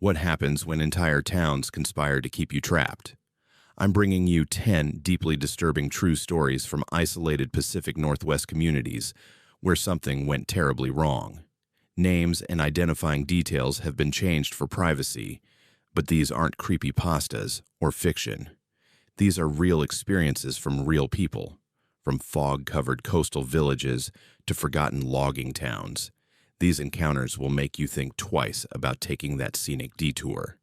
What happens when entire towns conspire to keep you trapped? I'm bringing you 10 deeply disturbing true stories from isolated Pacific Northwest communities where something went terribly wrong. Names and identifying details have been changed for privacy, but these aren't creepypastas or fiction. These are real experiences from real people, from fog-covered coastal villages to forgotten logging towns. These encounters will make you think twice about taking that scenic detour.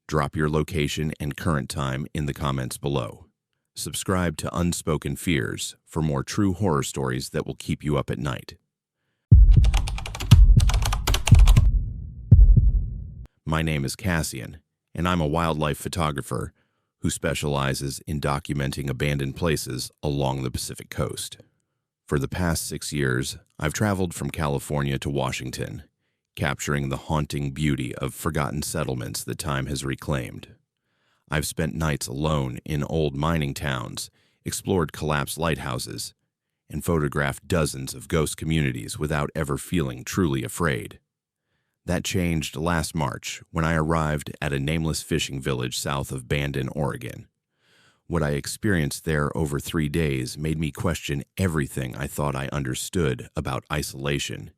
Drop your location and current time in the comments below. Subscribe to Unspoken Fears for more true horror stories that will keep you up at night. My name is Cassian, and I'm a wildlife photographer who specializes in documenting abandoned places along the Pacific coast. For the past 6 years, I've traveled from California to Washington, capturing the haunting beauty of forgotten settlements that time has reclaimed. I've spent nights alone in old mining towns, explored collapsed lighthouses, and photographed dozens of ghost communities without ever feeling truly afraid. That changed last March when I arrived at a nameless fishing village south of Bandon, Oregon. What I experienced there over 3 days made me question everything I thought I understood about isolation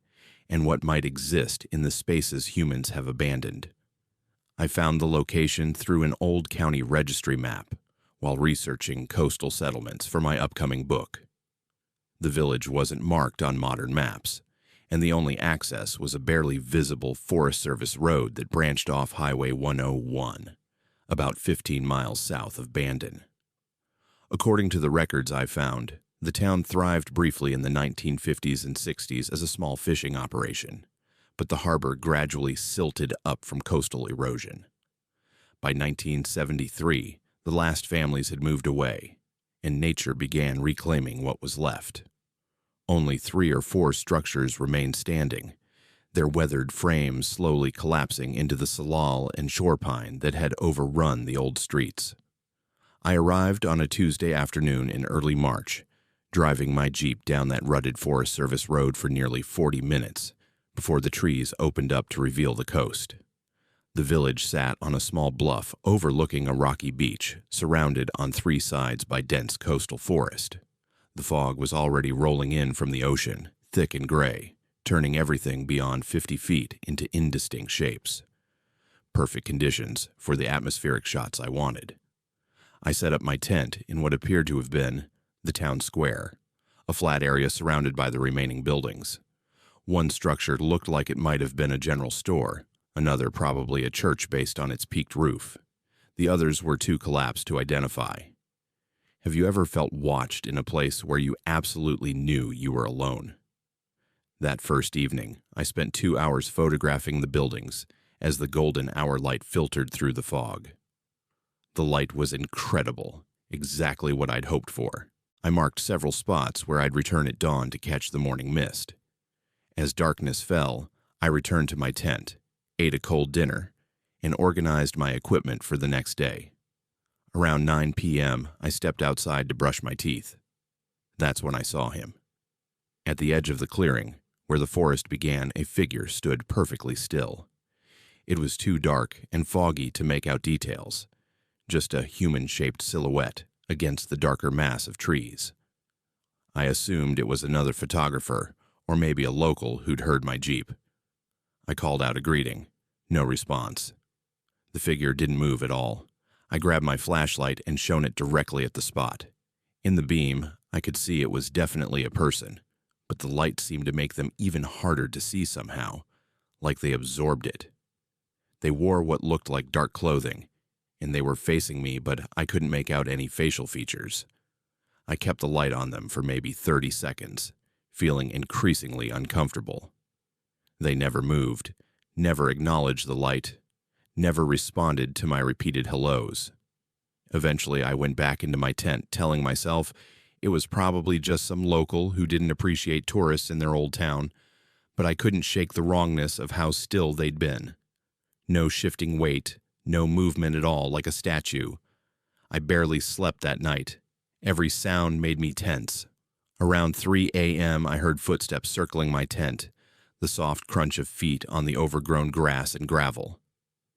and what might exist in the spaces humans have abandoned. I found the location through an old county registry map while researching coastal settlements for my upcoming book. The village wasn't marked on modern maps, and the only access was a barely visible Forest Service road that branched off Highway 101, about 15 miles south of Bandon. According to the records I found, the town thrived briefly in the 1950s and 60s as a small fishing operation, but the harbor gradually silted up from coastal erosion. By 1973, the last families had moved away, and nature began reclaiming what was left. Only 3 or 4 structures remained standing, their weathered frames slowly collapsing into the salal and shore pine that had overrun the old streets. I arrived on a Tuesday afternoon in early March, driving my Jeep down that rutted Forest Service road for nearly 40 minutes before the trees opened up to reveal the coast. The village sat on a small bluff overlooking a rocky beach, surrounded on 3 sides by dense coastal forest. The fog was already rolling in from the ocean, thick and gray, turning everything beyond 50 feet into indistinct shapes. Perfect conditions for the atmospheric shots I wanted. I set up my tent in what appeared to have been the town square, a flat area surrounded by the remaining buildings. One structure looked like it might have been a general store, another probably a church based on its peaked roof. The others were too collapsed to identify. Have you ever felt watched in a place where you absolutely knew you were alone? That first evening, I spent 2 hours photographing the buildings as the golden hour light filtered through the fog. The light was incredible, exactly what I'd hoped for. I marked several spots where I'd return at dawn to catch the morning mist. As darkness fell, I returned to my tent, ate a cold dinner, and organized my equipment for the next day. Around 9 p.m., I stepped outside to brush my teeth. That's when I saw him. At the edge of the clearing, where the forest began, a figure stood perfectly still. It was too dark and foggy to make out details, just a human-shaped silhouette against the darker mass of trees. I assumed it was another photographer, or maybe a local who'd heard my Jeep. I called out a greeting. No response. The figure didn't move at all. I grabbed my flashlight and shone it directly at the spot. In the beam, I could see it was definitely a person, but the light seemed to make them even harder to see somehow, like they absorbed it. They wore what looked like dark clothing, and they were facing me, but I couldn't make out any facial features. I kept the light on them for maybe 30 seconds, feeling increasingly uncomfortable. They never moved, never acknowledged the light, never responded to my repeated hellos. Eventually, I went back into my tent, telling myself it was probably just some local who didn't appreciate tourists in their old town, but I couldn't shake the wrongness of how still they'd been. No shifting weight, no movement at all, like a statue. I barely slept that night. Every sound made me tense. Around 3 a.m., I heard footsteps circling my tent, the soft crunch of feet on the overgrown grass and gravel.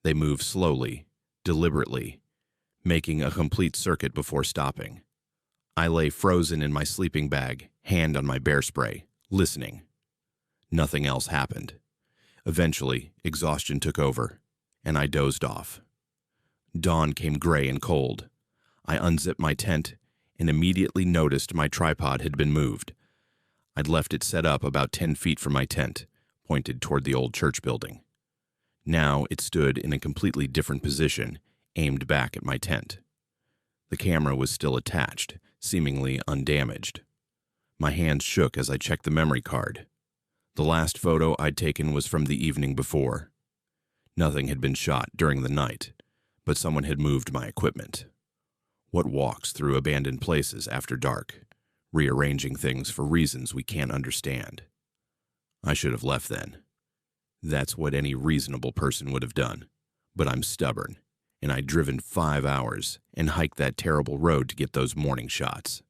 They moved slowly, deliberately, making a complete circuit before stopping. I lay frozen in my sleeping bag, hand on my bear spray, listening. Nothing else happened. Eventually, exhaustion took over, and I dozed off. Dawn came gray and cold. I unzipped my tent and immediately noticed my tripod had been moved. I'd left it set up about 10 feet from my tent, pointed toward the old church building. Now it stood in a completely different position, aimed back at my tent. The camera was still attached, seemingly undamaged. My hands shook as I checked the memory card. The last photo I'd taken was from the evening before. Nothing had been shot during the night, but someone had moved my equipment. What walks through abandoned places after dark, rearranging things for reasons we can't understand? I should have left then. That's what any reasonable person would have done. But I'm stubborn, and I'd driven 5 hours and hiked that terrible road to get those morning shots.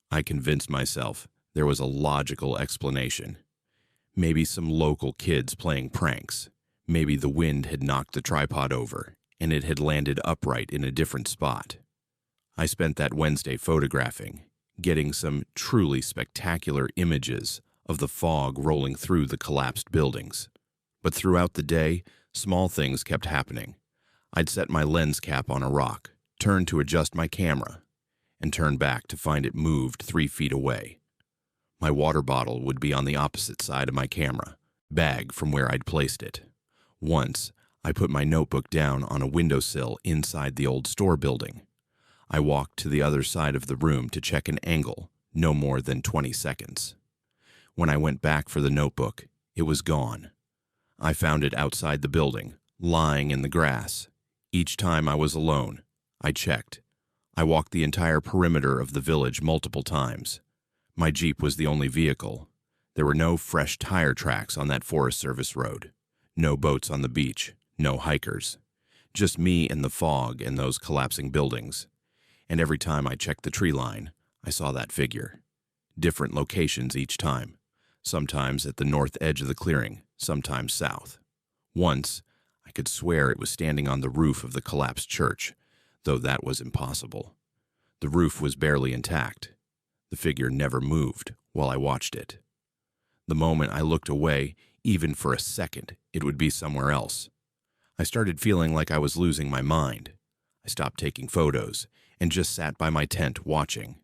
I convinced myself there was a logical explanation. Maybe some local kids playing pranks. Maybe the wind had knocked the tripod over, and it had landed upright in a different spot. I spent that Wednesday photographing, getting some truly spectacular images of the fog rolling through the collapsed buildings. But throughout the day, small things kept happening. I'd set my lens cap on a rock, turn to adjust my camera, and turn back to find it moved 3 feet away. My water bottle would be on the opposite side of my camera, bag from where I'd placed it. Once, I put my notebook down on a windowsill inside the old store building. I walked to the other side of the room to check an angle, no more than 20 seconds. When I went back for the notebook, it was gone. I found it outside the building, lying in the grass. Each time I was alone, I checked. I walked the entire perimeter of the village multiple times. My Jeep was the only vehicle. There were no fresh tire tracks on that Forest Service road. No boats on the beach. No hikers. Just me in the fog and those collapsing buildings. And every time I checked the tree line, I saw that figure. Different locations each time. Sometimes at the north edge of the clearing, sometimes south. Once, I could swear it was standing on the roof of the collapsed church, though that was impossible. The roof was barely intact. The figure never moved while I watched it. The moment I looked away, even for a second, it would be somewhere else. I started feeling like I was losing my mind. I stopped taking photos and just sat by my tent watching.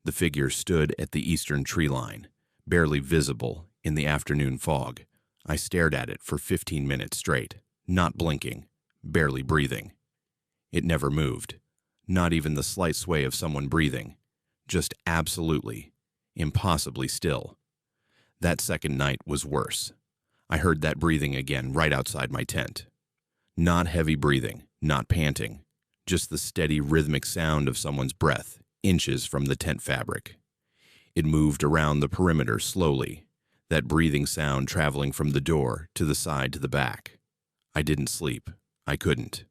The figure stood at the eastern tree line, barely visible in the afternoon fog. I stared at it for 15 minutes straight, not blinking, barely breathing. It never moved, not even the slight sway of someone breathing, just absolutely, impossibly still. That second night was worse. I heard that breathing again right outside my tent. Not heavy breathing, not panting, just the steady rhythmic sound of someone's breath, inches from the tent fabric. It moved around the perimeter slowly, that breathing sound traveling from the door to the side to the back. I didn't sleep. I couldn't.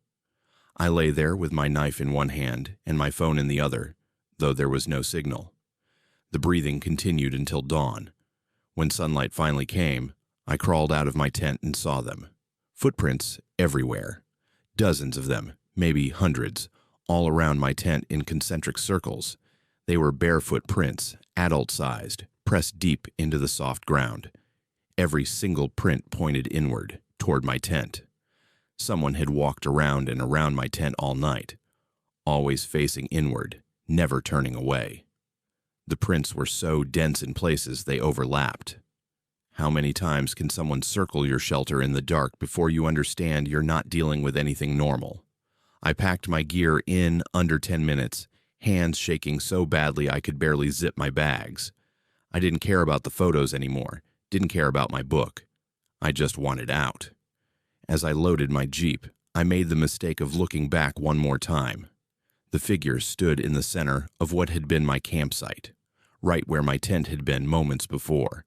I lay there with my knife in one hand and my phone in the other, though there was no signal. The breathing continued until dawn. When sunlight finally came, I crawled out of my tent and saw them. Footprints everywhere. Dozens of them, maybe hundreds, all around my tent in concentric circles. They were barefoot prints, adult-sized, pressed deep into the soft ground. Every single print pointed inward, toward my tent. Someone had walked around and around my tent all night, always facing inward, never turning away. The prints were so dense in places they overlapped. How many times can someone circle your shelter in the dark before you understand you're not dealing with anything normal? I packed my gear in under 10 minutes, hands shaking so badly I could barely zip my bags. I didn't care about the photos anymore, didn't care about my book. I just wanted out. As I loaded my Jeep, I made the mistake of looking back one more time. The figure stood in the center of what had been my campsite, right where my tent had been moments before.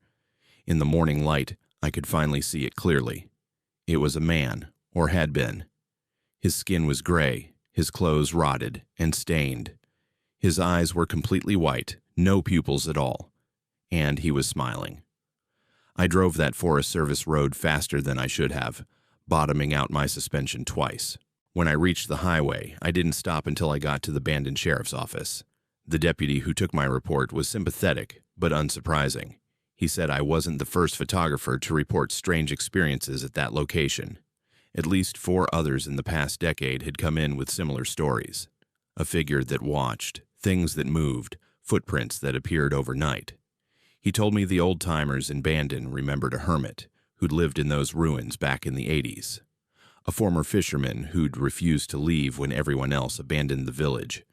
In the morning light, I could finally see it clearly. It was a man, or had been. His skin was gray, his clothes rotted and stained. His eyes were completely white, no pupils at all, and he was smiling. I drove that Forest Service road faster than I should have, bottoming out my suspension twice. When I reached the highway, I didn't stop until I got to the Bandon Sheriff's Office. The deputy who took my report was sympathetic, but unsurprising. He said I wasn't the first photographer to report strange experiences at that location. At least 4 others in the past decade had come in with similar stories. A figure that watched, things that moved, footprints that appeared overnight. He told me the old-timers in Bandon remembered a hermit who'd lived in those ruins back in the 80s. A former fisherman who'd refused to leave when everyone else abandoned the village.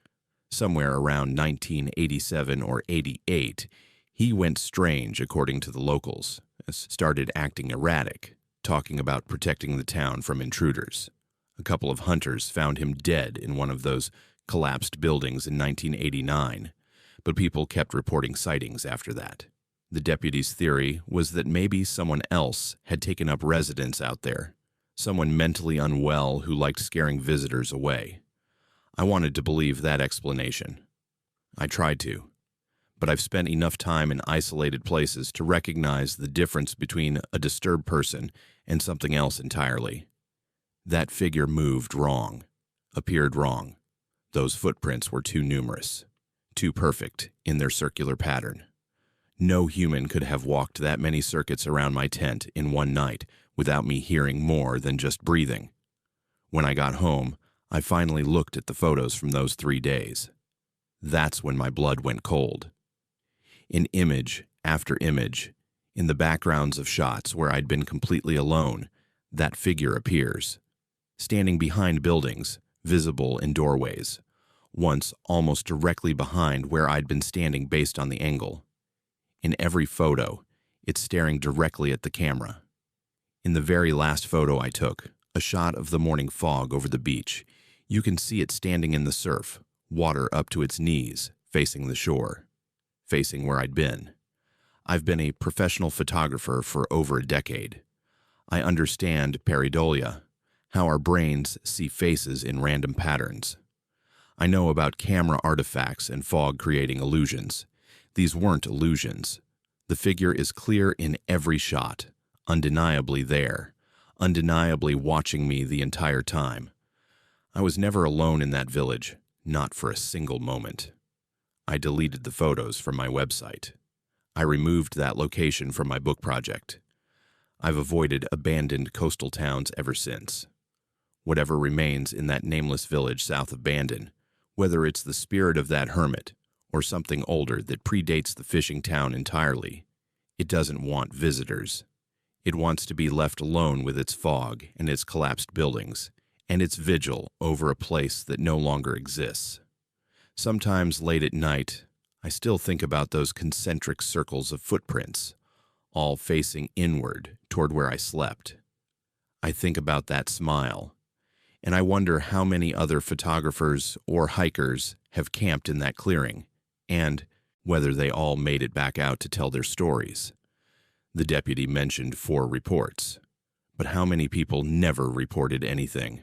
Somewhere around 1987 or 88, he went strange, according to the locals, started acting erratic, talking about protecting the town from intruders. A couple of hunters found him dead in one of those collapsed buildings in 1989, but people kept reporting sightings after that. The deputy's theory was that maybe someone else had taken up residence out there, someone mentally unwell who liked scaring visitors away. I wanted to believe that explanation. I tried to, but I've spent enough time in isolated places to recognize the difference between a disturbed person and something else entirely. That figure moved wrong, appeared wrong. Those footprints were too numerous, too perfect in their circular pattern. No human could have walked that many circuits around my tent in one night without me hearing more than just breathing. When I got home, I finally looked at the photos from those 3 days. That's when my blood went cold. In image after image, in the backgrounds of shots where I'd been completely alone, that figure appears. Standing behind buildings, visible in doorways, once almost directly behind where I'd been standing based on the angle. In every photo, it's staring directly at the camera. In the very last photo I took, a shot of the morning fog over the beach, you can see it standing in the surf, water up to its knees, facing the shore, facing where I'd been. I've been a professional photographer for over a decade. I understand pareidolia, how our brains see faces in random patterns. I know about camera artifacts and fog creating illusions. These weren't illusions. The figure is clear in every shot, undeniably there, undeniably watching me the entire time. I was never alone in that village, not for a single moment. I deleted the photos from my website. I removed that location from my book project. I've avoided abandoned coastal towns ever since. Whatever remains in that nameless village south of Bandon, whether it's the spirit of that hermit or something older that predates the fishing town entirely, it doesn't want visitors. It wants to be left alone with its fog and its collapsed buildings, and its vigil over a place that no longer exists. Sometimes late at night, I still think about those concentric circles of footprints, all facing inward toward where I slept. I think about that smile, and I wonder how many other photographers or hikers have camped in that clearing, and whether they all made it back out to tell their stories. The deputy mentioned 4 reports, but how many people never reported anything?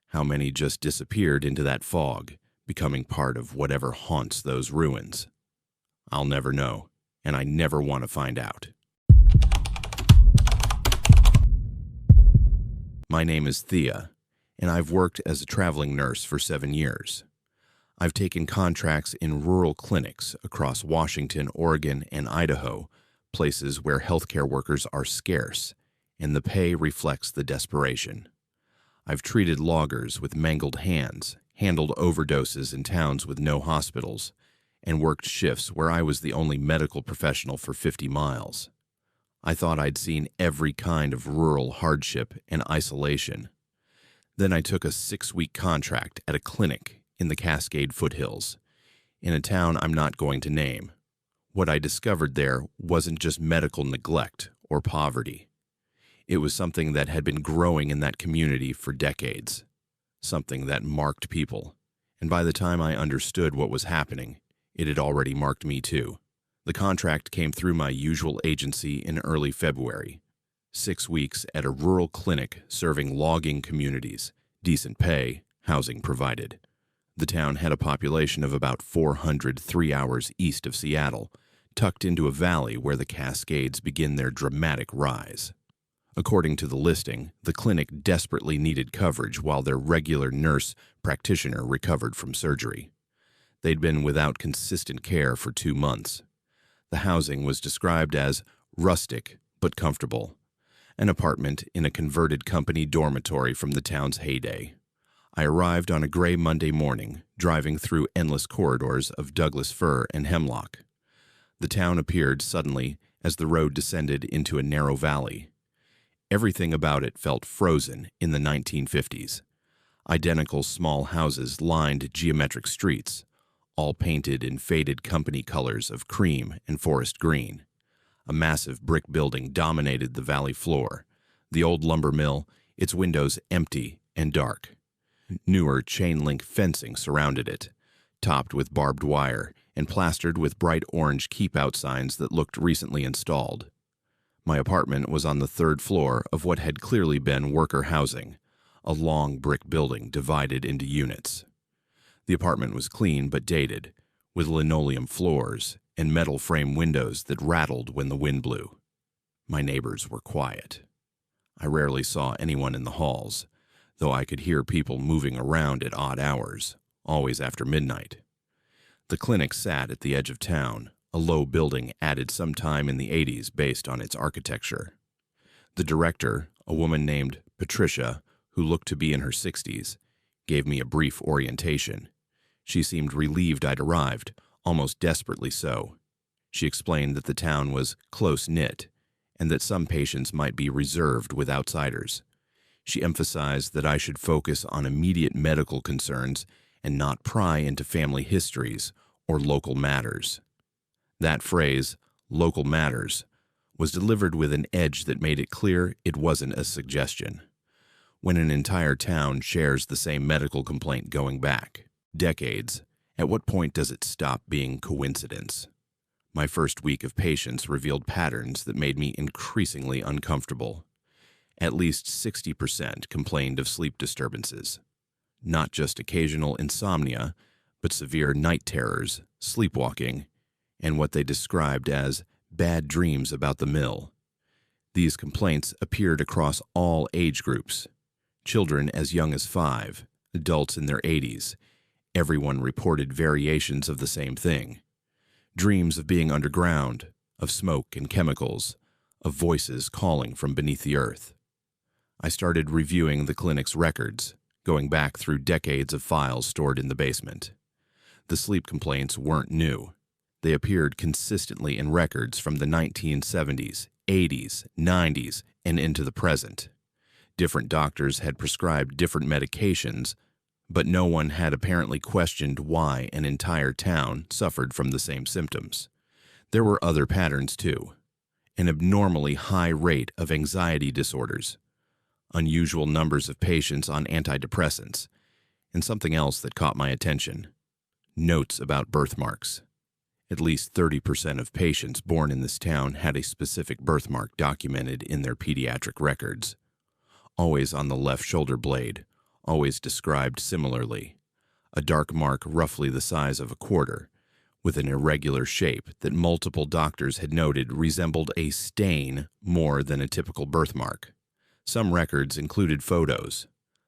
How many just disappeared into that fog, becoming part of whatever haunts those ruins? I'll never know, and I never want to find out. My name is Thea, and I've worked as a traveling nurse for 7 years. I've taken contracts in rural clinics across Washington, Oregon, and Idaho, places where healthcare workers are scarce, and the pay reflects the desperation. I've treated loggers with mangled hands, handled overdoses in towns with no hospitals, and worked shifts where I was the only medical professional for 50 miles. I thought I'd seen every kind of rural hardship and isolation. Then I took a 6-week contract at a clinic in the Cascade foothills, in a town I'm not going to name. What I discovered there wasn't just medical neglect or poverty. It was something that had been growing in that community for decades, something that marked people, and by the time I understood what was happening, it had already marked me too. The contract came through my usual agency in early February. 6 weeks at a rural clinic serving logging communities, decent pay, housing provided. The town had a population of about 400 3 hours east of Seattle, tucked into a valley where the Cascades begin their dramatic rise. According to the listing, the clinic desperately needed coverage while their regular nurse practitioner recovered from surgery. They'd been without consistent care for 2 months. The housing was described as rustic but comfortable, an apartment in a converted company dormitory from the town's heyday. I arrived on a gray Monday morning, driving through endless corridors of Douglas fir and hemlock. The town appeared suddenly as the road descended into a narrow valley. Everything about it felt frozen in the 1950s. Identical small houses lined geometric streets, all painted in faded company colors of cream and forest green. A massive brick building dominated the valley floor, the old lumber mill, its windows empty and dark. Newer chain-link fencing surrounded it, topped with barbed wire and plastered with bright orange keep-out signs that looked recently installed. My apartment was on the 3rd floor of what had clearly been worker housing, a long brick building divided into units. The apartment was clean but dated, with linoleum floors and metal frame windows that rattled when the wind blew. My neighbors were quiet. I rarely saw anyone in the halls, though I could hear people moving around at odd hours, always after midnight. The clinic sat at the edge of town, a low building added sometime in the 80s based on its architecture. The director, a woman named Patricia, who looked to be in her 60s, gave me a brief orientation. She seemed relieved I'd arrived, almost desperately so. She explained that the town was close-knit and that some patients might be reserved with outsiders. She emphasized that I should focus on immediate medical concerns and not pry into family histories or local matters. That phrase, local matters, was delivered with an edge that made it clear it wasn't a suggestion. When an entire town shares the same medical complaint going back decades, at what point does it stop being coincidence? My first week of patients revealed patterns that made me increasingly uncomfortable. At least 60% complained of sleep disturbances. Not just occasional insomnia, but severe night terrors, sleepwalking, and what they described as bad dreams about the mill. These complaints appeared across all age groups. Children as young as 5, adults in their 80s. Everyone reported variations of the same thing. Dreams of being underground, of smoke and chemicals, of voices calling from beneath the earth. I started reviewing the clinic's records, going back through decades of files stored in the basement. The sleep complaints weren't new. They appeared consistently in records from the 1970s, 80s, 90s, and into the present. Different doctors had prescribed different medications, but no one had apparently questioned why an entire town suffered from the same symptoms. There were other patterns too. An abnormally high rate of anxiety disorders, unusual numbers of patients on antidepressants, and something else that caught my attention: notes about birthmarks. At least 30% of patients born in this town had a specific birthmark documented in their pediatric records. Always on the left shoulder blade, always described similarly. A dark mark roughly the size of a quarter, with an irregular shape that multiple doctors had noted resembled a stain more than a typical birthmark. Some records included photos.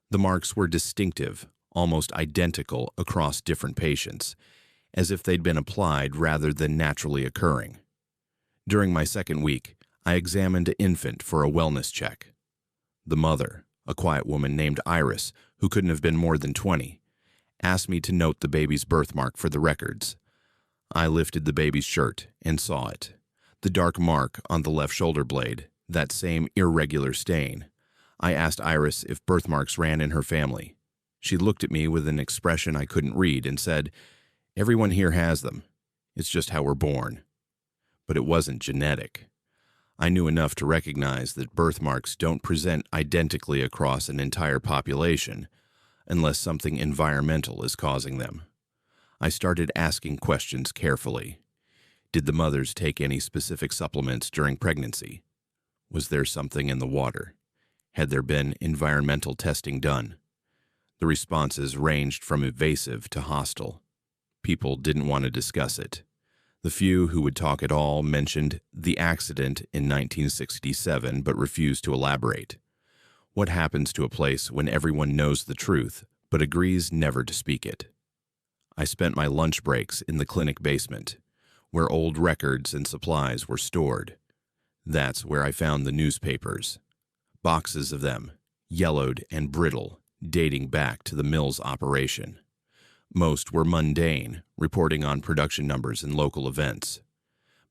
The marks were distinctive, almost identical across different patients, as if they'd been applied rather than naturally occurring. During my second week, I examined an infant for a wellness check. The mother, a quiet woman named Iris, who couldn't have been more than 20, asked me to note the baby's birthmark for the records. I lifted the baby's shirt and saw it. The dark mark on the left shoulder blade, that same irregular stain. I asked Iris if birthmarks ran in her family. She looked at me with an expression I couldn't read and said, "Everyone here has them. It's just how we're born." But it wasn't genetic. I knew enough to recognize that birthmarks don't present identically across an entire population unless something environmental is causing them. I started asking questions carefully. Did the mothers take any specific supplements during pregnancy? Was there something in the water? Had there been environmental testing done? The responses ranged from evasive to hostile. People didn't want to discuss it. The few who would talk at all mentioned the accident in 1967 but refused to elaborate. What happens to a place when everyone knows the truth but agrees never to speak it? I spent my lunch breaks in the clinic basement, where old records and supplies were stored. That's where I found the newspapers. Boxes of them, yellowed and brittle, dating back to the mill's operation. Most were mundane, reporting on production numbers and local events.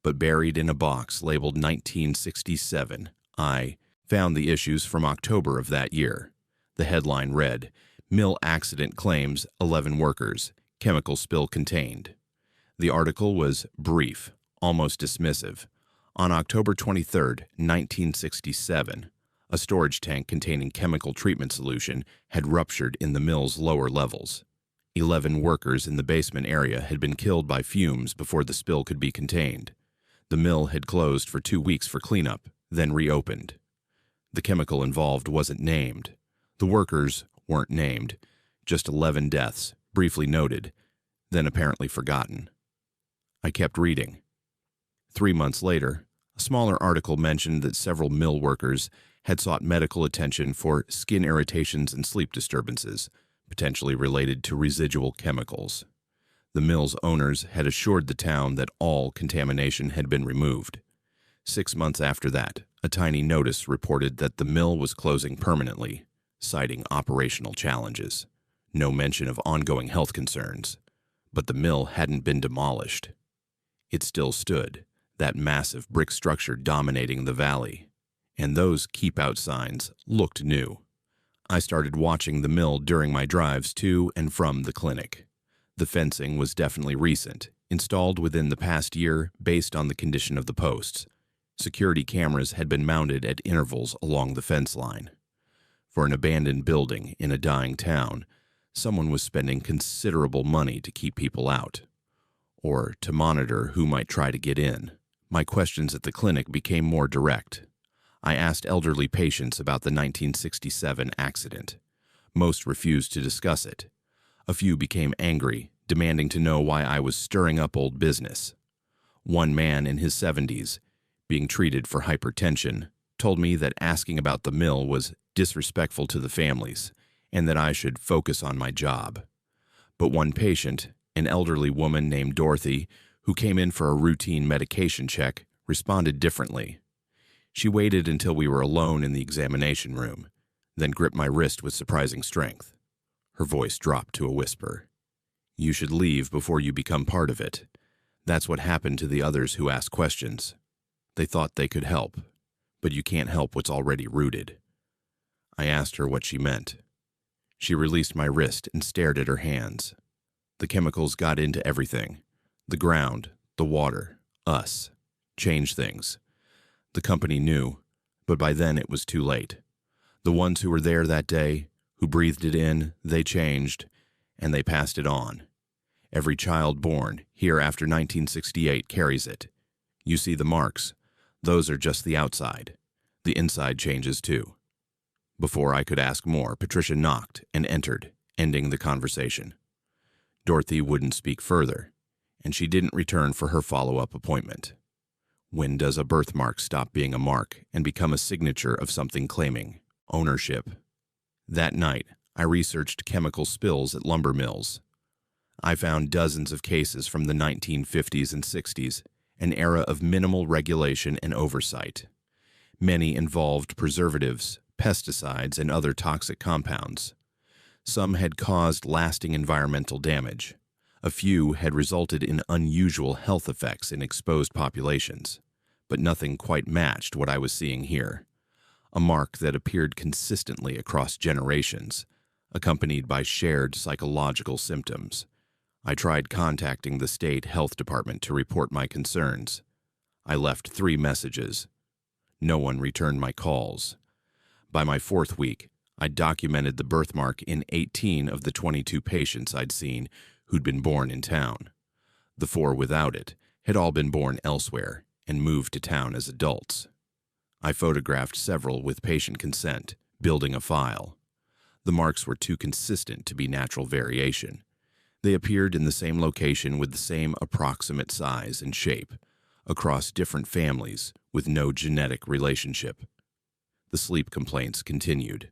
But buried in a box labeled 1967, I found the issues from October of that year. The headline read, "Mill Accident Claims 11 Workers, Chemical Spill Contained." The article was brief, almost dismissive. On October 23, 1967, a storage tank containing chemical treatment solution had ruptured in the mill's lower levels. 11 workers in the basement area had been killed by fumes before the spill could be contained. The mill had closed for 2 weeks for cleanup, then reopened. The chemical involved wasn't named. The workers weren't named. Just 11 deaths, briefly noted, then apparently forgotten. I kept reading. 3 months later, a smaller article mentioned that several mill workers had sought medical attention for skin irritations and sleep disturbances, potentially related to residual chemicals. The mill's owners had assured the town that all contamination had been removed. 6 months after that, a tiny notice reported that the mill was closing permanently, citing operational challenges. No mention of ongoing health concerns. But the mill hadn't been demolished. It still stood, that massive brick structure dominating the valley. And those keep-out signs looked new. I started watching the mill during my drives to and from the clinic. The fencing was definitely recent, installed within the past year based on the condition of the posts. Security cameras had been mounted at intervals along the fence line. For an abandoned building in a dying town, someone was spending considerable money to keep people out, or to monitor who might try to get in. My questions at the clinic became more direct. I asked elderly patients about the 1967 accident. Most refused to discuss it. A few became angry, demanding to know why I was stirring up old business. One man in his 70s, being treated for hypertension, told me that asking about the mill was disrespectful to the families, and that I should focus on my job. But one patient, an elderly woman named Dorothy, who came in for a routine medication check, responded differently. She waited until we were alone in the examination room, then gripped my wrist with surprising strength. Her voice dropped to a whisper. "You should leave before you become part of it. That's what happened to the others who asked questions. They thought they could help, but you can't help what's already rooted." I asked her what she meant. She released my wrist and stared at her hands. The chemicals got into everything. The ground, the water, us. Changed things. The company knew, but by then it was too late. The ones who were there that day, who breathed it in, they changed, and they passed it on. Every child born here after 1968 carries it. You see the marks. Those are just the outside. The inside changes too. Before I could ask more, Patricia knocked and entered, ending the conversation. Dorothy wouldn't speak further, and she didn't return for her follow-up appointment. When does a birthmark stop being a mark and become a signature of something claiming ownership? That night, I researched chemical spills at lumber mills. I found dozens of cases from the 1950s and 60s, an era of minimal regulation and oversight. Many involved preservatives, pesticides, and other toxic compounds. Some had caused lasting environmental damage. A few had resulted in unusual health effects in exposed populations, but nothing quite matched what I was seeing here. A mark that appeared consistently across generations, accompanied by shared psychological symptoms. I tried contacting the state health department to report my concerns. I left 3 messages. No one returned my calls. By my 4th week, I documented the birthmark in 18 of the 22 patients I'd seen who'd been born in town. The 4 without it had all been born elsewhere and moved to town as adults. I photographed several with patient consent, building a file. The marks were too consistent to be natural variation. They appeared in the same location with the same approximate size and shape, across different families with no genetic relationship. The sleep complaints continued.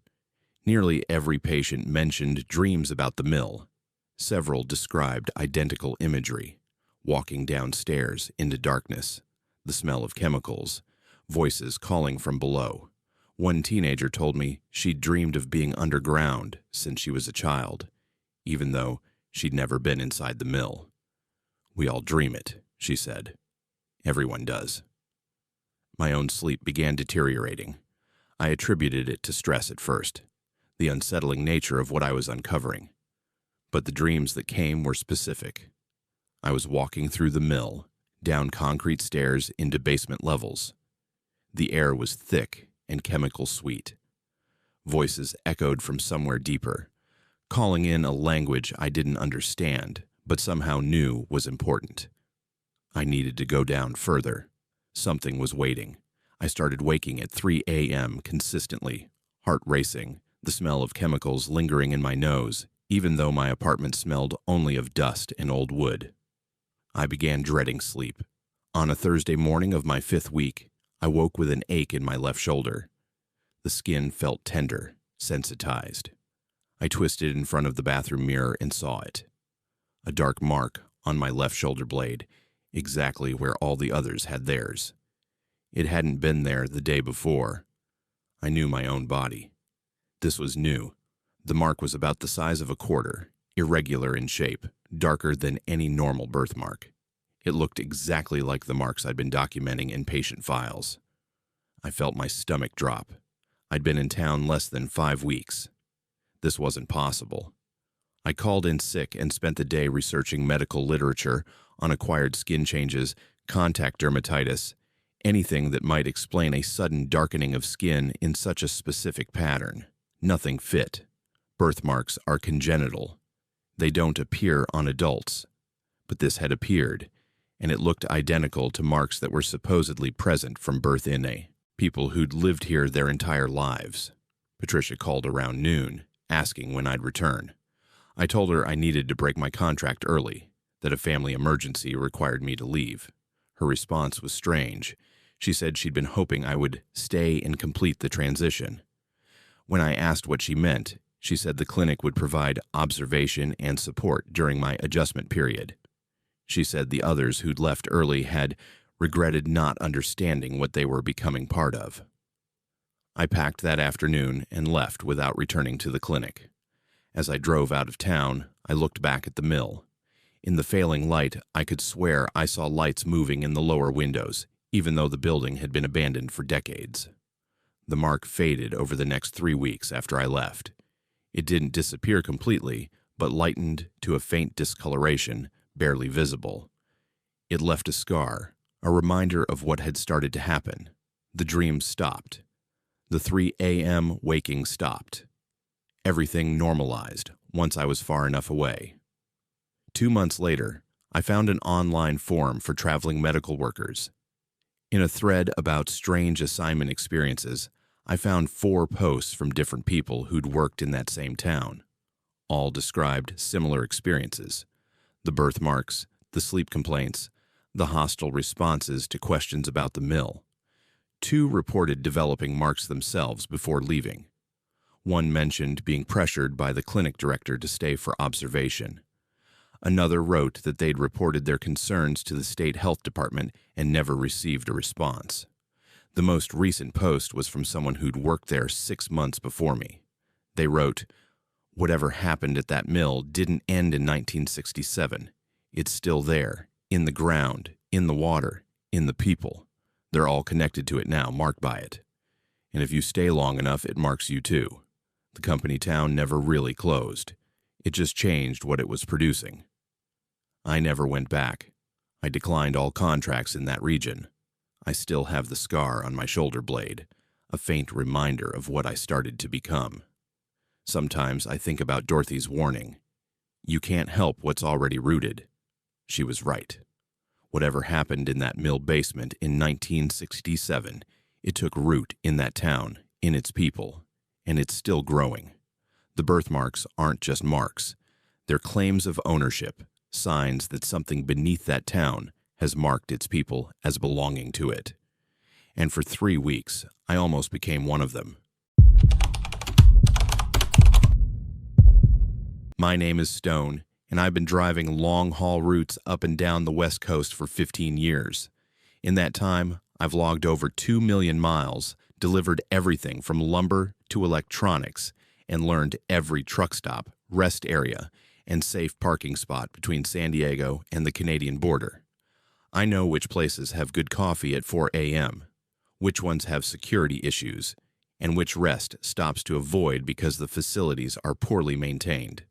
Nearly every patient mentioned dreams about the mill. Several described identical imagery, walking downstairs into darkness, the smell of chemicals, voices calling from below. One teenager told me she'd dreamed of being underground since she was a child, even though she'd never been inside the mill. "We all dream it," she said. "Everyone does." My own sleep began deteriorating. I attributed it to stress at first, the unsettling nature of what I was uncovering. But the dreams that came were specific. I was walking through the mill, down concrete stairs into basement levels. The air was thick and chemical sweet. Voices echoed from somewhere deeper, calling in a language I didn't understand, but somehow knew was important. I needed to go down further. Something was waiting. I started waking at 3 a.m. consistently, heart racing, the smell of chemicals lingering in my nose, even though my apartment smelled only of dust and old wood. I began dreading sleep. On a Thursday morning of my 5th week, I woke with an ache in my left shoulder. The skin felt tender, sensitized. I twisted in front of the bathroom mirror and saw it. A dark mark on my left shoulder blade, exactly where all the others had theirs. It hadn't been there the day before. I knew my own body. This was new. The mark was about the size of a quarter, irregular in shape, darker than any normal birthmark. It looked exactly like the marks I'd been documenting in patient files. I felt my stomach drop. I'd been in town less than 5 weeks. This wasn't possible. I called in sick and spent the day researching medical literature on acquired skin changes, contact dermatitis, anything that might explain a sudden darkening of skin in such a specific pattern. Nothing fit. Birthmarks are congenital. They don't appear on adults. But this had appeared, and it looked identical to marks that were supposedly present from birth in people who'd lived here their entire lives. Patricia called around noon, asking when I'd return. I told her I needed to break my contract early, that a family emergency required me to leave. Her response was strange. She said she'd been hoping I would stay and complete the transition. When I asked what she meant, she said the clinic would provide observation and support during my adjustment period. She said the others who'd left early had regretted not understanding what they were becoming part of. I packed that afternoon and left without returning to the clinic. As I drove out of town, I looked back at the mill. In the failing light, I could swear I saw lights moving in the lower windows, even though the building had been abandoned for decades. The mark faded over the next 3 weeks after I left. It didn't disappear completely, but lightened to a faint discoloration, barely visible. It left a scar, a reminder of what had started to happen. The dream stopped. The 3 a.m. waking stopped. Everything normalized once I was far enough away. 2 months later, I found an online forum for traveling medical workers. In a thread about strange assignment experiences, I found 4 posts from different people who'd worked in that same town. All described similar experiences: the birthmarks, the sleep complaints, the hostile responses to questions about the mill. 2 reported developing marks themselves before leaving. One mentioned being pressured by the clinic director to stay for observation. Another wrote that they'd reported their concerns to the state health department and never received a response. The most recent post was from someone who'd worked there 6 months before me. They wrote, "Whatever happened at that mill didn't end in 1967. It's still there, in the ground, in the water, in the people. They're all connected to it now, marked by it. And if you stay long enough, it marks you too. The company town never really closed. It just changed what it was producing." I never went back. I declined all contracts in that region. I still have the scar on my shoulder blade, a faint reminder of what I started to become. Sometimes I think about Dorothy's warning. You can't help what's already rooted. She was right. Whatever happened in that mill basement in 1967, it took root in that town, in its people, and it's still growing. The birthmarks aren't just marks. They're claims of ownership, signs that something beneath that town has marked its people as belonging to it. And for 3 weeks, I almost became one of them. My name is Stone, and I've been driving long-haul routes up and down the West Coast for 15 years. In that time, I've logged over 2 million miles, delivered everything from lumber to electronics, and learned every truck stop, rest area, and safe parking spot between San Diego and the Canadian border. I know which places have good coffee at 4 a.m., which ones have security issues, and which rest stops to avoid because the facilities are poorly maintained.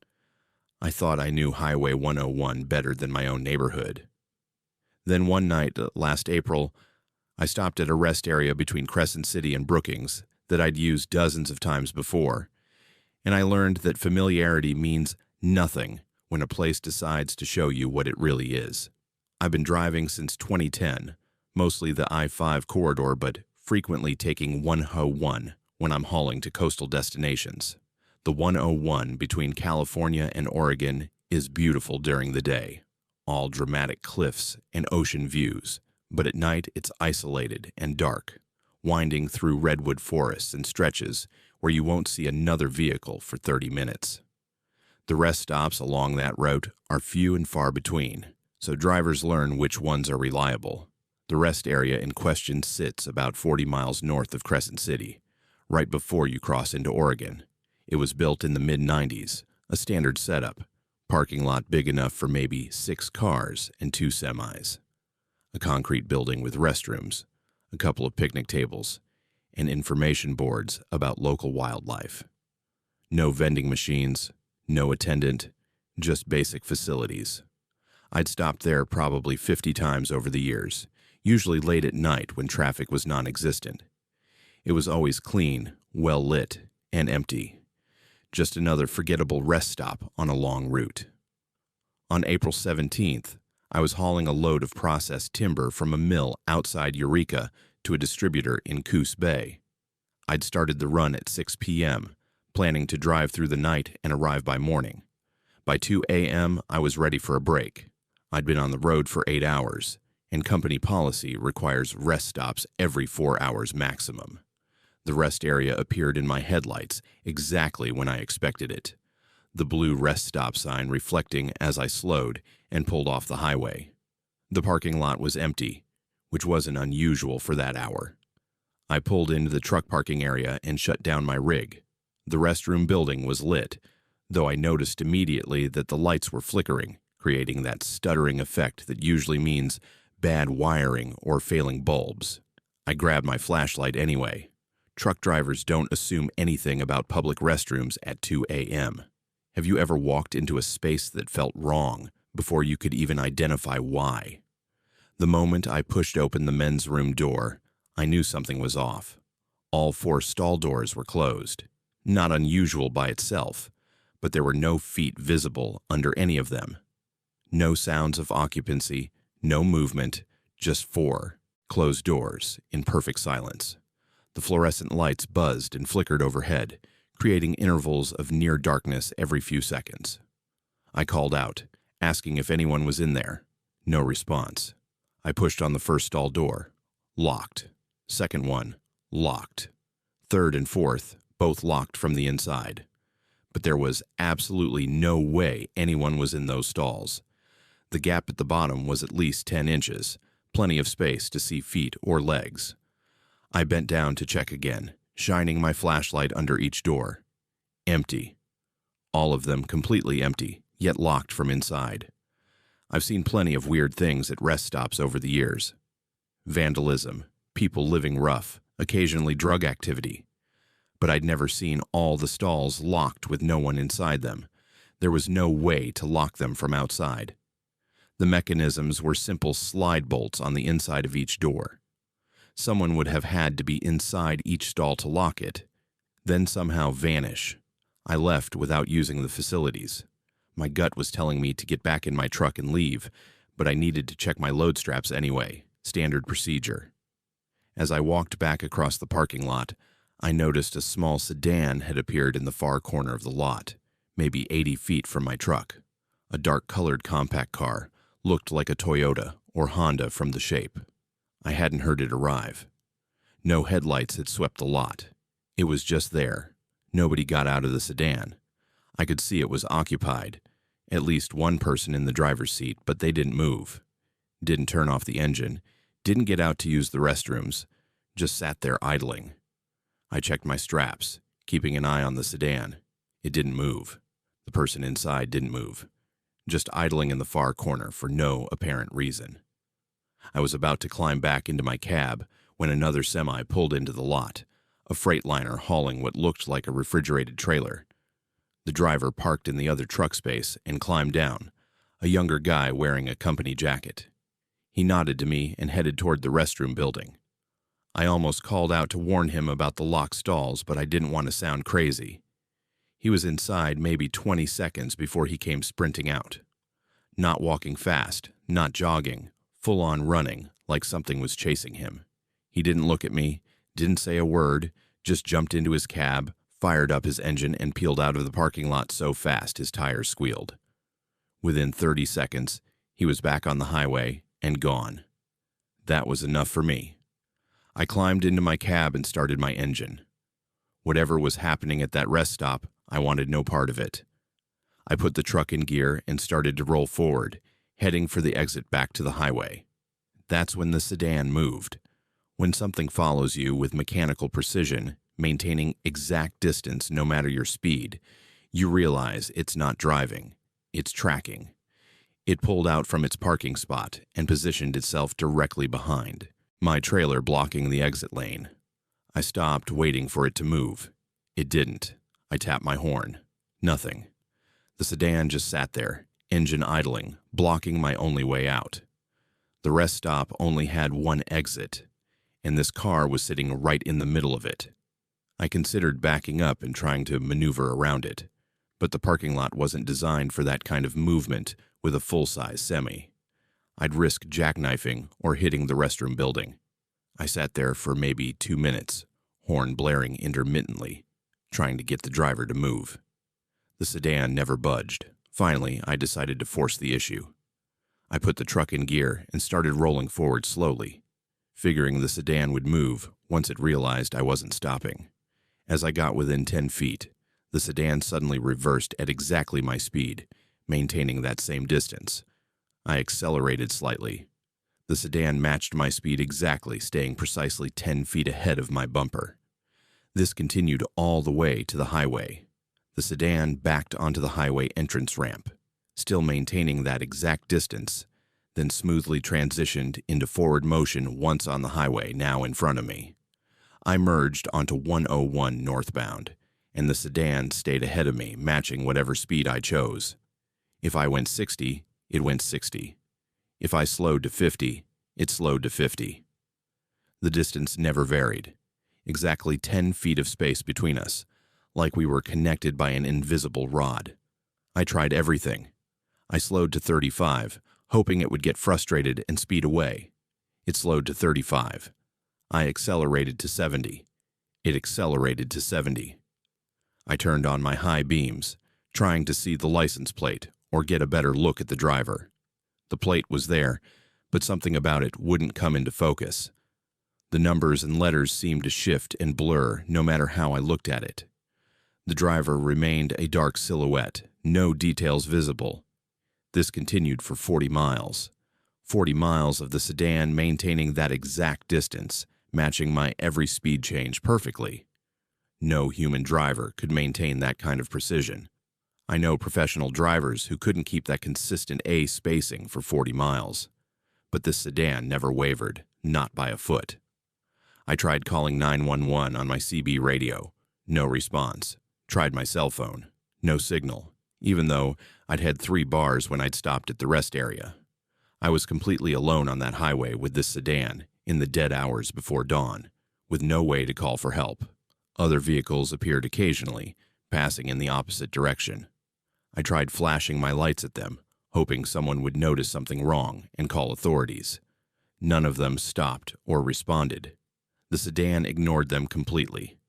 I thought I knew Highway 101 better than my own neighborhood. Then one night last April, I stopped at a rest area between Crescent City and Brookings that I'd used dozens of times before, and I learned that familiarity means nothing when a place decides to show you what it really is. I've been driving since 2010, mostly the I-5 corridor, but frequently taking 101 when I'm hauling to coastal destinations. The 101 between California and Oregon is beautiful during the day, all dramatic cliffs and ocean views, but at night it's isolated and dark, winding through redwood forests and stretches where you won't see another vehicle for 30 minutes. The rest stops along that route are few and far between, so drivers learn which ones are reliable. The rest area in question sits about 40 miles north of Crescent City, right before you cross into Oregon. It was built in the mid-90s, a standard setup, parking lot big enough for maybe 6 cars and 2 semis. A concrete building with restrooms, a couple of picnic tables, and information boards about local wildlife. No vending machines, no attendant, just basic facilities. I'd stopped there probably 50 times over the years, usually late at night when traffic was non-existent. It was always clean, well lit, and empty. Just another forgettable rest stop on a long route. On April 17th, I was hauling a load of processed timber from a mill outside Eureka to a distributor in Coos Bay. I'd started the run at 6 p.m., planning to drive through the night and arrive by morning. By 2 a.m., I was ready for a break. I'd been on the road for 8 hours, and company policy requires rest stops every 4 hours maximum. The rest area appeared in my headlights exactly when I expected it, the blue rest stop sign reflecting as I slowed and pulled off the highway. The parking lot was empty, which wasn't unusual for that hour. I pulled into the truck parking area and shut down my rig. The restroom building was lit, though I noticed immediately that the lights were flickering, creating that stuttering effect that usually means bad wiring or failing bulbs. I grabbed my flashlight anyway. Truck drivers don't assume anything about public restrooms at 2 a.m. Have you ever walked into a space that felt wrong before you could even identify why? The moment I pushed open the men's room door, I knew something was off. All 4 stall doors were closed. Not unusual by itself, but there were no feet visible under any of them. No sounds of occupancy, no movement, just 4 closed doors in perfect silence. The fluorescent lights buzzed and flickered overhead, creating intervals of near darkness every few seconds. I called out, asking if anyone was in there. No response. I pushed on the first stall door. Locked. Second one. Locked. Third and fourth, both locked from the inside. But there was absolutely no way anyone was in those stalls. The gap at the bottom was at least 10 inches, plenty of space to see feet or legs. I bent down to check again, shining my flashlight under each door. Empty. All of them completely empty, yet locked from inside. I've seen plenty of weird things at rest stops over the years. Vandalism, people living rough, occasionally drug activity. But I'd never seen all the stalls locked with no one inside them. There was no way to lock them from outside. The mechanisms were simple slide bolts on the inside of each door. Someone would have had to be inside each stall to lock it, then somehow vanish. I left without using the facilities. My gut was telling me to get back in my truck and leave, but I needed to check my load straps anyway, standard procedure. As I walked back across the parking lot, I noticed a small sedan had appeared in the far corner of the lot, maybe 80 feet from my truck. A dark-colored compact car, looked like a Toyota or Honda from the shape. I hadn't heard it arrive. No headlights had swept the lot. It was just there. Nobody got out of the sedan. I could see it was occupied. At least one person in the driver's seat, but they didn't move. Didn't turn off the engine. Didn't get out to use the restrooms. Just sat there idling. I checked my straps, keeping an eye on the sedan. It didn't move. The person inside didn't move. Just idling in the far corner for no apparent reason. I was about to climb back into my cab when another semi pulled into the lot, a Freightliner hauling what looked like a refrigerated trailer. The driver parked in the other truck space and climbed down, a younger guy wearing a company jacket. He nodded to me and headed toward the restroom building. I almost called out to warn him about the locked stalls, but I didn't want to sound crazy. He was inside maybe 20 seconds before he came sprinting out. Not walking fast, not jogging, full-on running, like something was chasing him. He didn't look at me, didn't say a word, just jumped into his cab, fired up his engine, and peeled out of the parking lot so fast his tires squealed. Within 30 seconds, he was back on the highway and gone. That was enough for me. I climbed into my cab and started my engine. Whatever was happening at that rest stop, I wanted no part of it. I put the truck in gear and started to roll forward, heading for the exit back to the highway. That's when the sedan moved. When something follows you with mechanical precision, maintaining exact distance no matter your speed, you realize it's not driving, it's tracking. It pulled out from its parking spot and positioned itself directly behind, my trailer blocking the exit lane. I stopped, waiting for it to move. It didn't. I tapped my horn. Nothing. The sedan just sat there, engine idling, blocking my only way out. The rest stop only had one exit, and this car was sitting right in the middle of it. I considered backing up and trying to maneuver around it, but the parking lot wasn't designed for that kind of movement with a full-size semi. I'd risk jackknifing or hitting the restroom building. I sat there for maybe 2 minutes, horn blaring intermittently, trying to get the driver to move. The sedan never budged. Finally, I decided to force the issue. I put the truck in gear and started rolling forward slowly, figuring the sedan would move once it realized I wasn't stopping. As I got within 10 feet, the sedan suddenly reversed at exactly my speed, maintaining that same distance. I accelerated slightly. The sedan matched my speed exactly, staying precisely 10 feet ahead of my bumper. This continued all the way to the highway. The sedan backed onto the highway entrance ramp, still maintaining that exact distance, then smoothly transitioned into forward motion once on the highway, now in front of me. I merged onto 101 northbound, and the sedan stayed ahead of me, matching whatever speed I chose. If I went 60, it went 60. If I slowed to 50, it slowed to 50. The distance never varied. Exactly 10 feet of space between us, like we were connected by an invisible rod. I tried everything. I slowed to 35, hoping it would get frustrated and speed away. It slowed to 35. I accelerated to 70. It accelerated to 70. I turned on my high beams, trying to see the license plate or get a better look at the driver. The plate was there, but something about it wouldn't come into focus. The numbers and letters seemed to shift and blur no matter how I looked at it. The driver remained a dark silhouette, no details visible. This continued for 40 miles. 40 miles of the sedan maintaining that exact distance, matching my every speed change perfectly. No human driver could maintain that kind of precision. I know professional drivers who couldn't keep that consistent A spacing for 40 miles. But this sedan never wavered, not by a foot. I tried calling 911 on my CB radio. No response. Tried my cell phone. No signal, even though I'd had 3 bars when I'd stopped at the rest area. I was completely alone on that highway with this sedan in the dead hours before dawn, with no way to call for help. Other vehicles appeared occasionally, passing in the opposite direction. I tried flashing my lights at them, hoping someone would notice something wrong and call authorities. None of them stopped or responded. The sedan ignored them completely,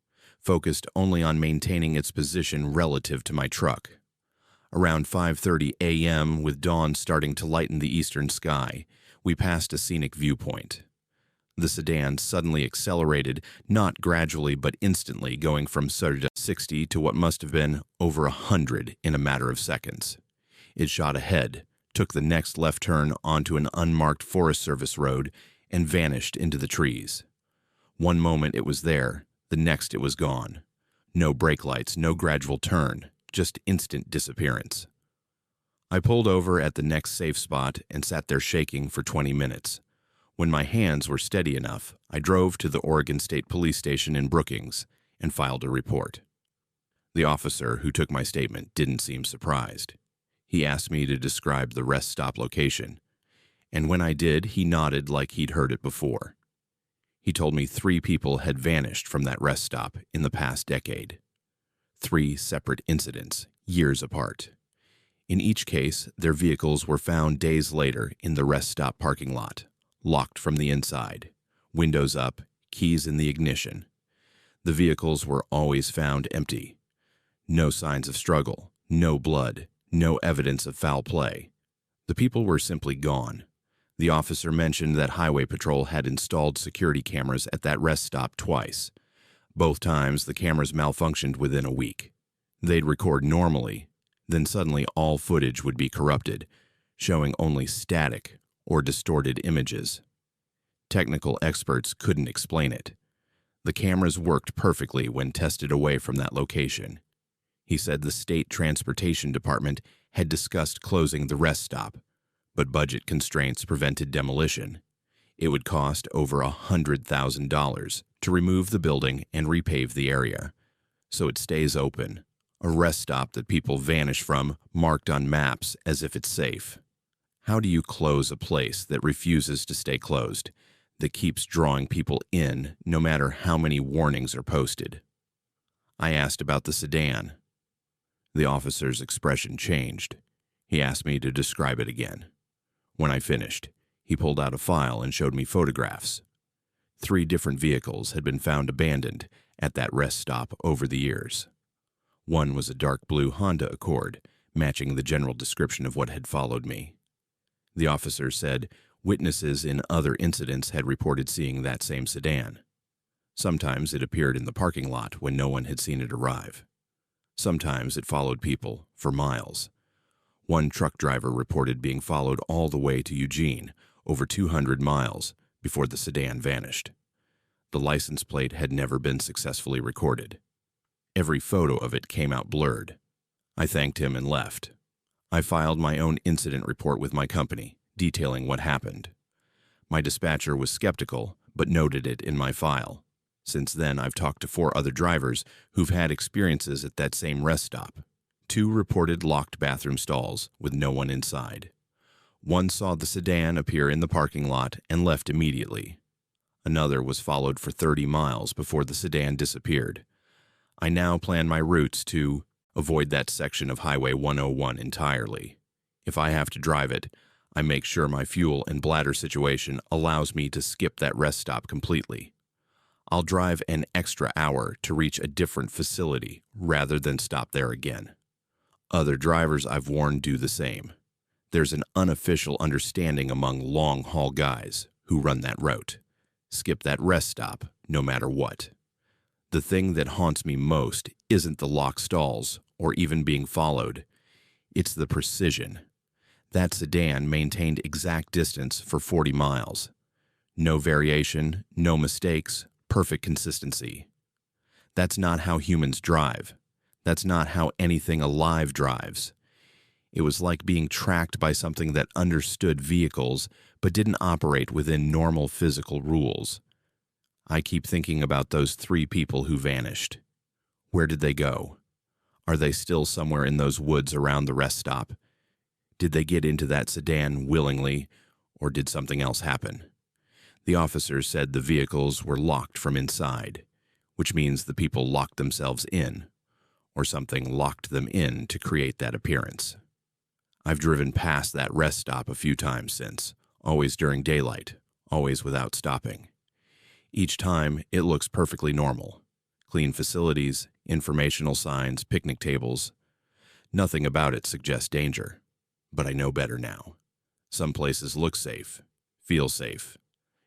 focused only on maintaining its position relative to my truck. Around 5:30 a.m., with dawn starting to lighten the eastern sky, we passed a scenic viewpoint. The sedan suddenly accelerated, not gradually but instantly, going from 60 to what must have been over 100 in a matter of seconds. It shot ahead, took the next left turn onto an unmarked Forest Service road, and vanished into the trees. One moment it was there, the next it was gone. No brake lights, no gradual turn, just instant disappearance. I pulled over at the next safe spot and sat there shaking for 20 minutes. When my hands were steady enough, I drove to the Oregon State Police Station in Brookings and filed a report. The officer who took my statement didn't seem surprised. He asked me to describe the rest stop location, and when I did, he nodded like he'd heard it before. He told me 3 people had vanished from that rest stop in the past decade. 3 separate incidents, years apart. In each case, their vehicles were found days later in the rest stop parking lot, locked from the inside, windows up, keys in the ignition. The vehicles were always found empty. No signs of struggle, no blood, no evidence of foul play. The people were simply gone. The officer mentioned that Highway Patrol had installed security cameras at that rest stop twice. Both times, the cameras malfunctioned within a week. They'd record normally, then suddenly all footage would be corrupted, showing only static or distorted images. Technical experts couldn't explain it. The cameras worked perfectly when tested away from that location. He said the state transportation department had discussed closing the rest stop, but budget constraints prevented demolition. It would cost over $100,000 to remove the building and repave the area, so it stays open, a rest stop that people vanish from, marked on maps as if it's safe. How do you close a place that refuses to stay closed, that keeps drawing people in no matter how many warnings are posted? I asked about the sedan. The officer's expression changed. He asked me to describe it again. When I finished, he pulled out a file and showed me photographs. 3 different vehicles had been found abandoned at that rest stop over the years. One was a dark blue Honda Accord, matching the general description of what had followed me. The officer said witnesses in other incidents had reported seeing that same sedan. Sometimes it appeared in the parking lot when no one had seen it arrive. Sometimes it followed people for miles. One truck driver reported being followed all the way to Eugene, over 200 miles, before the sedan vanished. The license plate had never been successfully recorded. Every photo of it came out blurred. I thanked him and left. I filed my own incident report with my company, detailing what happened. My dispatcher was skeptical, but noted it in my file. Since then, I've talked to 4 other drivers who've had experiences at that same rest stop. 2 reported locked bathroom stalls with no one inside. One saw the sedan appear in the parking lot and left immediately. Another was followed for 30 miles before the sedan disappeared. I now plan my routes to avoid that section of Highway 101 entirely. If I have to drive it, I make sure my fuel and bladder situation allows me to skip that rest stop completely. I'll drive an extra hour to reach a different facility rather than stop there again. Other drivers I've warned do the same. There's an unofficial understanding among long-haul guys who run that route. Skip that rest stop no matter what. The thing that haunts me most isn't the locked stalls or even being followed. It's the precision. That sedan maintained exact distance for 40 miles. No variation, no mistakes, perfect consistency. That's not how humans drive. That's not how anything alive drives. It was like being tracked by something that understood vehicles but didn't operate within normal physical rules. I keep thinking about those 3 people who vanished. Where did they go? Are they still somewhere in those woods around the rest stop? Did they get into that sedan willingly, or did something else happen? The officer said the vehicles were locked from inside, which means the people locked themselves in, or something locked them in to create that appearance. I've driven past that rest stop a few times since, always during daylight, always without stopping. Each time, it looks perfectly normal. Clean facilities, informational signs, picnic tables. Nothing about it suggests danger, but I know better now. Some places look safe, feel safe,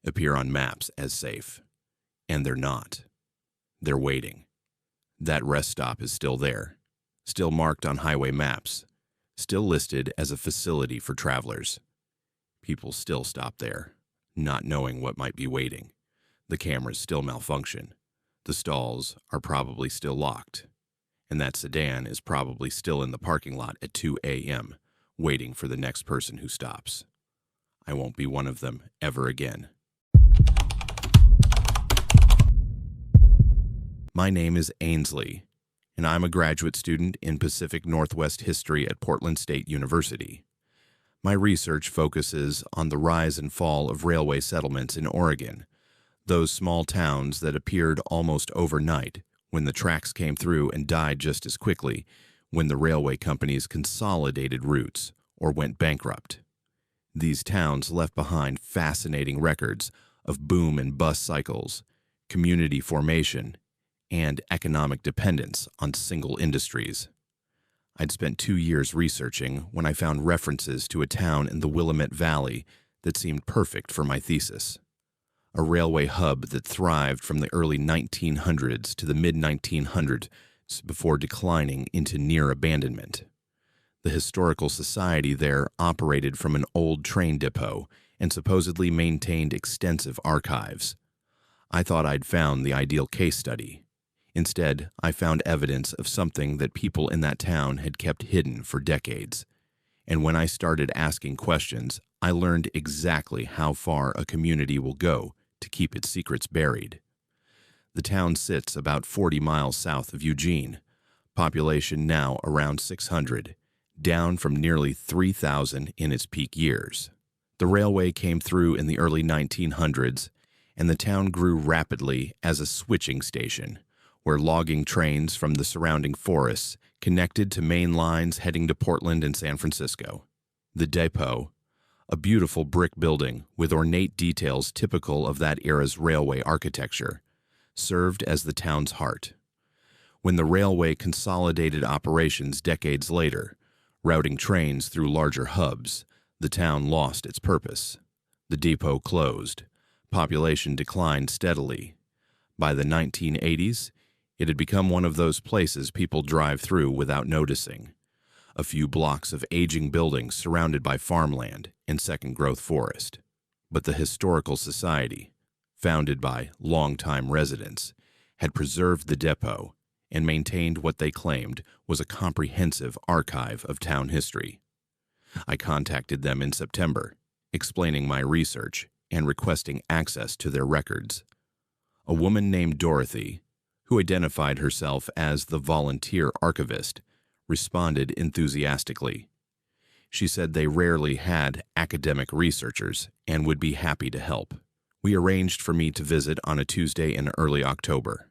appear on maps as safe, and they're not. They're waiting. That rest stop is still there, still marked on highway maps, still listed as a facility for travelers. People still stop there, not knowing what might be waiting. The cameras still malfunction. The stalls are probably still locked. And that sedan is probably still in the parking lot at 2 a.m., waiting for the next person who stops. I won't be one of them ever again. My name is Ainsley, and I'm a graduate student in Pacific Northwest History at Portland State University. My research focuses on the rise and fall of railway settlements in Oregon, those small towns that appeared almost overnight when the tracks came through and died just as quickly when the railway companies consolidated routes or went bankrupt. These towns left behind fascinating records of boom and bust cycles, community formation, and economic dependence on single industries. I'd spent 2 years researching when I found references to a town in the Willamette Valley that seemed perfect for my thesis. A railway hub that thrived from the early 1900s to the mid-1900s before declining into near abandonment. The Historical Society there operated from an old train depot and supposedly maintained extensive archives. I thought I'd found the ideal case study. Instead, I found evidence of something that people in that town had kept hidden for decades. And when I started asking questions, I learned exactly how far a community will go to keep its secrets buried. The town sits about 40 miles south of Eugene, population now around 600, down from nearly 3,000 in its peak years. The railway came through in the early 1900s, and the town grew rapidly as a switching station, where logging trains from the surrounding forests connected to main lines heading to Portland and San Francisco. The depot, a beautiful brick building with ornate details typical of that era's railway architecture, served as the town's heart. When the railway consolidated operations decades later, routing trains through larger hubs, the town lost its purpose. The depot closed. Population declined steadily. By the 1980s, it had become one of those places people drive through without noticing. A few blocks of aging buildings surrounded by farmland and second-growth forest. But the Historical Society, founded by longtime residents, had preserved the depot and maintained what they claimed was a comprehensive archive of town history. I contacted them in September, explaining my research and requesting access to their records. A woman named Dorothy, who identified herself as the volunteer archivist, responded enthusiastically. She said they rarely had academic researchers and would be happy to help. We arranged for me to visit on a Tuesday in early October.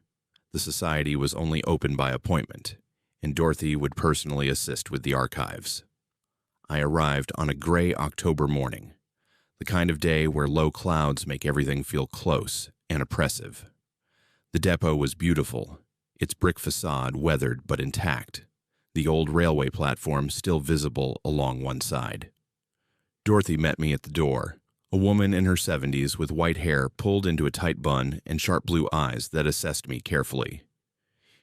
The society was only open by appointment, and Dorothy would personally assist with the archives. I arrived on a gray October morning, the kind of day where low clouds make everything feel close and oppressive. The depot was beautiful, its brick facade weathered but intact, the old railway platform still visible along one side. Dorothy met me at the door, a woman in her 70s with white hair pulled into a tight bun and sharp blue eyes that assessed me carefully.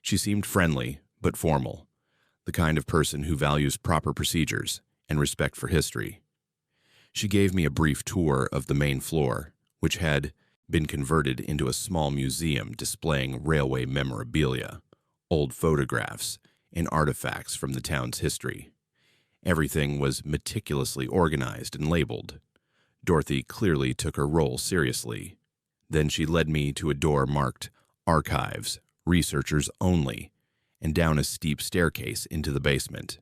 She seemed friendly but formal, the kind of person who values proper procedures and respect for history. She gave me a brief tour of the main floor, which had been converted into a small museum displaying railway memorabilia, old photographs, and artifacts from the town's history. Everything was meticulously organized and labeled. Dorothy clearly took her role seriously. Then she led me to a door marked Archives, Researchers Only, and down a steep staircase into the basement.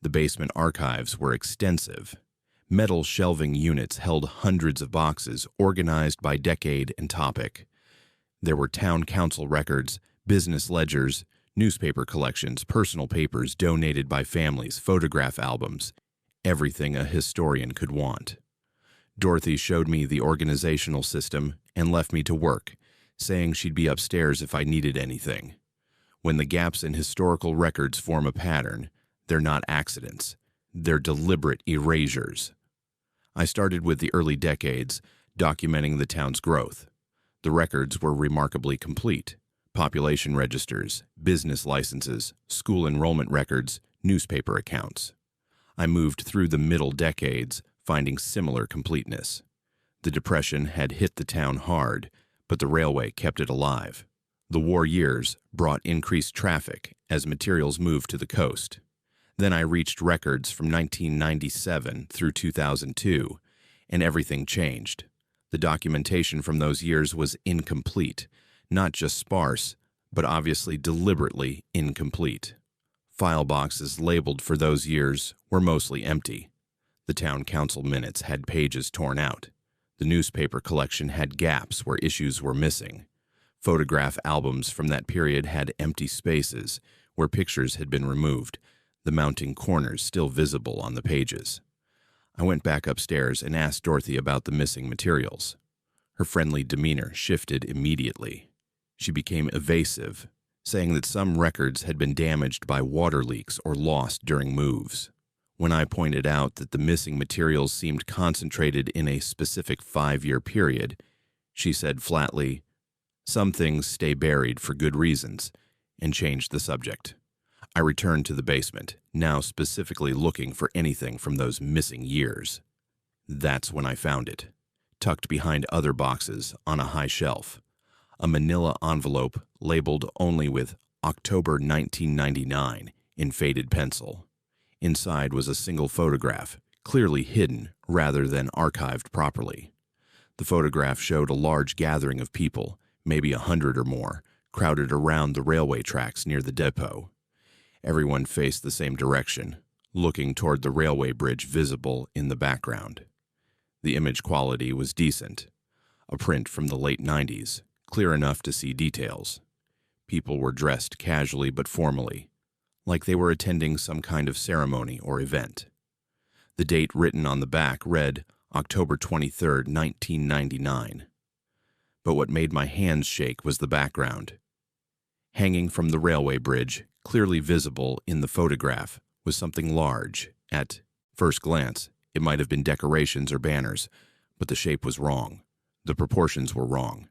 The basement archives were extensive. Metal shelving units held hundreds of boxes organized by decade and topic. There were town council records, business ledgers, newspaper collections, personal papers donated by families, photograph albums, everything a historian could want. Dorothy showed me the organizational system and left me to work, saying she'd be upstairs if I needed anything. When the gaps in historical records form a pattern, They're not accidents. They're deliberate erasures. I started with the early decades, documenting the town's growth. The records were remarkably complete. Population registers, business licenses, school enrollment records, newspaper accounts. I moved through the middle decades, finding similar completeness. The Depression had hit the town hard, but the railway kept it alive. The war years brought increased traffic as materials moved to the coast. Then I reached records from 1997 through 2002, and everything changed. The documentation from those years was incomplete, not just sparse, but obviously deliberately incomplete. File boxes labeled for those years were mostly empty. The town council minutes had pages torn out. The newspaper collection had gaps where issues were missing. Photograph albums from that period had empty spaces where pictures had been removed, the mounting corners still visible on the pages. I went back upstairs and asked Dorothy about the missing materials. Her friendly demeanor shifted immediately. She became evasive, saying that some records had been damaged by water leaks or lost during moves. When I pointed out that the missing materials seemed concentrated in a specific 5-year period, she said flatly, "Some things stay buried for good reasons," and changed the subject. I returned to the basement, now specifically looking for anything from those missing years. That's when I found it, tucked behind other boxes on a high shelf. A manila envelope labeled only with October 1999 in faded pencil. Inside was a single photograph, clearly hidden rather than archived properly. The photograph showed a large gathering of people, maybe 100 or more, crowded around the railway tracks near the depot. Everyone faced the same direction, looking toward the railway bridge visible in the background. The image quality was decent. A print from the late 90s, clear enough to see details. People were dressed casually but formally, like they were attending some kind of ceremony or event. The date written on the back read October 23, 1999. But what made my hands shake was the background. Hanging from the railway bridge, clearly visible in the photograph, was something large. At first glance, it might have been decorations or banners, but the shape was wrong. The proportions were wrong.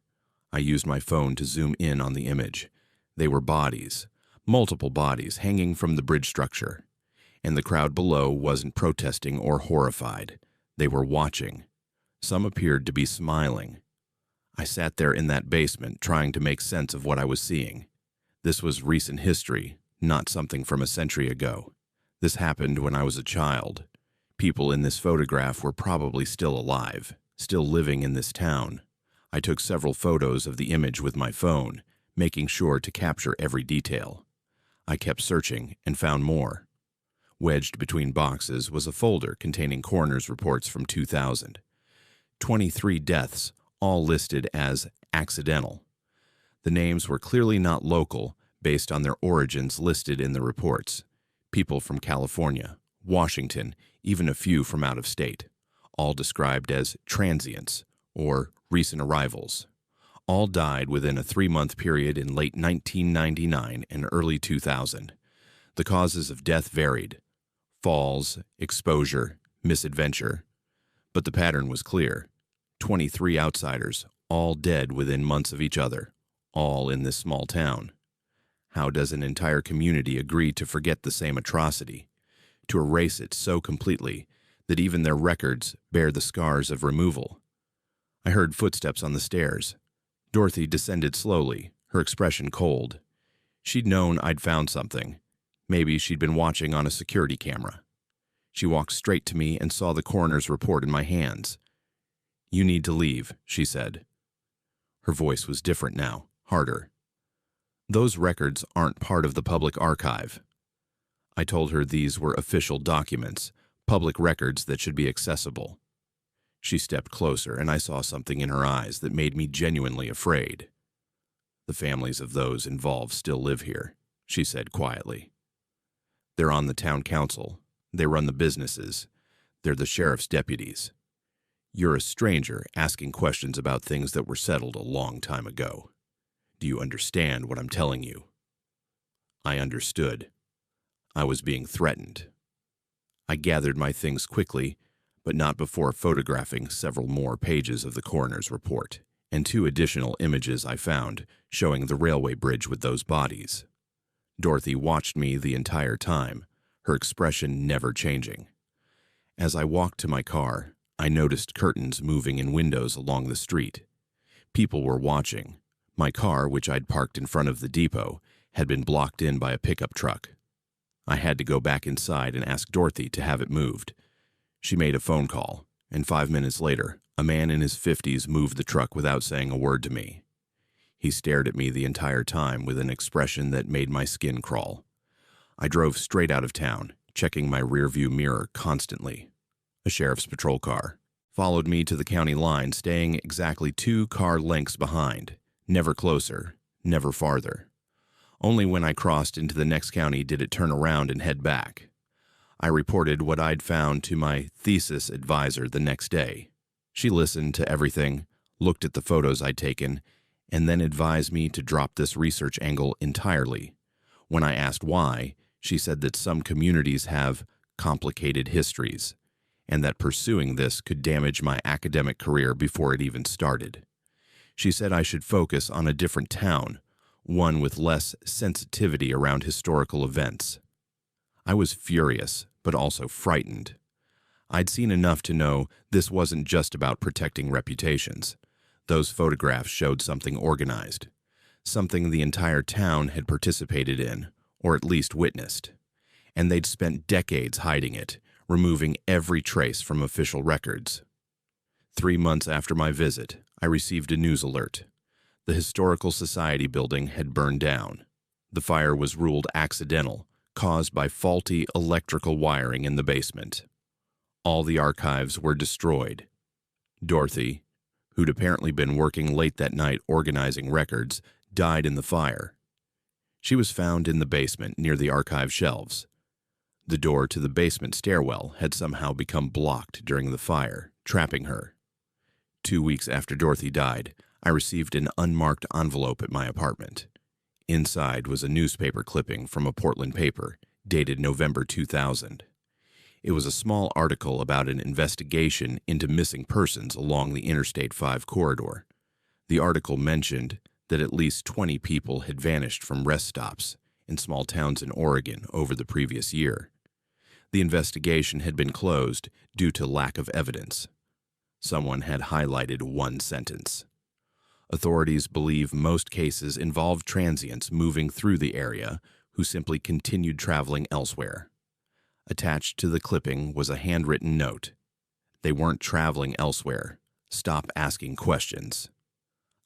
I used my phone to zoom in on the image. They were bodies, multiple bodies hanging from the bridge structure. And the crowd below wasn't protesting or horrified. They were watching. Some appeared to be smiling. I sat there in that basement trying to make sense of what I was seeing. This was recent history, not something from a century ago. This happened when I was a child. People in this photograph were probably still alive, still living in this town. I took several photos of the image with my phone, making sure to capture every detail. I kept searching and found more. Wedged between boxes was a folder containing coroner's reports from 2000. 23 deaths, all listed as accidental. The names were clearly not local, based on their origins listed in the reports. People from California, Washington, even a few from out of state, all described as transients or recent arrivals. All died within a 3-month period in late 1999 and early 2000. The causes of death varied: falls, exposure, misadventure. But the pattern was clear. 23 outsiders, all dead within months of each other, all in this small town. How does an entire community agree to forget the same atrocity, to erase it so completely that even their records bear the scars of removal? I heard footsteps on the stairs. Dorothy descended slowly, her expression cold. She'd known I'd found something. Maybe she'd been watching on a security camera. She walked straight to me and saw the coroner's report in my hands. "You need to leave," she said. Her voice was different now, harder. "Those records aren't part of the public archive." I told her these were official documents, public records that should be accessible. She stepped closer, and I saw something in her eyes that made me genuinely afraid. "The families of those involved still live here," she said quietly. "They're on the town council. They run the businesses. They're the sheriff's deputies. You're a stranger asking questions about things that were settled a long time ago. Do you understand what I'm telling you?" I understood. I was being threatened. I gathered my things quickly, but not before photographing several more pages of the coroner's report, and 2 additional images I found showing the railway bridge with those bodies. Dorothy watched me the entire time, her expression never changing. As I walked to my car, I noticed curtains moving in windows along the street. People were watching. My car, which I'd parked in front of the depot, had been blocked in by a pickup truck. I had to go back inside and ask Dorothy to have it moved. She made a phone call, and 5 minutes later, a man in his 50s moved the truck without saying a word to me. He stared at me the entire time with an expression that made my skin crawl. I drove straight out of town, checking my rearview mirror constantly. A sheriff's patrol car followed me to the county line, staying exactly 2 car lengths behind, never closer, never farther. Only when I crossed into the next county did it turn around and head back. I reported what I'd found to my thesis advisor the next day. She listened to everything, looked at the photos I'd taken, and then advised me to drop this research angle entirely. When I asked why, she said that some communities have complicated histories, and that pursuing this could damage my academic career before it even started. She said I should focus on a different town, one with less sensitivity around historical events. I was furious, but also frightened. I'd seen enough to know this wasn't just about protecting reputations. Those photographs showed something organized, something the entire town had participated in, or at least witnessed. And they'd spent decades hiding it, removing every trace from official records. 3 months after my visit, I received a news alert. The Historical Society building had burned down. The fire was ruled accidental, caused by faulty electrical wiring in the basement. All the archives were destroyed. Dorothy, who'd apparently been working late that night organizing records, died in the fire. She was found in the basement near the archive shelves. The door to the basement stairwell had somehow become blocked during the fire, trapping her. 2 weeks after Dorothy died, I received an unmarked envelope at my apartment. Inside was a newspaper clipping from a Portland paper, dated November 2000. It was a small article about an investigation into missing persons along the Interstate 5 corridor. The article mentioned that at least 20 people had vanished from rest stops in small towns in Oregon over the previous year. The investigation had been closed due to lack of evidence. Someone had highlighted one sentence. Authorities believe most cases involved transients moving through the area who simply continued traveling elsewhere. Attached to the clipping was a handwritten note. They weren't traveling elsewhere. Stop asking questions.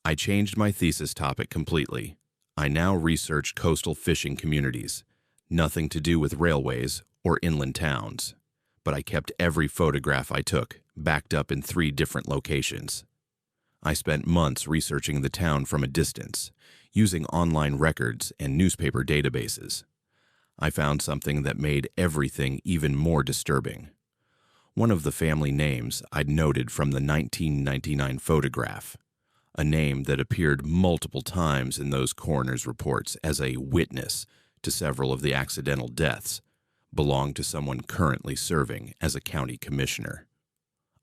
I changed my thesis topic completely. I now research coastal fishing communities, nothing to do with railways or inland towns. But I kept every photograph I took, backed up in 3 different locations. I spent months researching the town from a distance, using online records and newspaper databases. I found something that made everything even more disturbing. One of the family names I'd noted from the 1999 photograph, a name that appeared multiple times in those coroner's reports as a witness to several of the accidental deaths, belonged to someone currently serving as a county commissioner.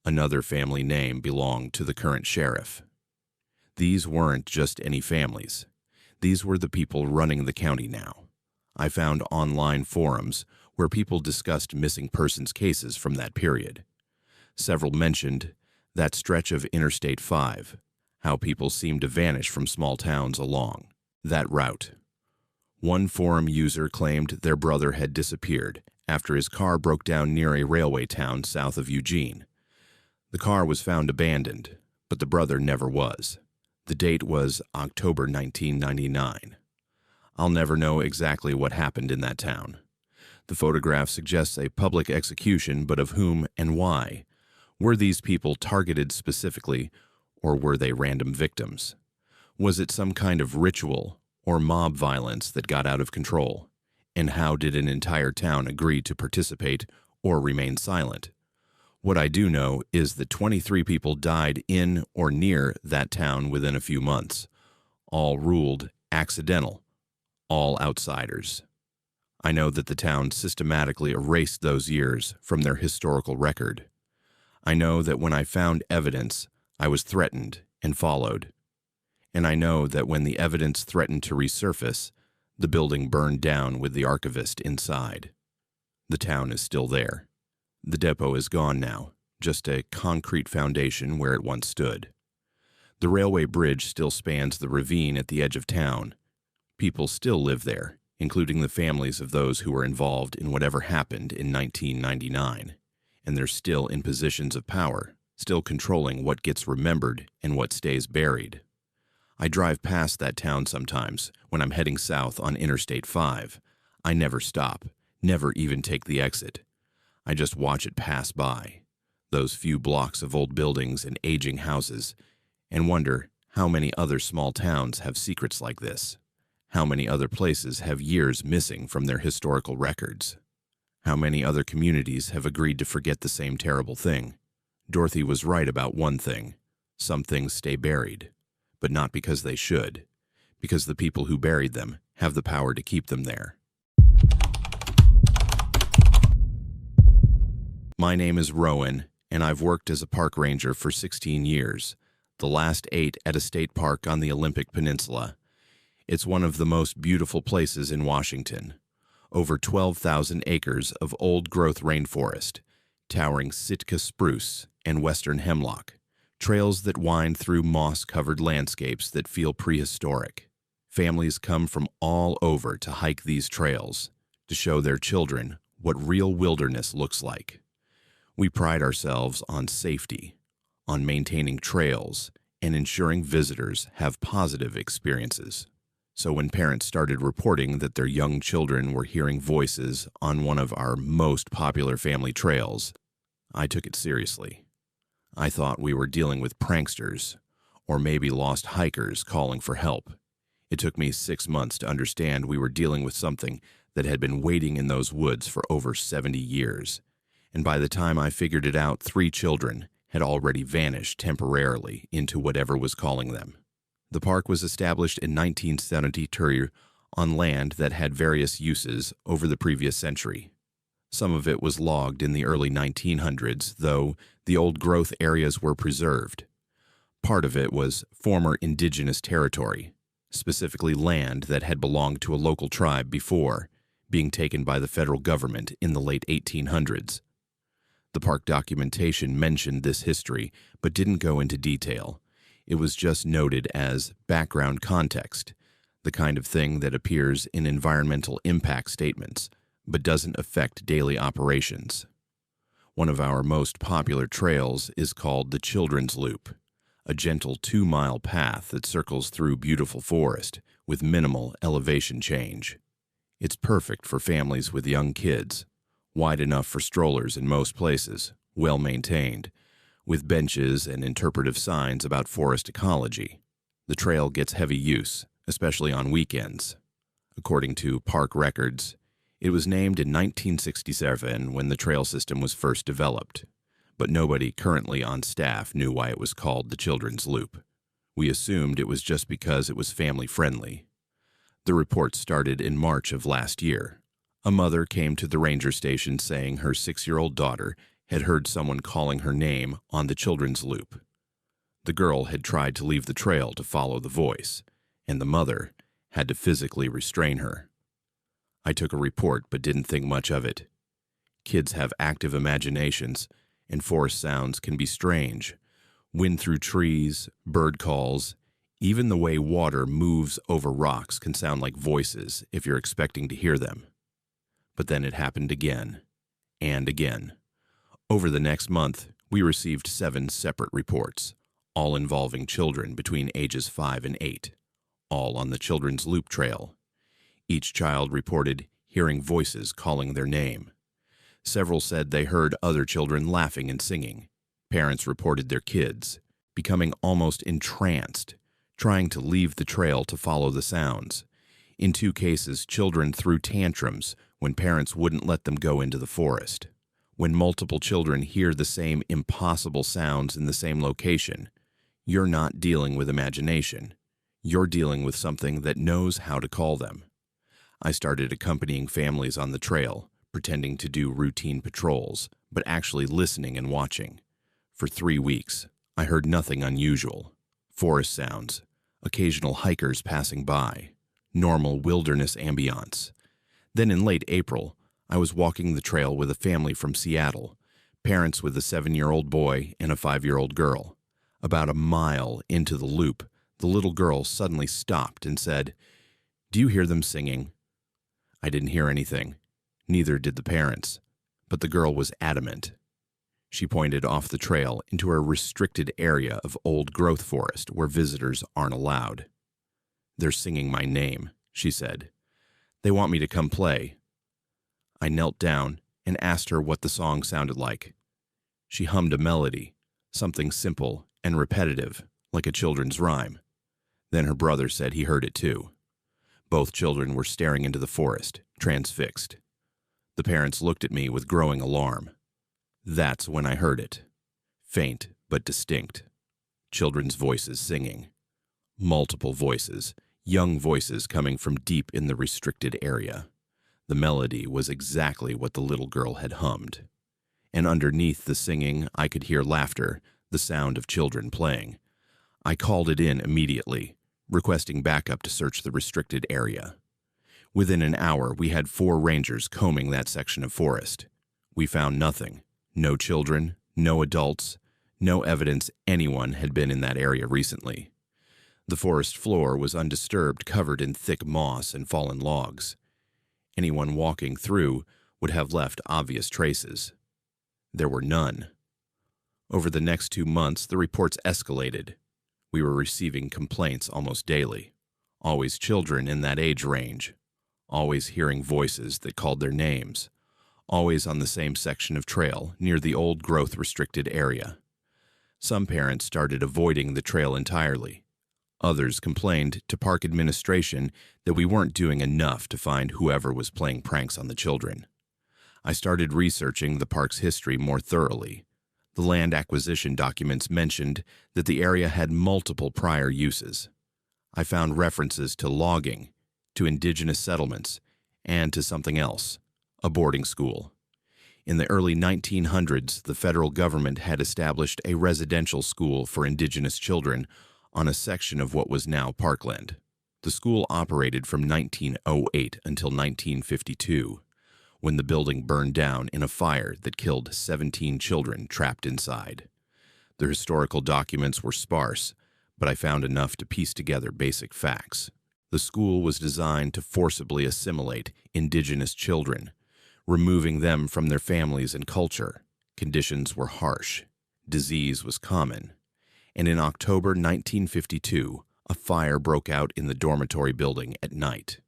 Another family name belonged to the current sheriff. These weren't just any families. These were the people running the county now. I found online forums where people discussed missing persons cases from that period. Several mentioned that stretch of Interstate 5, how people seemed to vanish from small towns along that route. One forum user claimed their brother had disappeared after his car broke down near a railway town south of Eugene. The car was found abandoned, but the brother never was. The date was October 1999. I'll never know exactly what happened in that town. The photograph suggests a public execution, but of whom and why? Were these people targeted specifically, or were they random victims? Was it some kind of ritual or mob violence that got out of control? And how did an entire town agree to participate or remain silent? What I do know is that 23 people died in or near that town within a few months, all ruled accidental, all outsiders. I know that the town systematically erased those years from their historical record. I know that when I found evidence, I was threatened and followed. And I know that when the evidence threatened to resurface, the building burned down with the archivist inside. The town is still there. The depot is gone now, just a concrete foundation where it once stood. The railway bridge still spans the ravine at the edge of town. People still live there, including the families of those who were involved in whatever happened in 1999, and they're still in positions of power, still controlling what gets remembered and what stays buried. I drive past that town sometimes when I'm heading south on Interstate 5. I never stop, never even take the exit. I just watch it pass by, those few blocks of old buildings and aging houses, and wonder how many other small towns have secrets like this. How many other places have years missing from their historical records? How many other communities have agreed to forget the same terrible thing? Dorothy was right about one thing. Some things stay buried, but not because they should, because the people who buried them have the power to keep them there. My name is Rowan, and I've worked as a park ranger for 16 years, the last 8 at a state park on the Olympic Peninsula. It's one of the most beautiful places in Washington. Over 12,000 acres of old-growth rainforest, towering Sitka spruce and western hemlock, trails that wind through moss-covered landscapes that feel prehistoric. Families come from all over to hike these trails, to show their children what real wilderness looks like. We pride ourselves on safety, on maintaining trails, and ensuring visitors have positive experiences. So when parents started reporting that their young children were hearing voices on one of our most popular family trails, I took it seriously. I thought we were dealing with pranksters, or maybe lost hikers calling for help. It took me 6 months to understand we were dealing with something that had been waiting in those woods for over 70 years. And by the time I figured it out, 3 children had already vanished temporarily into whatever was calling them. The park was established in 1972 on land that had various uses over the previous century. Some of it was logged in the early 1900s, though the old growth areas were preserved. Part of it was former indigenous territory, specifically land that had belonged to a local tribe before, being taken by the federal government in the late 1800s. The park documentation mentioned this history, but didn't go into detail. It was just noted as background context, the kind of thing that appears in environmental impact statements, but doesn't affect daily operations. One of our most popular trails is called the Children's Loop, a gentle 2-mile path that circles through beautiful forest with minimal elevation change. It's perfect for families with young kids, wide enough for strollers in most places, well maintained, with benches and interpretive signs about forest ecology. The trail gets heavy use, especially on weekends. According to park records, it was named in 1967 when the trail system was first developed, but nobody currently on staff knew why it was called the Children's Loop. We assumed it was just because it was family-friendly. The report started in March of last year. A mother came to the ranger station saying her 6-year-old daughter had heard someone calling her name on the Children's Loop. The girl had tried to leave the trail to follow the voice, and the mother had to physically restrain her. I took a report but didn't think much of it. Kids have active imaginations, and forest sounds can be strange. Wind through trees, bird calls, even the way water moves over rocks can sound like voices if you're expecting to hear them. But then it happened again, and again. Over the next month, we received 7 separate reports, all involving children between ages 5 and 8, all on the Children's Loop Trail. Each child reported hearing voices calling their name. Several said they heard other children laughing and singing. Parents reported their kids becoming almost entranced, trying to leave the trail to follow the sounds. In 2 cases, children threw tantrums when parents wouldn't let them go into the forest. When multiple children hear the same impossible sounds in the same location, you're not dealing with imagination. You're dealing with something that knows how to call them. I started accompanying families on the trail, pretending to do routine patrols, but actually listening and watching. For 3 weeks, I heard nothing unusual. Forest sounds, occasional hikers passing by, normal wilderness ambiance. Then in late April, I was walking the trail with a family from Seattle, parents with a 7-year-old boy and a 5-year-old girl. About a mile into the loop, the little girl suddenly stopped and said, "Do you hear them singing?" I didn't hear anything. Neither did the parents. But the girl was adamant. She pointed off the trail into a restricted area of old-growth forest where visitors aren't allowed. "They're singing my name," she said. "They want me to come play." I knelt down and asked her what the song sounded like. She hummed a melody, something simple and repetitive, like a children's rhyme. Then her brother said he heard it too. Both children were staring into the forest, transfixed. The parents looked at me with growing alarm. That's when I heard it. Faint but distinct. Children's voices singing. Multiple voices, young voices coming from deep in the restricted area. The melody was exactly what the little girl had hummed. And underneath the singing, I could hear laughter, the sound of children playing. I called it in immediately, requesting backup to search the restricted area. Within an hour, we had 4 rangers combing that section of forest. We found nothing. No children, no adults, no evidence anyone had been in that area recently. The forest floor was undisturbed, covered in thick moss and fallen logs. Anyone walking through would have left obvious traces. There were none. Over the next 2 months, the reports escalated. We were receiving complaints almost daily. Always children in that age range. Always hearing voices that called their names. Always on the same section of trail, near the old growth restricted area. Some parents started avoiding the trail entirely. Others complained to park administration that we weren't doing enough to find whoever was playing pranks on the children. I started researching the park's history more thoroughly. The land acquisition documents mentioned that the area had multiple prior uses. I found references to logging, to indigenous settlements, and to something else, a boarding school. In the early 1900s, the federal government had established a residential school for indigenous children on a section of what was now parkland. The school operated from 1908 until 1952, when the building burned down in a fire that killed 17 children trapped inside. The historical documents were sparse, but I found enough to piece together basic facts. The school was designed to forcibly assimilate indigenous children, removing them from their families and culture. Conditions were harsh. Disease was common. And in October 1952, a fire broke out in the dormitory building at night.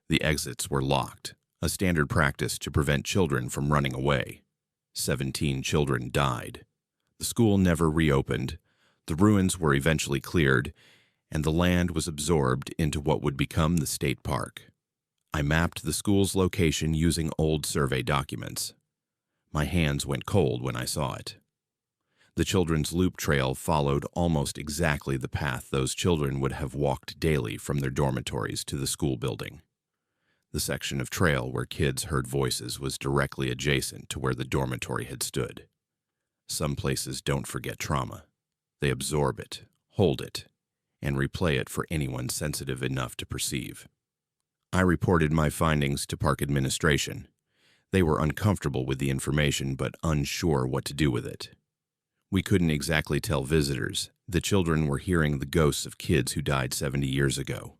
The exits were locked, a standard practice to prevent children from running away. 17 children died. The school never reopened. The ruins were eventually cleared, and the land was absorbed into what would become the state park. I mapped the school's location using old survey documents. My hands went cold when I saw it. The children's loop trail followed almost exactly the path those children would have walked daily from their dormitories to the school building. The section of trail where kids heard voices was directly adjacent to where the dormitory had stood. Some places don't forget trauma. They absorb it, hold it, and replay it for anyone sensitive enough to perceive. I reported my findings to park administration. They were uncomfortable with the information but unsure what to do with it. We couldn't exactly tell visitors. The children were hearing the ghosts of kids who died 70 years ago.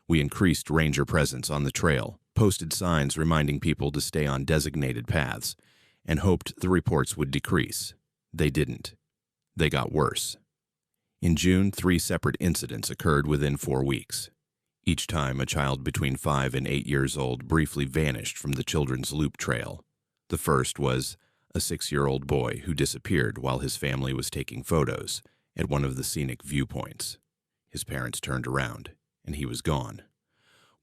We increased ranger presence on the trail, posted signs reminding people to stay on designated paths, and hoped the reports would decrease. They didn't. They got worse. In June, 3 separate incidents occurred within 4 weeks. Each time, a child between 5 and 8 years old briefly vanished from the children's loop trail. The first was a 6-year-old boy who disappeared while his family was taking photos at one of the scenic viewpoints. His parents turned around, and he was gone.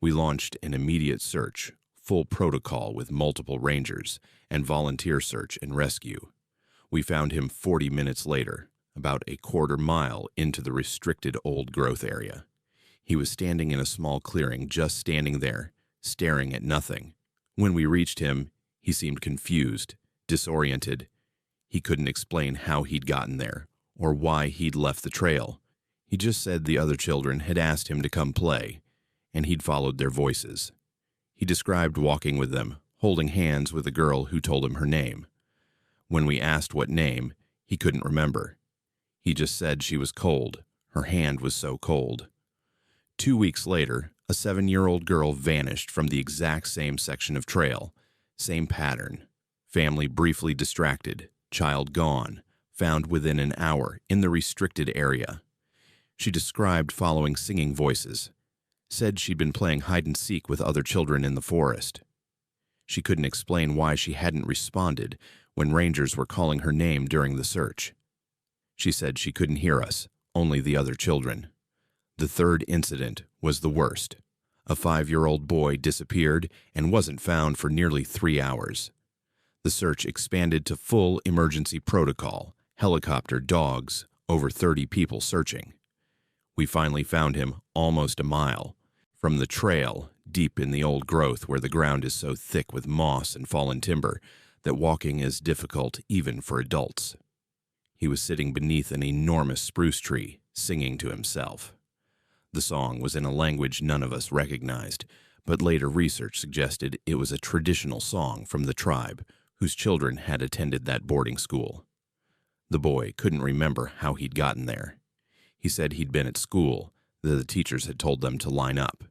We launched an immediate search, full protocol with multiple rangers, and volunteer search and rescue. We found him 40 minutes later, about a quarter mile into the restricted old growth area. He was standing in a small clearing, just standing there, staring at nothing. When we reached him, he seemed confused, disoriented. He couldn't explain how he'd gotten there or why he'd left the trail. He just said the other children had asked him to come play, and he'd followed their voices. He described walking with them, holding hands with a girl who told him her name. When we asked what name, he couldn't remember. He just said she was cold. Her hand was so cold. 2 weeks later, a 7-year-old girl vanished from the exact same section of trail. Same pattern. Family briefly distracted. Child gone. Found within an hour in the restricted area. She described following singing voices. Said she'd been playing hide-and-seek with other children in the forest. She couldn't explain why she hadn't responded when rangers were calling her name during the search. She said she couldn't hear us, only the other children. The third incident was the worst. A 5-year-old boy disappeared and wasn't found for nearly 3 hours. The search expanded to full emergency protocol, helicopter, dogs, over 30 people searching. We finally found him almost a mile from the trail, deep in the old growth where the ground is so thick with moss and fallen timber that walking is difficult even for adults. He was sitting beneath an enormous spruce tree, singing to himself. The song was in a language none of us recognized, but later research suggested it was a traditional song from the tribe whose children had attended that boarding school. The boy couldn't remember how he'd gotten there. He said he'd been at school, that the teachers had told them to line up.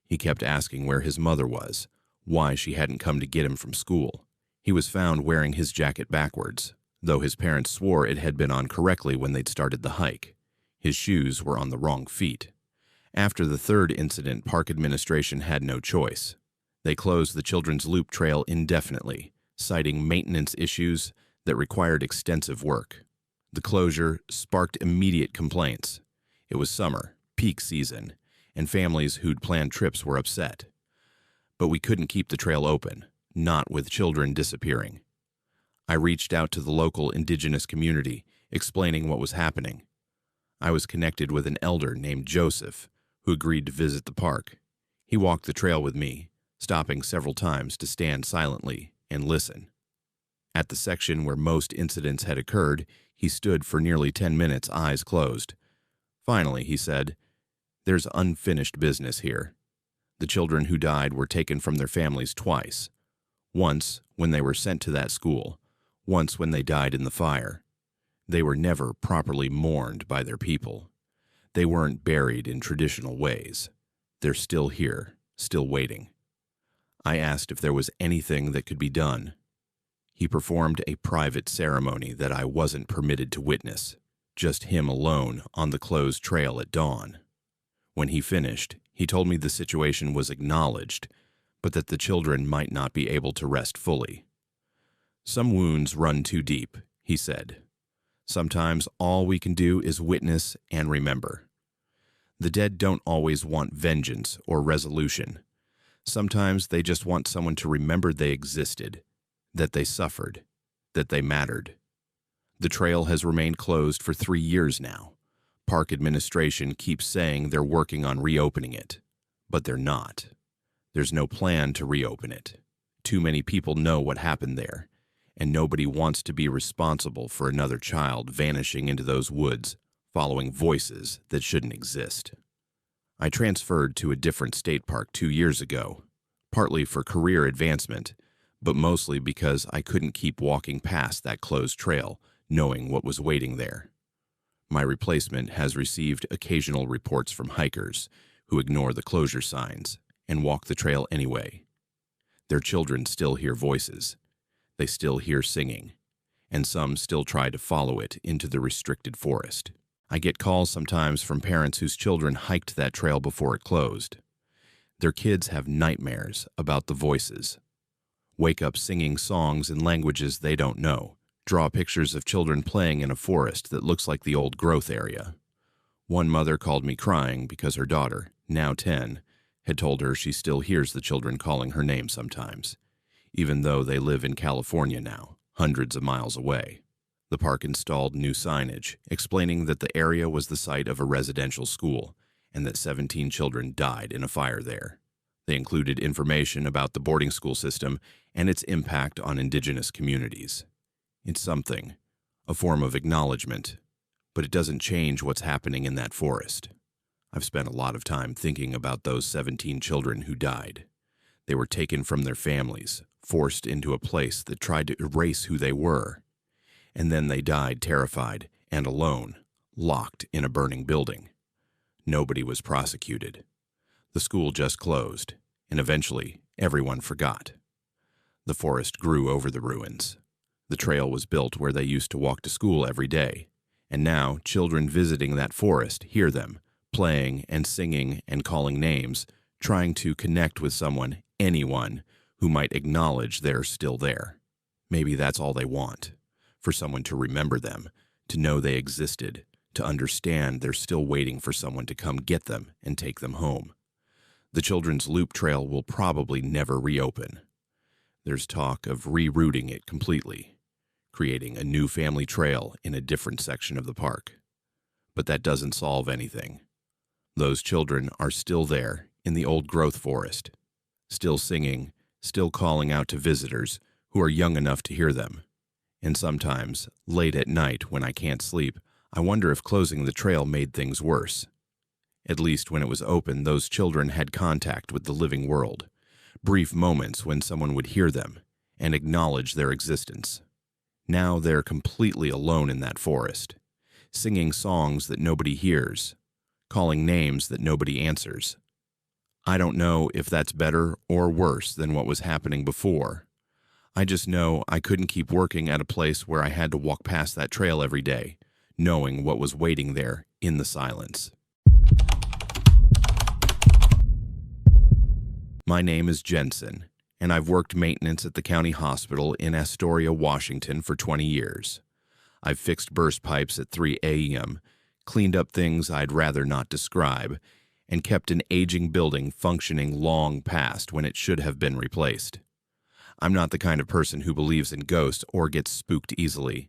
He kept asking where his mother was, why she hadn't come to get him from school. He was found wearing his jacket backwards, though his parents swore it had been on correctly when they'd started the hike. His shoes were on the wrong feet. After the third incident, park administration had no choice. They closed the Children's Loop Trail indefinitely, citing maintenance issues that required extensive work. The closure sparked immediate complaints. It was summer, peak season, and families who'd planned trips were upset. But we couldn't keep the trail open, not with children disappearing. I reached out to the local indigenous community, explaining what was happening. I was connected with an elder named Joseph, who agreed to visit the park. He walked the trail with me, stopping several times to stand silently and listen. At the section where most incidents had occurred, he stood for nearly 10 minutes, eyes closed. Finally, he said, "There's unfinished business here. The children who died were taken from their families twice. Once when they were sent to that school, once when they died in the fire. They were never properly mourned by their people. They weren't buried in traditional ways. They're still here, still waiting." I asked if there was anything that could be done. He performed a private ceremony that I wasn't permitted to witness, just him alone on the closed trail at dawn. When he finished, he told me the situation was acknowledged, but that the children might not be able to rest fully. "Some wounds run too deep," he said. "Sometimes all we can do is witness and remember. The dead don't always want vengeance or resolution. Sometimes they just want someone to remember they existed, that they suffered, that they mattered." The trail has remained closed for 3 years now. Park administration keeps saying they're working on reopening it, but they're not. There's no plan to reopen it. Too many people know what happened there, and nobody wants to be responsible for another child vanishing into those woods, following voices that shouldn't exist. I transferred to a different state park 2 years ago, partly for career advancement, but mostly because I couldn't keep walking past that closed trail, knowing what was waiting there. My replacement has received occasional reports from hikers who ignore the closure signs and walk the trail anyway. Their children still hear voices. They still hear singing, and some still try to follow it into the restricted forest. I get calls sometimes from parents whose children hiked that trail before it closed. Their kids have nightmares about the voices. Wake up singing songs in languages they don't know. Draw pictures of children playing in a forest that looks like the old growth area. One mother called me crying because her daughter, now 10, had told her she still hears the children calling her name sometimes, even though they live in California now, hundreds of miles away. The park installed new signage, explaining that the area was the site of a residential school and that 17 children died in a fire there. They included information about the boarding school system and its impact on indigenous communities. It's something, a form of acknowledgement, but it doesn't change what's happening in that forest. I've spent a lot of time thinking about those 17 children who died. They were taken from their families, forced into a place that tried to erase who they were. And then they died terrified and alone, locked in a burning building. Nobody was prosecuted. The school just closed, and eventually everyone forgot. The forest grew over the ruins. The trail was built where they used to walk to school every day, and now children visiting that forest hear them, playing and singing and calling names, trying to connect with someone, anyone, who might acknowledge they're still there. Maybe that's all they want, for someone to remember them, to know they existed, to understand they're still waiting for someone to come get them and take them home. The children's loop trail will probably never reopen. There's talk of rerouting it completely, creating a new family trail in a different section of the park. But that doesn't solve anything. Those children are still there in the old growth forest, still singing, still calling out to visitors who are young enough to hear them. And sometimes, late at night when I can't sleep, I wonder if closing the trail made things worse. At least when it was open, those children had contact with the living world, brief moments when someone would hear them and acknowledge their existence. Now they're completely alone in that forest, singing songs that nobody hears, calling names that nobody answers. I don't know if that's better or worse than what was happening before. I just know I couldn't keep working at a place where I had to walk past that trail every day, knowing what was waiting there in the silence. My name is Jensen, and I've worked maintenance at the county hospital in Astoria, Washington for 20 years. I've fixed burst pipes at 3 a.m., cleaned up things I'd rather not describe, and kept an aging building functioning long past when it should have been replaced. I'm not the kind of person who believes in ghosts or gets spooked easily.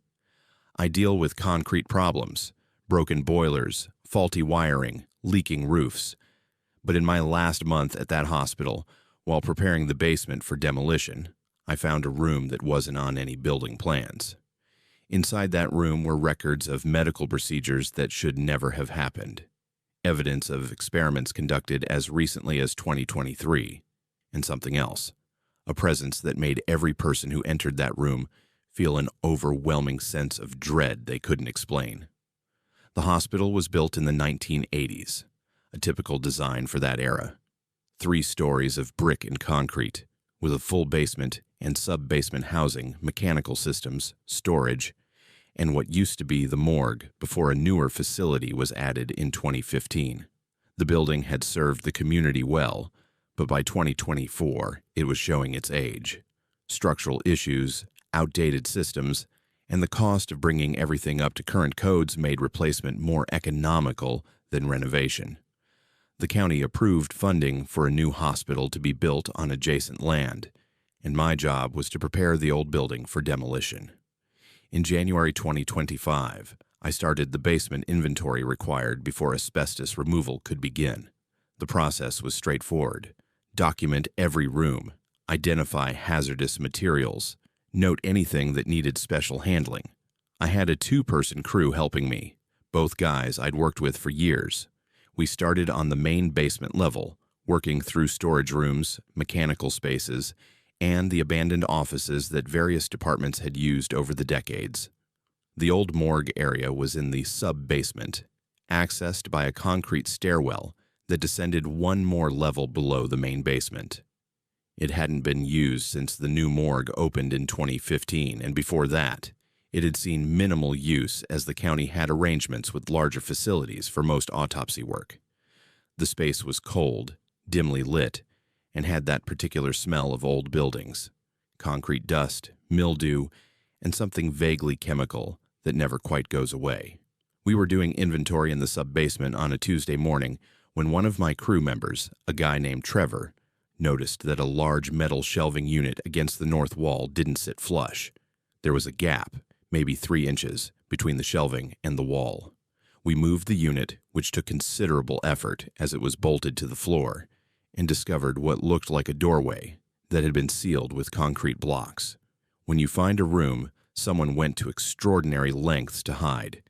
I deal with concrete problems, broken boilers, faulty wiring, leaking roofs. But in my last month at that hospital, while preparing the basement for demolition, I found a room that wasn't on any building plans. Inside that room were records of medical procedures that should never have happened, evidence of experiments conducted as recently as 2023, and something else, a presence that made every person who entered that room feel an overwhelming sense of dread they couldn't explain. The hospital was built in the 1980s, a typical design for that era. 3 stories of brick and concrete, with a full basement and sub-basement housing, mechanical systems, storage, and what used to be the morgue before a newer facility was added in 2015. The building had served the community well, but by 2024, it was showing its age. Structural issues, outdated systems, and the cost of bringing everything up to current codes made replacement more economical than renovation. The county approved funding for a new hospital to be built on adjacent land, and my job was to prepare the old building for demolition. In January 2025, I started the basement inventory required before asbestos removal could begin. The process was straightforward. Document every room, identify hazardous materials, note anything that needed special handling. I had a 2-person crew helping me, both guys I'd worked with for years. We started on the main basement level, working through storage rooms, mechanical spaces, and the abandoned offices that various departments had used over the decades. The old morgue area was in the sub-basement, accessed by a concrete stairwell that descended 1 more level below the main basement. It hadn't been used since the new morgue opened in 2015, and before that, it had seen minimal use as the county had arrangements with larger facilities for most autopsy work. The space was cold, dimly lit, and had that particular smell of old buildings, concrete dust, mildew, and something vaguely chemical that never quite goes away. We were doing inventory in the sub-basement on a Tuesday morning when one of my crew members, a guy named Trevor, noticed that a large metal shelving unit against the north wall didn't sit flush. There was a gap, maybe 3 inches, between the shelving and the wall. We moved the unit, which took considerable effort as it was bolted to the floor, and discovered what looked like a doorway that had been sealed with concrete blocks. When you find a room someone went to extraordinary lengths to hide,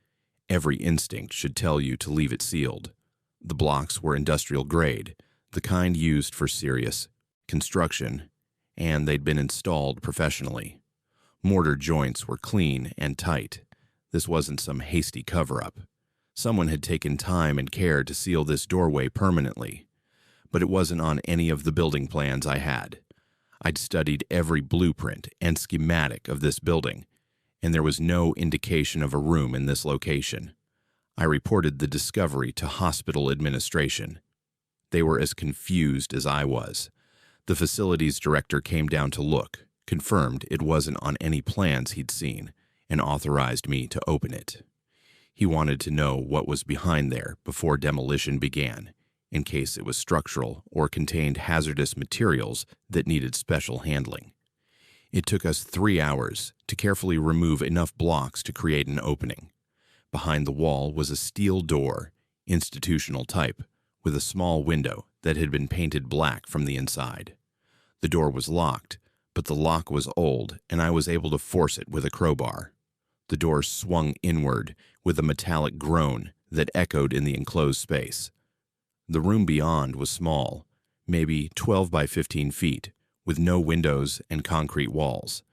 every instinct should tell you to leave it sealed. The blocks were industrial grade, the kind used for serious construction, and they'd been installed professionally. Mortar joints were clean and tight. This wasn't some hasty cover-up. Someone had taken time and care to seal this doorway permanently, but it wasn't on any of the building plans I had. I'd studied every blueprint and schematic of this building, and there was no indication of a room in this location. I reported the discovery to hospital administration. They were as confused as I was. The facilities director came down to look, confirmed it wasn't on any plans he'd seen, and authorized me to open it. He wanted to know what was behind there before demolition began, in case it was structural or contained hazardous materials that needed special handling. It took us 3 hours to carefully remove enough blocks to create an opening. Behind the wall was a steel door, institutional type, with a small window that had been painted black from the inside. The door was locked, but the lock was old, and I was able to force it with a crowbar. The door swung inward with a metallic groan that echoed in the enclosed space. The room beyond was small, maybe 12 by 15 feet, with no windows and concrete walls.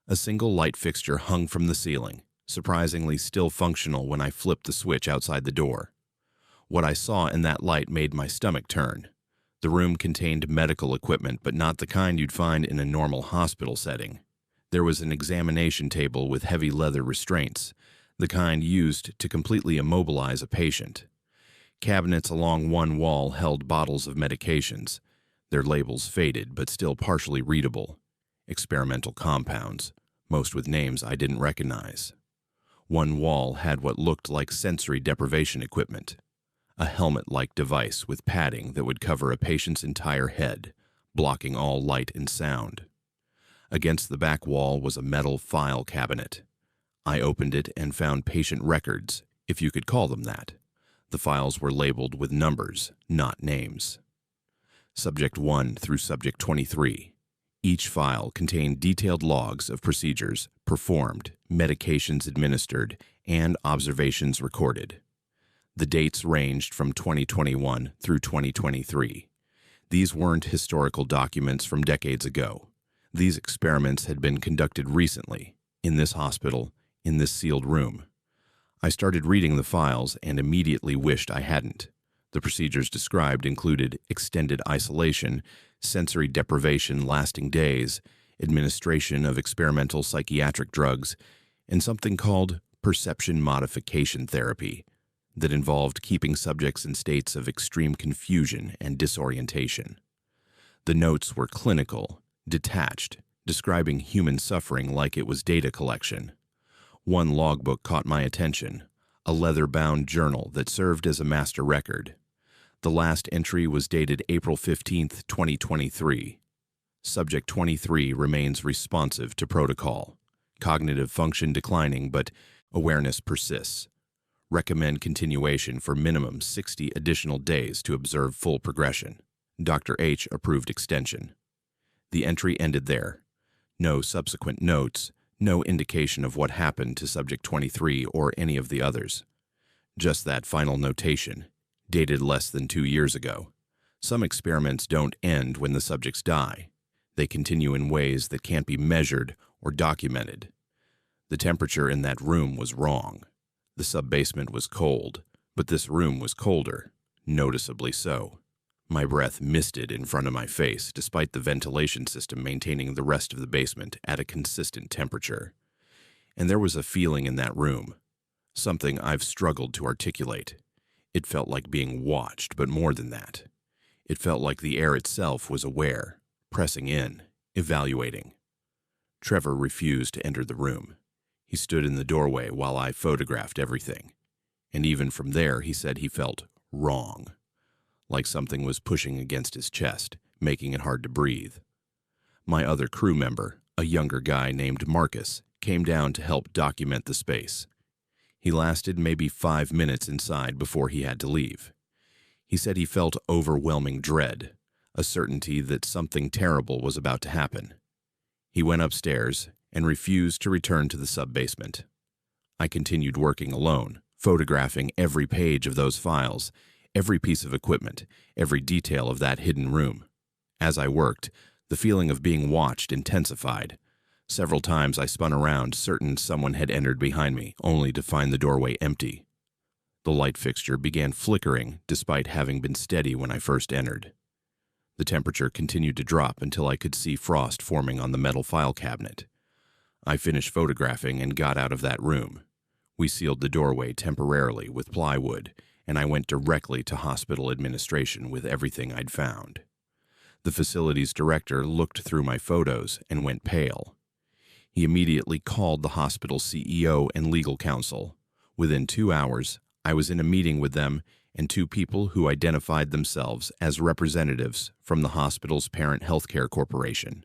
A single light fixture hung from the ceiling, surprisingly still functional when I flipped the switch outside the door. What I saw in that light made my stomach turn. The room contained medical equipment, but not the kind you'd find in a normal hospital setting. There was an examination table with heavy leather restraints, the kind used to completely immobilize a patient. Cabinets along one wall held bottles of medications, their labels faded but still partially readable. Experimental compounds, most with names I didn't recognize. One wall had what looked like sensory deprivation equipment, a helmet-like device with padding that would cover a patient's entire head, blocking all light and sound. Against the back wall was a metal file cabinet. I opened it and found patient records, if you could call them that. The files were labeled with numbers, not names. Subject 1 through Subject 23. Each file contained detailed logs of procedures performed, medications administered, and observations recorded. The dates ranged from 2021 through 2023. These weren't historical documents from decades ago. These experiments had been conducted recently, in this hospital, in this sealed room. I started reading the files and immediately wished I hadn't. The procedures described included extended isolation, sensory deprivation lasting days, administration of experimental psychiatric drugs, and something called perception modification therapy that involved keeping subjects in states of extreme confusion and disorientation. The notes were clinical, detached, describing human suffering like it was data collection. One logbook caught my attention, a leather-bound journal that served as a master record. The last entry was dated April 15, 2023. Subject 23 remains responsive to protocol. Cognitive function declining, but awareness persists. Recommend continuation for minimum 60 additional days to observe full progression. Dr. H approved extension. The entry ended there. No subsequent notes, no indication of what happened to Subject 23 or any of the others. Just that final notation, dated less than 2 years ago. Some experiments don't end when the subjects die. They continue in ways that can't be measured or documented. The temperature in that room was wrong. The sub-basement was cold, but this room was colder, noticeably so. My breath misted in front of my face, despite the ventilation system maintaining the rest of the basement at a consistent temperature. And there was a feeling in that room, something I've struggled to articulate. It felt like being watched, but more than that. It felt like the air itself was aware, pressing in, evaluating. Trevor refused to enter the room. He stood in the doorway while I photographed everything. And even from there, he said he felt wrong. Like something was pushing against his chest, making it hard to breathe. My other crew member, a younger guy named Marcus, came down to help document the space. He lasted maybe 5 minutes inside before he had to leave. He said he felt overwhelming dread, a certainty that something terrible was about to happen. He went upstairs and refused to return to the sub-basement. I continued working alone, photographing every page of those files, every piece of equipment, every detail of that hidden room. As I worked, the feeling of being watched intensified. Several times I spun around, certain someone had entered behind me, only to find the doorway empty. The light fixture began flickering despite having been steady when I first entered. The temperature continued to drop until I could see frost forming on the metal file cabinet. I finished photographing and got out of that room. We sealed the doorway temporarily with plywood, and I went directly to hospital administration with everything I'd found. The facility's director looked through my photos and went pale. He immediately called the hospital CEO and legal counsel. Within 2 hours, I was in a meeting with them and two people who identified themselves as representatives from the hospital's parent healthcare corporation.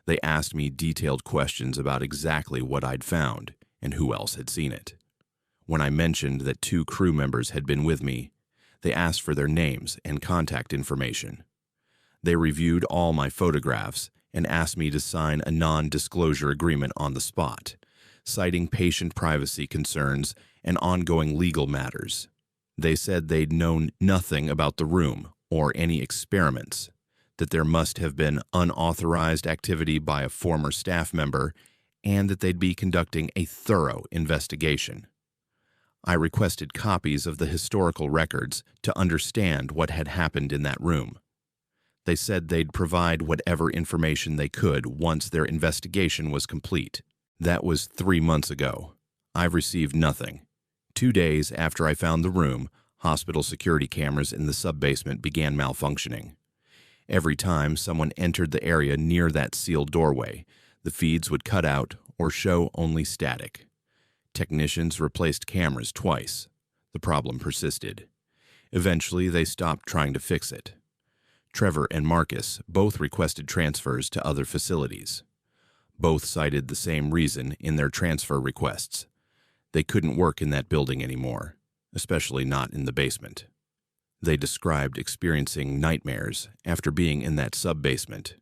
They asked me detailed questions about exactly what I'd found and who else had seen it. When I mentioned that 2 crew members had been with me, they asked for their names and contact information. They reviewed all my photographs and asked me to sign a non-disclosure agreement on the spot, citing patient privacy concerns and ongoing legal matters. They said they'd known nothing about the room or any experiments, that there must have been unauthorized activity by a former staff member, and that they'd be conducting a thorough investigation. I requested copies of the historical records to understand what had happened in that room. They said they'd provide whatever information they could once their investigation was complete. That was 3 months ago. I've received nothing. 2 days after I found the room, hospital security cameras in the sub-basement began malfunctioning. Every time someone entered the area near that sealed doorway, the feeds would cut out or show only static. Technicians replaced cameras twice. The problem persisted. Eventually, they stopped trying to fix it. Trevor and Marcus both requested transfers to other facilities. Both cited the same reason in their transfer requests. They couldn't work in that building anymore, especially not in the basement. They described experiencing nightmares after being in that sub-basement,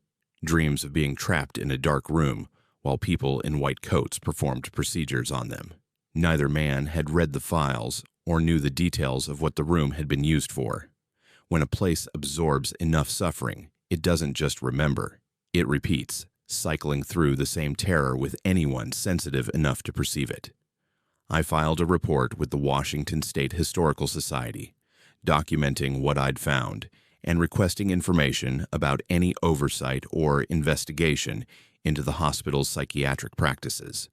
dreams of being trapped in a dark room while people in white coats performed procedures on them. Neither man had read the files or knew the details of what the room had been used for. When a place absorbs enough suffering, it doesn't just remember, it repeats, cycling through the same terror with anyone sensitive enough to perceive it. I filed a report with the Washington State Historical Society, documenting what I'd found and requesting information about any oversight or investigation into the hospital's psychiatric practices.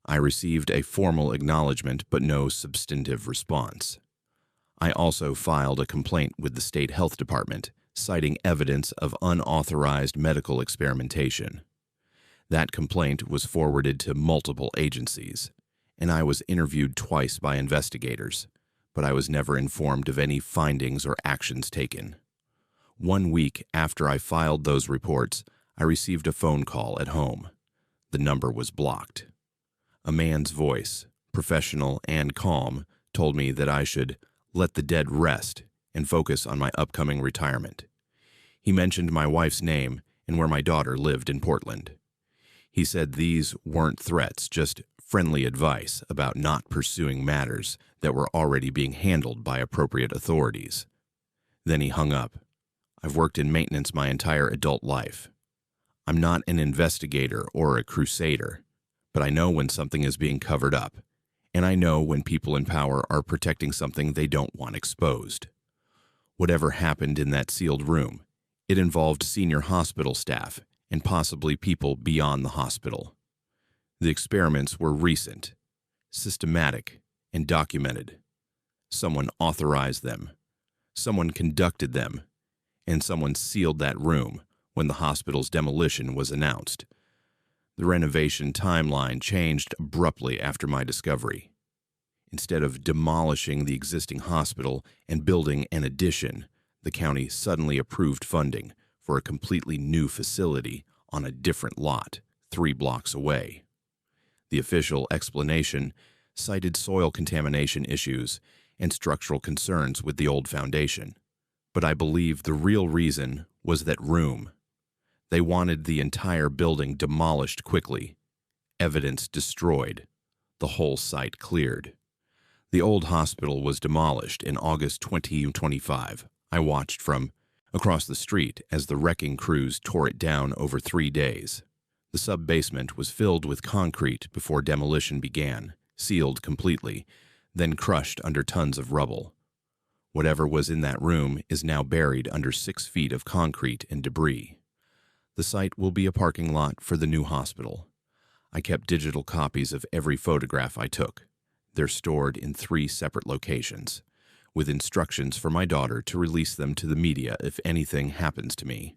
I received a formal acknowledgement but no substantive response. I also filed a complaint with the state health department, citing evidence of unauthorized medical experimentation. That complaint was forwarded to multiple agencies, and I was interviewed twice by investigators, but I was never informed of any findings or actions taken. 1 week after I filed those reports, I received a phone call at home. The number was blocked. A man's voice, professional and calm, told me that I should let the dead rest and focus on my upcoming retirement. He mentioned my wife's name and where my daughter lived in Portland. He said these weren't threats, just friendly advice about not pursuing matters that were already being handled by appropriate authorities. Then he hung up. I've worked in maintenance my entire adult life. I'm not an investigator or a crusader, but I know when something is being covered up, and I know when people in power are protecting something they don't want exposed. Whatever happened in that sealed room, it involved senior hospital staff and possibly people beyond the hospital. The experiments were recent, systematic, and documented. Someone authorized them, someone conducted them, and someone sealed that room when the hospital's demolition was announced. The renovation timeline changed abruptly after my discovery. Instead of demolishing the existing hospital and building an addition, the county suddenly approved funding for a completely new facility on a different lot 3 blocks away. The official explanation cited soil contamination issues and structural concerns with the old foundation, but I believe the real reason was that room. They wanted the entire building demolished quickly, evidence destroyed, the whole site cleared. The old hospital was demolished in August 2025. I watched from across the street as the wrecking crews tore it down over 3 days. The sub-basement was filled with concrete before demolition began, sealed completely, then crushed under tons of rubble. Whatever was in that room is now buried under 6 feet of concrete and debris. The site will be a parking lot for the new hospital. I kept digital copies of every photograph I took. They're stored in 3 separate locations, with instructions for my daughter to release them to the media if anything happens to me.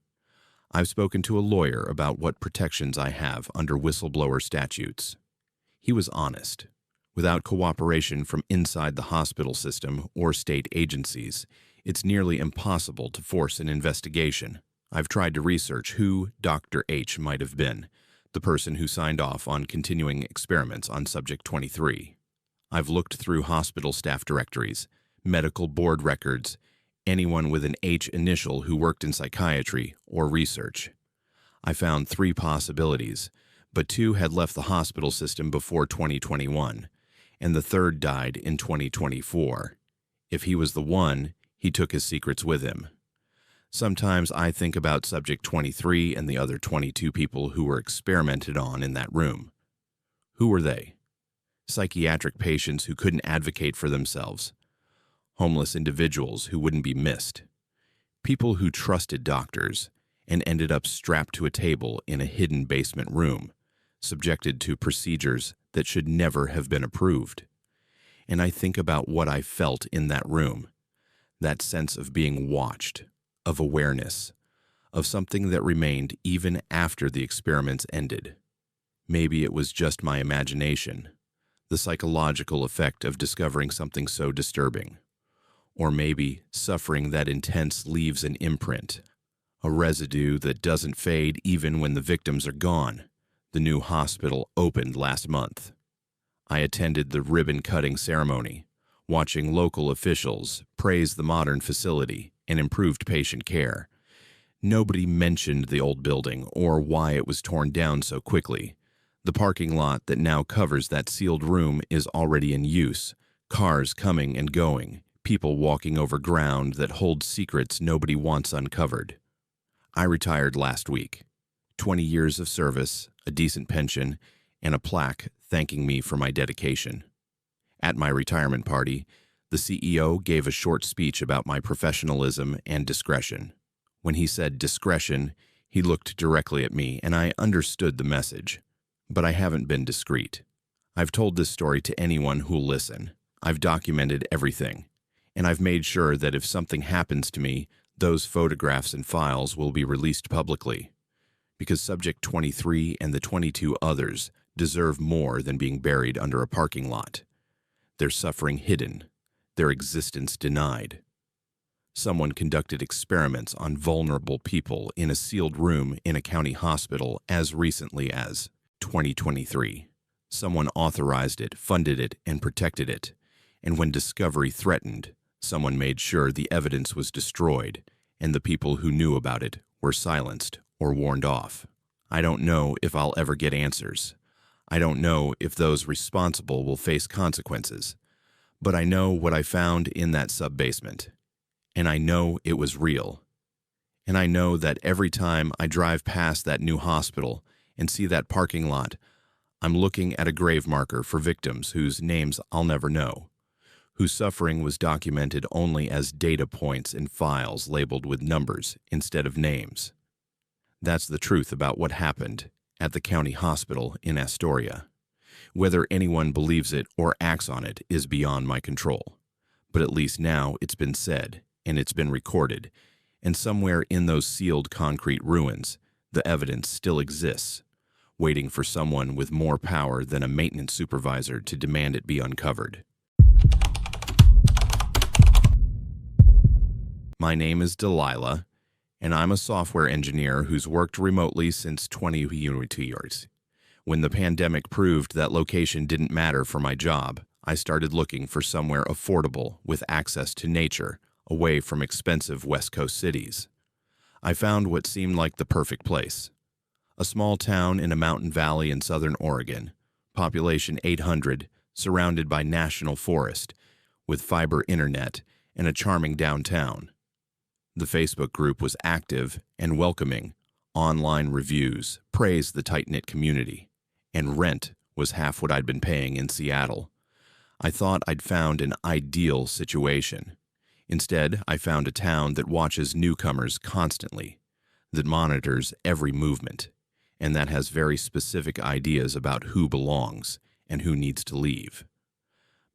I've spoken to a lawyer about what protections I have under whistleblower statutes. He was honest. Without cooperation from inside the hospital system or state agencies, it's nearly impossible to force an investigation. I've tried to research who Dr. H might have been, the person who signed off on continuing experiments on Subject 23. I've looked through hospital staff directories, medical board records, anyone with an H initial who worked in psychiatry or research. I found 3 possibilities, but 2 had left the hospital system before 2021, and the third died in 2024. If he was the one, he took his secrets with him. Sometimes I think about Subject 23 and the other 22 people who were experimented on in that room. Who were they? Psychiatric patients who couldn't advocate for themselves. Homeless individuals who wouldn't be missed. People who trusted doctors and ended up strapped to a table in a hidden basement room, subjected to procedures that should never have been approved. And I think about what I felt in that room, that sense of being watched, of awareness, of something that remained even after the experiments ended. Maybe it was just my imagination, the psychological effect of discovering something so disturbing. Or maybe suffering that intense leaves an imprint, a residue that doesn't fade even when the victims are gone. The new hospital opened last month. I attended the ribbon-cutting ceremony, watching local officials praise the modern facility and improved patient care. Nobody mentioned the old building or why it was torn down so quickly. The parking lot that now covers that sealed room is already in use, cars coming and going, people walking over ground that holds secrets nobody wants uncovered. I retired last week. 20 years of service, a decent pension, and a plaque thanking me for my dedication. At my retirement party, the CEO gave a short speech about my professionalism and discretion. When he said discretion, he looked directly at me, and I understood the message. But I haven't been discreet. I've told this story to anyone who'll listen. I've documented everything. And I've made sure that if something happens to me, those photographs and files will be released publicly. Because Subject 23 and the 22 others deserve more than being buried under a parking lot. Their suffering hidden, their existence denied. Someone conducted experiments on vulnerable people in a sealed room in a county hospital as recently as 2023. Someone authorized it, funded it, and protected it. And when discovery threatened, someone made sure the evidence was destroyed, and the people who knew about it were silenced or warned off. I don't know if I'll ever get answers. I don't know if those responsible will face consequences. But I know what I found in that sub-basement. And I know it was real. And I know that every time I drive past that new hospital and see that parking lot, I'm looking at a grave marker for victims whose names I'll never know, whose suffering was documented only as data points in files labeled with numbers instead of names. That's the truth about what happened at the county hospital in Astoria. Whether anyone believes it or acts on it is beyond my control. But at least now it's been said, and it's been recorded, and somewhere in those sealed concrete ruins, the evidence still exists, waiting for someone with more power than a maintenance supervisor to demand it be uncovered. My name is Delilah, and I'm a software engineer who's worked remotely since 2022 years. When the pandemic proved that location didn't matter for my job, I started looking for somewhere affordable with access to nature, away from expensive West Coast cities. I found what seemed like the perfect place. A small town in a mountain valley in southern Oregon, population 800, surrounded by national forest, with fiber internet and a charming downtown. The Facebook group was active and welcoming. Online reviews praised the tight-knit community, and rent was half what I'd been paying in Seattle. I thought I'd found an ideal situation. Instead, I found a town that watches newcomers constantly, that monitors every movement, and that has very specific ideas about who belongs and who needs to leave.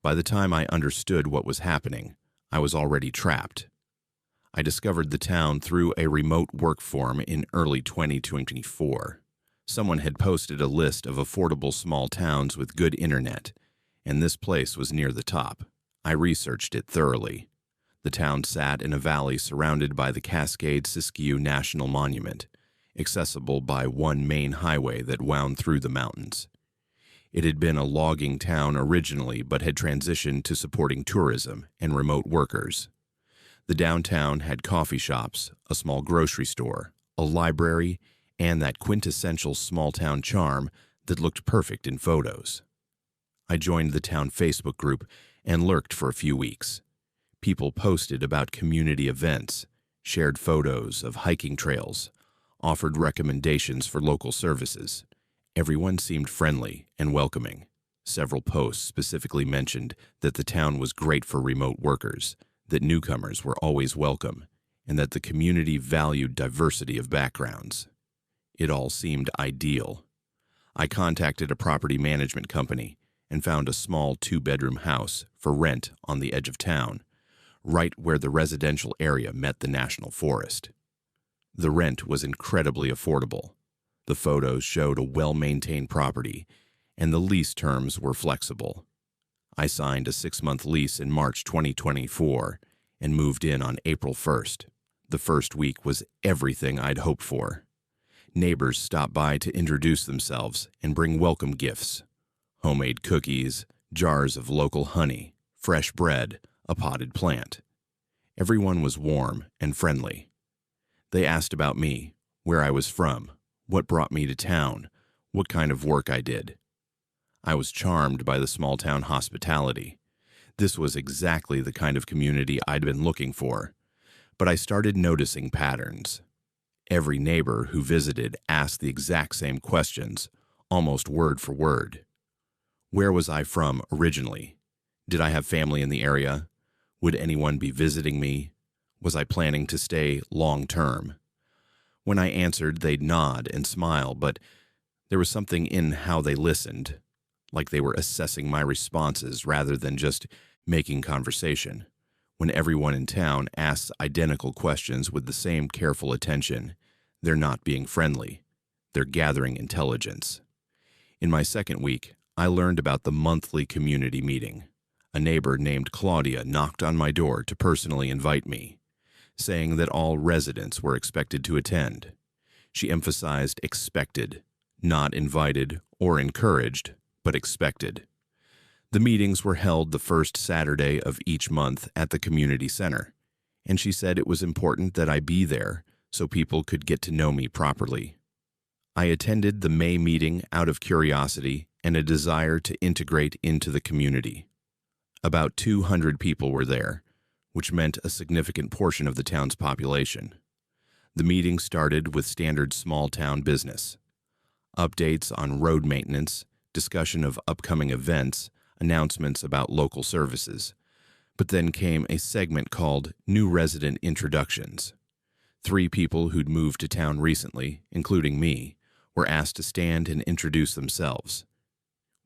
By the time I understood what was happening, I was already trapped. I discovered the town through a remote work forum in early 2024. Someone had posted a list of affordable small towns with good internet, and this place was near the top. I researched it thoroughly. The town sat in a valley surrounded by the Cascade-Siskiyou National Monument, accessible by one main highway that wound through the mountains. It had been a logging town originally, but had transitioned to supporting tourism and remote workers. The downtown had coffee shops, a small grocery store, a library, and that quintessential small-town charm that looked perfect in photos. I joined the town Facebook group and lurked for a few weeks. People posted about community events, shared photos of hiking trails, offered recommendations for local services. Everyone seemed friendly and welcoming. Several posts specifically mentioned that the town was great for remote workers, that newcomers were always welcome, and that the community valued diversity of backgrounds. It all seemed ideal. I contacted a property management company and found a small 2-bedroom house for rent on the edge of town, right where the residential area met the national forest. The rent was incredibly affordable. The photos showed a well-maintained property, and the lease terms were flexible. I signed a 6-month lease in March 2024 and moved in on April 1st. The first week was everything I'd hoped for. Neighbors stopped by to introduce themselves and bring welcome gifts: homemade cookies, jars of local honey, fresh bread, a potted plant. Everyone was warm and friendly. They asked about me, where I was from, what brought me to town, what kind of work I did. I was charmed by the small-town hospitality. This was exactly the kind of community I'd been looking for. But I started noticing patterns. Every neighbor who visited asked the exact same questions, almost word for word. Where was I from originally? Did I have family in the area? Would anyone be visiting me? Was I planning to stay long-term? When I answered, they'd nod and smile, but there was something in how they listened, like they were assessing my responses rather than just making conversation. When everyone in town asks identical questions with the same careful attention, they're not being friendly. They're gathering intelligence. In my second week, I learned about the monthly community meeting. A neighbor named Claudia knocked on my door to personally invite me, saying that all residents were expected to attend. She emphasized expected, not invited or encouraged, but expected. The meetings were held the first Saturday of each month at the community center, and she said it was important that I be there so people could get to know me properly. I attended the May meeting out of curiosity and a desire to integrate into the community. About 200 people were there, which meant a significant portion of the town's population. The meeting started with standard small-town business: updates on road maintenance, discussion of upcoming events, announcements about local services. But then came a segment called New Resident Introductions. 3 people who'd moved to town recently, including me, were asked to stand and introduce themselves.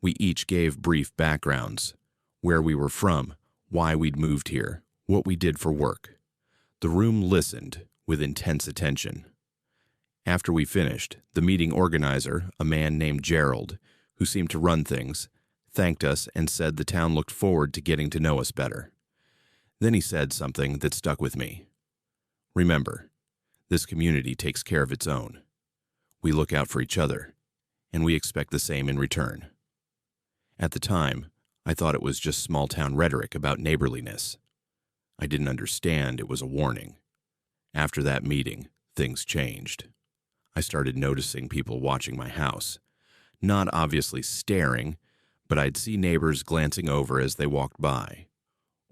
We each gave brief backgrounds: where we were from, why we'd moved here, what we did for work. The room listened with intense attention. After we finished, the meeting organizer, a man named Gerald, who seemed to run things, thanked us and said the town looked forward to getting to know us better. Then he said something that stuck with me. Remember, this community takes care of its own. We look out for each other, and we expect the same in return. At the time, I thought it was just small-town rhetoric about neighborliness. I didn't understand it was a warning. After that meeting, things changed. I started noticing people watching my house. Not obviously staring, but I'd see neighbors glancing over as they walked by.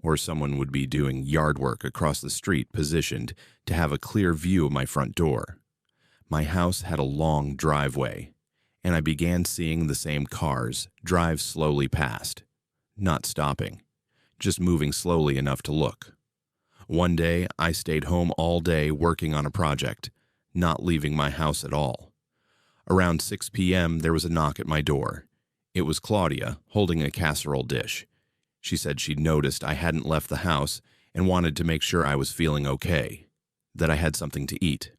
Or someone would be doing yard work across the street positioned to have a clear view of my front door. My house had a long driveway, and I began seeing the same cars drive slowly past, not stopping, just moving slowly enough to look. One day, I stayed home all day working on a project, not leaving my house at all. Around 6 p.m., there was a knock at my door. It was Claudia, holding a casserole dish. She said she'd noticed I hadn't left the house and wanted to make sure I was feeling okay, that I had something to eat.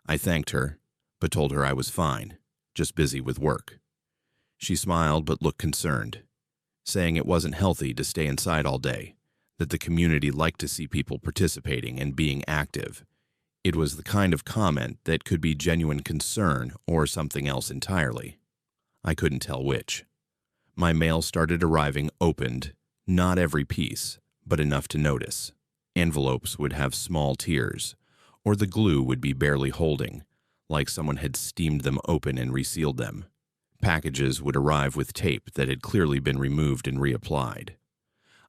I thanked her, but told her I was fine, just busy with work. She smiled but looked concerned, saying it wasn't healthy to stay inside all day, that the community liked to see people participating and being active. It was the kind of comment that could be genuine concern or something else entirely. I couldn't tell which. My mail started arriving opened, not every piece, but enough to notice. Envelopes would have small tears, or the glue would be barely holding, like someone had steamed them open and resealed them. Packages would arrive with tape that had clearly been removed and reapplied.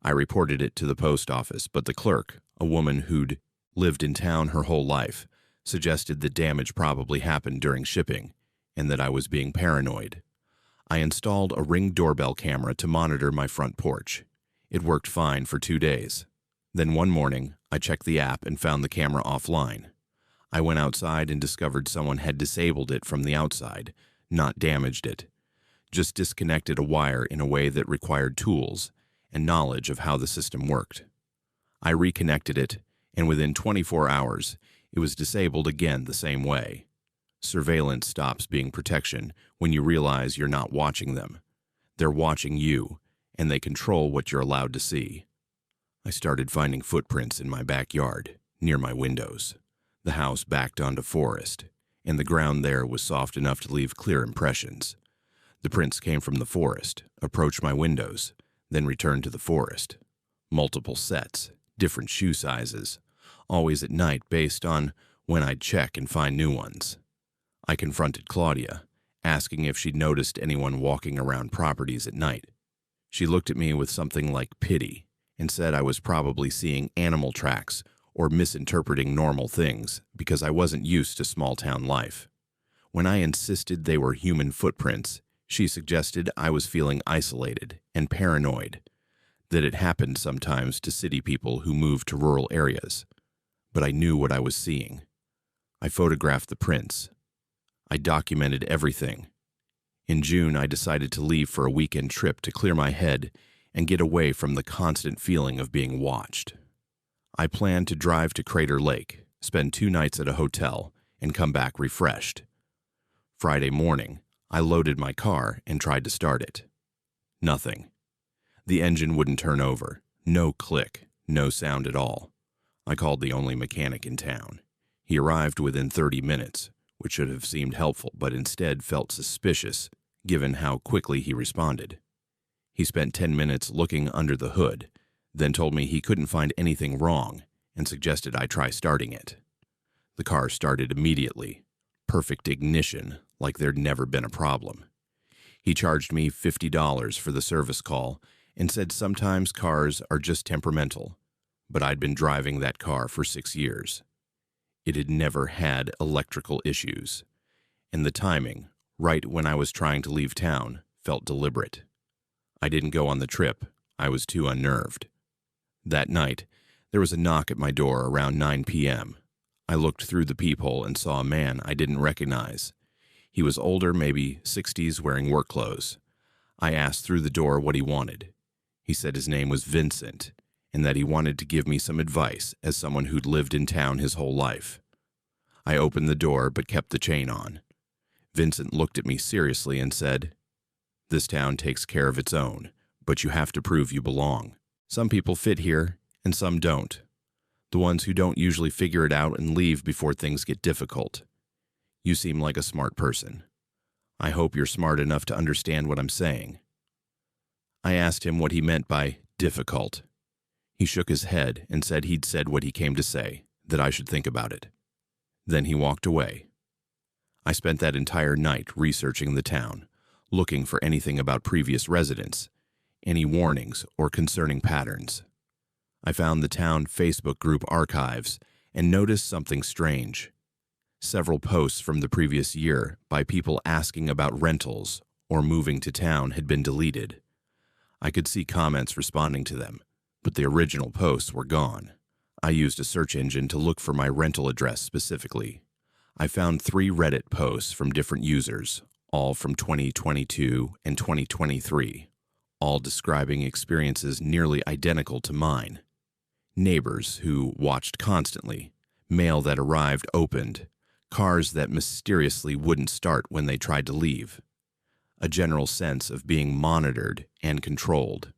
I reported it to the post office, but the clerk, a woman who'd lived in town her whole life, suggested that damage probably happened during shipping and that I was being paranoid. I installed a Ring doorbell camera to monitor my front porch. It worked fine for 2 days. Then one morning, I checked the app and found the camera offline. I went outside and discovered someone had disabled it from the outside, not damaged it, just disconnected a wire in a way that required tools and knowledge of how the system worked. I reconnected it, and within 24 hours, it was disabled again the same way. Surveillance stops being protection when you realize you're not watching them. They're watching you, and they control what you're allowed to see. I started finding footprints in my backyard, near my windows. The house backed onto forest, and the ground there was soft enough to leave clear impressions. The prints came from the forest, approached my windows, then returned to the forest. Multiple sets, different shoe sizes, always at night based on when I'd check and find new ones. I confronted Claudia, asking if she'd noticed anyone walking around properties at night. She looked at me with something like pity and said I was probably seeing animal tracks or misinterpreting normal things because I wasn't used to small-town life. When I insisted they were human footprints, she suggested I was feeling isolated and paranoid, that it happened sometimes to city people who moved to rural areas. But I knew what I was seeing. I photographed the prints. I documented everything. In June, I decided to leave for a weekend trip to clear my head and get away from the constant feeling of being watched. I planned to drive to Crater Lake, spend 2 nights at a hotel, and come back refreshed. Friday morning, I loaded my car and tried to start it. Nothing. The engine wouldn't turn over. No click, no sound at all. I called the only mechanic in town. He arrived within 30 minutes, which should have seemed helpful, but instead felt suspicious, given how quickly he responded. He spent 10 minutes looking under the hood, then told me he couldn't find anything wrong and suggested I try starting it. The car started immediately. Perfect ignition, like there'd never been a problem. He charged me $50 for the service call and said sometimes cars are just temperamental, but I'd been driving that car for 6 years. It had never had electrical issues, and the timing, right when I was trying to leave town, felt deliberate. I didn't go on the trip. I was too unnerved. That night, there was a knock at my door around 9 p.m. I looked through the peephole and saw a man I didn't recognize. He was older, maybe 60s, wearing work clothes. I asked through the door what he wanted. He said his name was Vincent, and that he wanted to give me some advice as someone who'd lived in town his whole life. I opened the door but kept the chain on. Vincent looked at me seriously and said, "This town takes care of its own, but you have to prove you belong. Some people fit here, and some don't. The ones who don't usually figure it out and leave before things get difficult. You seem like a smart person. I hope you're smart enough to understand what I'm saying." I asked him what he meant by difficult. He shook his head and said he'd said what he came to say, that I should think about it. Then he walked away. I spent that entire night researching the town, looking for anything about previous residents, any warnings or concerning patterns. I found the town Facebook group archives and noticed something strange. Several posts from the previous year by people asking about rentals or moving to town had been deleted. I could see comments responding to them, but the original posts were gone. I used a search engine to look for my rental address specifically. I found 3 Reddit posts from different users, all from 2022 and 2023, all describing experiences nearly identical to mine. Neighbors who watched constantly, mail that arrived opened, cars that mysteriously wouldn't start when they tried to leave. A general sense of being monitored and controlled.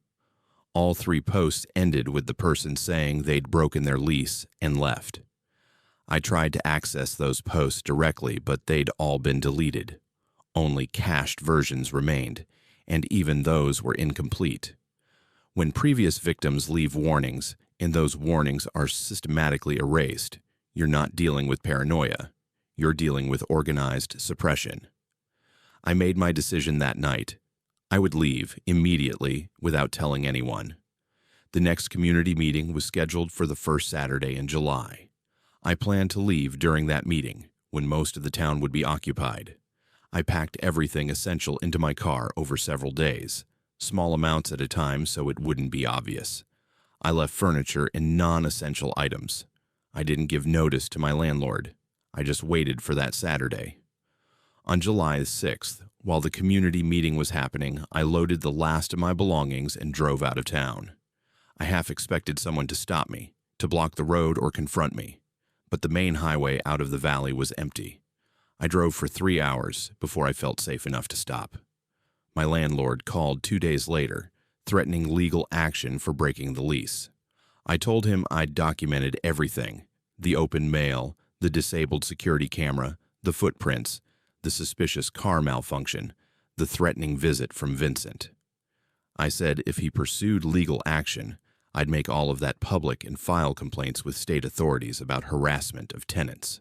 All 3 posts ended with the person saying they'd broken their lease and left. I tried to access those posts directly, but they'd all been deleted. Only cached versions remained, and even those were incomplete. When previous victims leave warnings, and those warnings are systematically erased, you're not dealing with paranoia. You're dealing with organized suppression. I made my decision that night. I would leave immediately without telling anyone. The next community meeting was scheduled for the first Saturday in July. I planned to leave during that meeting, when most of the town would be occupied. I packed everything essential into my car over several days, small amounts at a time so it wouldn't be obvious. I left furniture and non-essential items. I didn't give notice to my landlord. I just waited for that Saturday. On July 6th, while the community meeting was happening, I loaded the last of my belongings and drove out of town. I half expected someone to stop me, to block the road or confront me, but the main highway out of the valley was empty. I drove for 3 hours before I felt safe enough to stop. My landlord called 2 days later, threatening legal action for breaking the lease. I told him I'd documented everything: the open mail, the disabled security camera, the footprints, the suspicious car malfunction, the threatening visit from Vincent. I said if he pursued legal action, I'd make all of that public and file complaints with state authorities about harassment of tenants.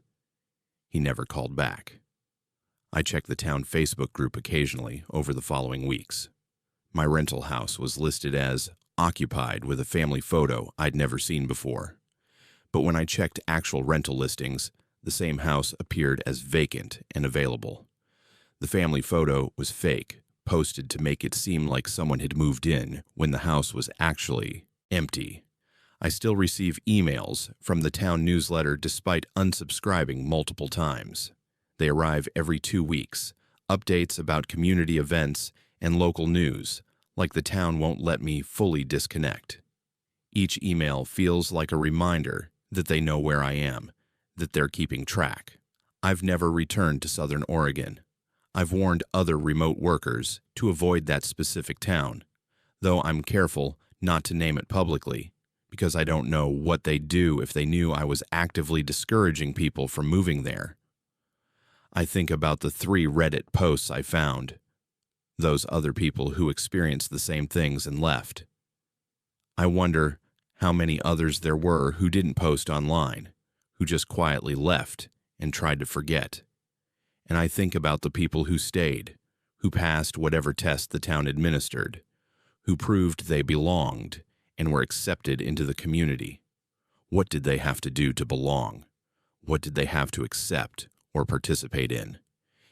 He never called back. I checked the town Facebook group occasionally over the following weeks. My rental house was listed as occupied with a family photo I'd never seen before. But when I checked actual rental listings, the same house appeared as vacant and available. The family photo was fake, posted to make it seem like someone had moved in when the house was actually empty. I still receive emails from the town newsletter despite unsubscribing multiple times. They arrive every 2 weeks, updates about community events and local news, like the town won't let me fully disconnect. Each email feels like a reminder that they know where I am, that they're keeping track. I've never returned to Southern Oregon. I've warned other remote workers to avoid that specific town, though I'm careful not to name it publicly, because I don't know what they'd do if they knew I was actively discouraging people from moving there. I think about the 3 Reddit posts I found, those other people who experienced the same things and left. I wonder how many others there were who didn't post online, who just quietly left and tried to forget. And I think about the people who stayed, who passed whatever test the town administered, who proved they belonged and were accepted into the community. What did they have to do to belong? What did they have to accept or participate in?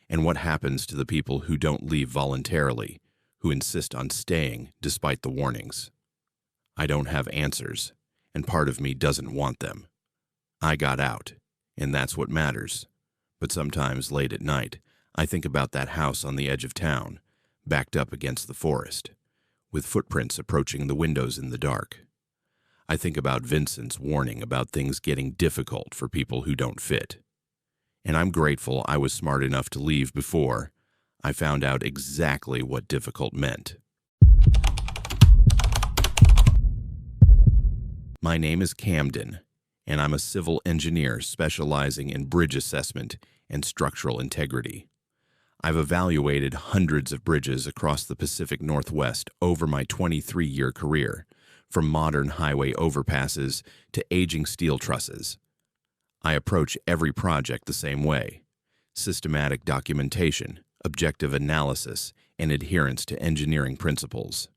And what happens to the people who don't leave voluntarily, who insist on staying despite the warnings? I don't have answers, and part of me doesn't want them. I got out, and that's what matters. But sometimes late at night, I think about that house on the edge of town, backed up against the forest, with footprints approaching the windows in the dark. I think about Vincent's warning about things getting difficult for people who don't fit. And I'm grateful I was smart enough to leave before I found out exactly what difficult meant. My name is Camden, and I'm a civil engineer specializing in bridge assessment and structural integrity. I've evaluated hundreds of bridges across the Pacific Northwest over my 23-year career, from modern highway overpasses to aging steel trusses. I approach every project the same way: systematic documentation, objective analysis, and adherence to engineering principles.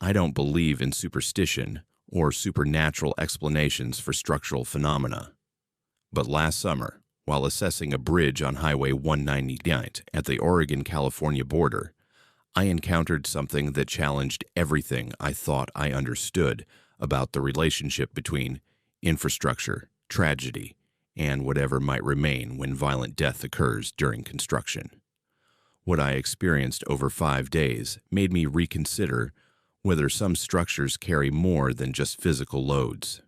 I don't believe in superstition or supernatural explanations for structural phenomena. But last summer, while assessing a bridge on Highway 199 at the Oregon-California border, I encountered something that challenged everything I thought I understood about the relationship between infrastructure, tragedy, and whatever might remain when violent death occurs during construction. What I experienced over 5 days made me reconsider whether some structures carry more than just physical loads.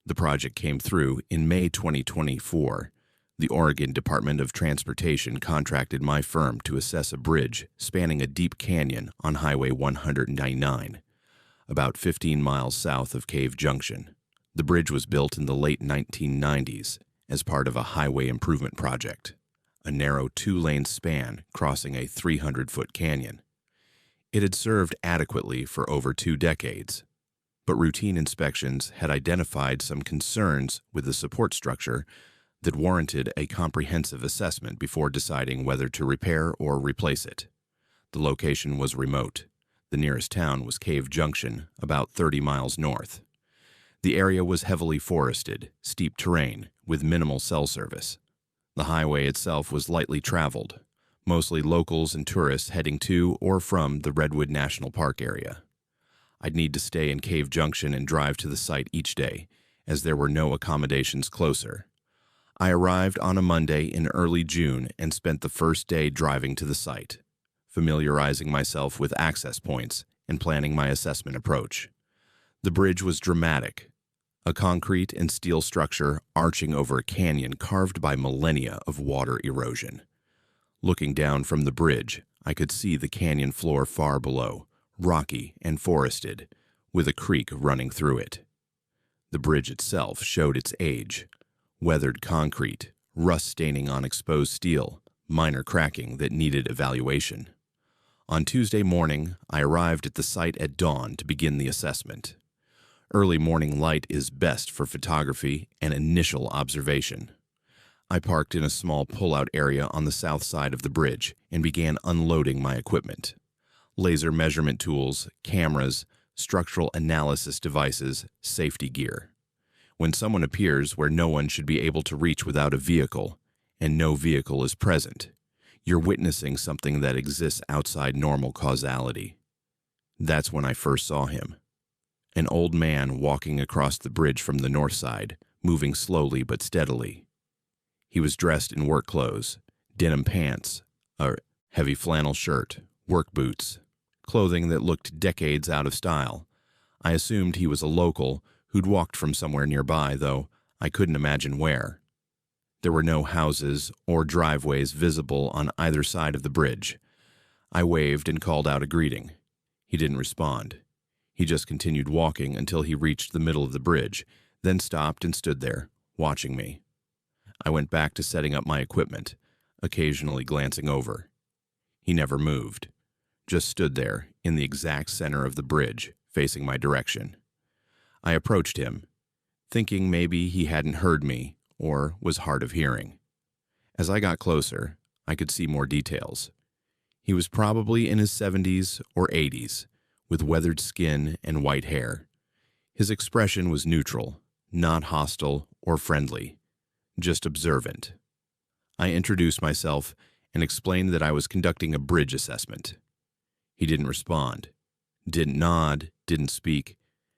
The project came through in May 2024. The Oregon Department of Transportation contracted my firm to assess a bridge spanning a deep canyon on Highway 199, about 15 miles south of Cave Junction. The bridge was built in the late 1990s as part of a highway improvement project, a narrow 2-lane span crossing a 300-foot canyon. It had served adequately for over 2 decades, but routine inspections had identified some concerns with the support structure that warranted a comprehensive assessment before deciding whether to repair or replace it. The location was remote. The nearest town was Cave Junction, about 30 miles north. The area was heavily forested, steep terrain, with minimal cell service. The highway itself was lightly traveled, mostly locals and tourists heading to or from the Redwood National Park area. I'd need to stay in Cave Junction and drive to the site each day, as there were no accommodations closer. I arrived on a Monday in early June and spent the first day driving to the site, familiarizing myself with access points and planning my assessment approach. The bridge was dramatic, a concrete and steel structure arching over a canyon carved by millennia of water erosion. Looking down from the bridge, I could see the canyon floor far below, rocky and forested, with a creek running through it. The bridge itself showed its age: weathered concrete, rust staining on exposed steel, minor cracking that needed evaluation. On Tuesday morning, I arrived at the site at dawn to begin the assessment. Early morning light is best for photography and initial observation. I parked in a small pull-out area on the south side of the bridge and began unloading my equipment: laser measurement tools, cameras, structural analysis devices, safety gear. When someone appears where no one should be able to reach without a vehicle, and no vehicle is present, you're witnessing something that exists outside normal causality. That's when I first saw him. An old man walking across the bridge from the north side, moving slowly but steadily. He was dressed in work clothes, denim pants, a heavy flannel shirt, work boots, clothing that looked decades out of style. I assumed he was a local who'd walked from somewhere nearby, though I couldn't imagine where. There were no houses or driveways visible on either side of the bridge. I waved and called out a greeting. He didn't respond. He just continued walking until he reached the middle of the bridge, then stopped and stood there, watching me. I went back to setting up my equipment, occasionally glancing over. He never moved, just stood there in the exact center of the bridge, facing my direction. I approached him, thinking maybe he hadn't heard me or was hard of hearing. As I got closer, I could see more details. He was probably in his 70s or 80s, with weathered skin and white hair. His expression was neutral, not hostile or friendly, just observant. I introduced myself and explained that I was conducting a bridge assessment. He didn't respond, didn't nod, didn't speak,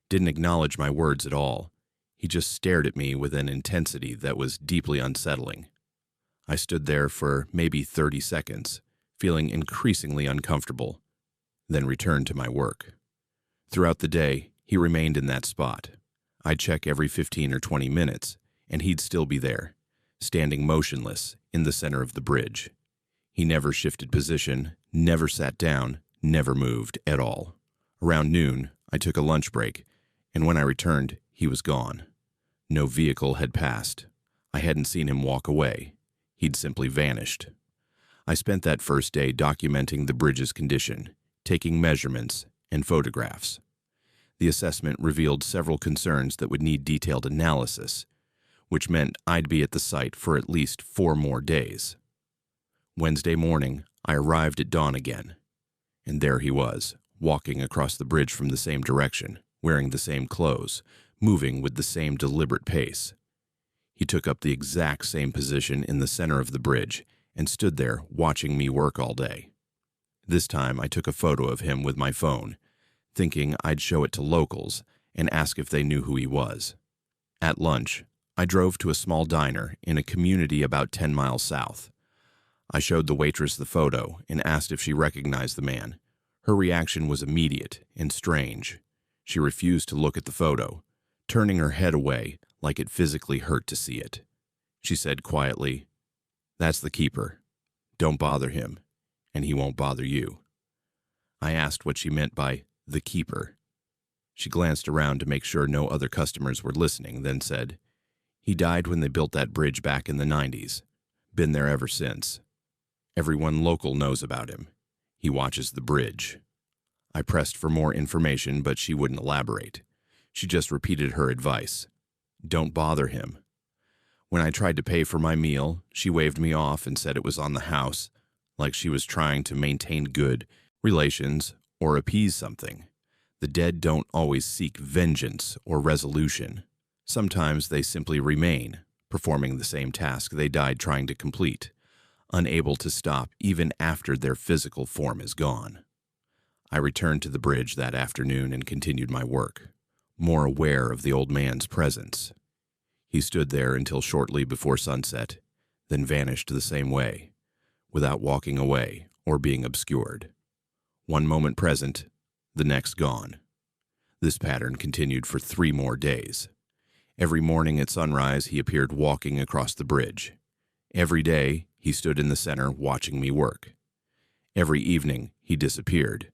didn't acknowledge my words at all. He just stared at me with an intensity that was deeply unsettling. I stood there for maybe 30 seconds, feeling increasingly uncomfortable, then returned to my work. Throughout the day, he remained in that spot. I'd check every 15 or 20 minutes, and he'd still be there, standing motionless in the center of the bridge. He never shifted position, never sat down, never moved at all. Around noon, I took a lunch break, and when I returned, he was gone. No vehicle had passed. I hadn't seen him walk away. He'd simply vanished. I spent that first day documenting the bridge's condition, taking measurements and photographs. The assessment revealed several concerns that would need detailed analysis. which meant I'd be at the site for at least 4 more days. Wednesday morning, I arrived at dawn again, and there he was, walking across the bridge from the same direction, wearing the same clothes, moving with the same deliberate pace. He took up the exact same position in the center of the bridge and stood there watching me work all day. This time I took a photo of him with my phone, thinking I'd show it to locals and ask if they knew who he was. At lunch, I drove to a small diner in a community about 10 miles south. I showed the waitress the photo and asked if she recognized the man. Her reaction was immediate and strange. She refused to look at the photo, turning her head away like it physically hurt to see it. She said quietly, "That's the keeper. Don't bother him, and he won't bother you." I asked what she meant by the keeper. She glanced around to make sure no other customers were listening, then said, "He died when they built that bridge back in the 90s. Been there ever since. Everyone local knows about him. He watches the bridge." I pressed for more information, but she wouldn't elaborate. She just repeated her advice. Don't bother him. When I tried to pay for my meal, she waved me off and said it was on the house, like she was trying to maintain good relations or appease something. The dead don't always seek vengeance or resolution. Sometimes they simply remain, performing the same task they died trying to complete, unable to stop even after their physical form is gone. I returned to the bridge that afternoon and continued my work, more aware of the old man's presence. He stood there until shortly before sunset, then vanished the same way, without walking away or being obscured. One moment present, the next gone. This pattern continued for 3 more days. Every morning at sunrise, he appeared walking across the bridge. Every day, he stood in the center watching me work. Every evening, he disappeared.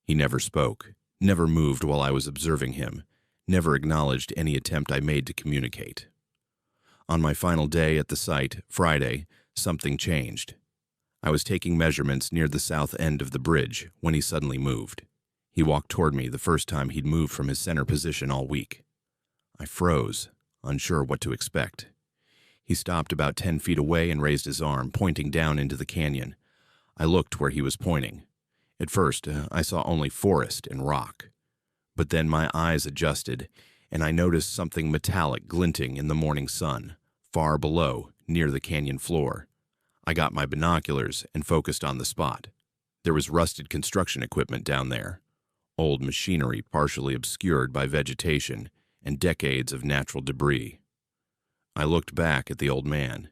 He never spoke, never moved while I was observing him, never acknowledged any attempt I made to communicate. On my final day at the site, Friday, something changed. I was taking measurements near the south end of the bridge when he suddenly moved. He walked toward me the first time he'd moved from his center position all week. I froze, unsure what to expect. He stopped about 10 feet away and raised his arm, pointing down into the canyon. I looked where he was pointing. At first, I saw only forest and rock. But then my eyes adjusted, and I noticed something metallic glinting in the morning sun, far below, near the canyon floor. I got my binoculars and focused on the spot. There was rusted construction equipment down there, old machinery partially obscured by vegetation and decades of natural debris. I looked back at the old man.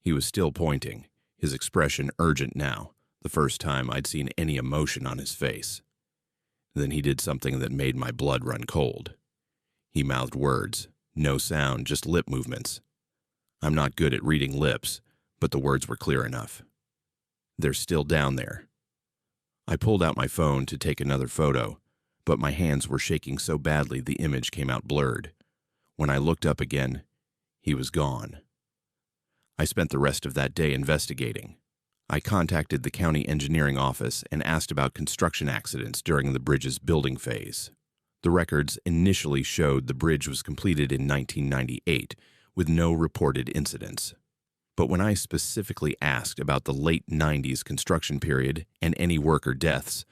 He was still pointing, his expression urgent now, the first time I'd seen any emotion on his face. Then he did something that made my blood run cold. He mouthed words, no sound, just lip movements. I'm not good at reading lips, but the words were clear enough. "They're still down there." I pulled out my phone to take another photo, but my hands were shaking so badly the image came out blurred. When I looked up again, he was gone. I spent the rest of that day investigating. I contacted the county engineering office and asked about construction accidents during the bridge's building phase. The records initially showed the bridge was completed in 1998 with no reported incidents. But when I specifically asked about the late 90s construction period and any worker deaths,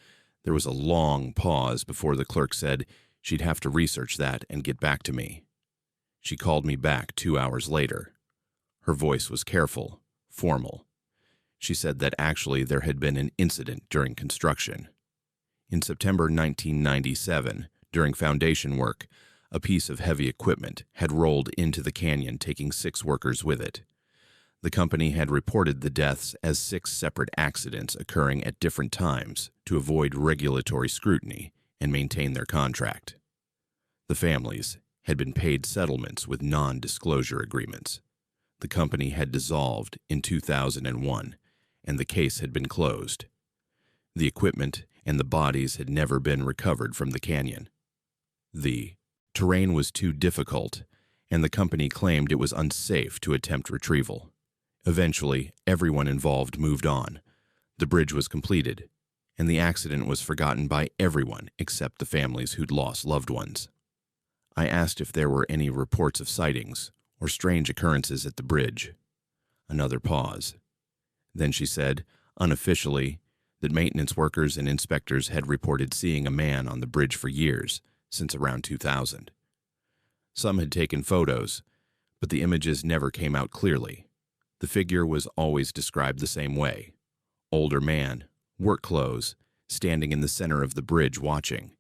there was a long pause before the clerk said she'd have to research that and get back to me. She called me back 2 hours later. Her voice was careful, formal. She said that actually there had been an incident during construction. In September 1997, during foundation work, a piece of heavy equipment had rolled into the canyon, taking 6 workers with it. The company had reported the deaths as 6 separate accidents occurring at different times to avoid regulatory scrutiny and maintain their contract. The families had been paid settlements with non-disclosure agreements. The company had dissolved in 2001, and the case had been closed. The equipment and the bodies had never been recovered from the canyon. The terrain was too difficult, and the company claimed it was unsafe to attempt retrieval. Eventually, everyone involved moved on. The bridge was completed, and the accident was forgotten by everyone except the families who'd lost loved ones. I asked if there were any reports of sightings or strange occurrences at the bridge. Another pause. Then she said, unofficially, that maintenance workers and inspectors had reported seeing a man on the bridge for years, since around 2000. Some had taken photos, but the images never came out clearly. The figure was always described the same way. Older man, work clothes, standing in the center of the bridge watching.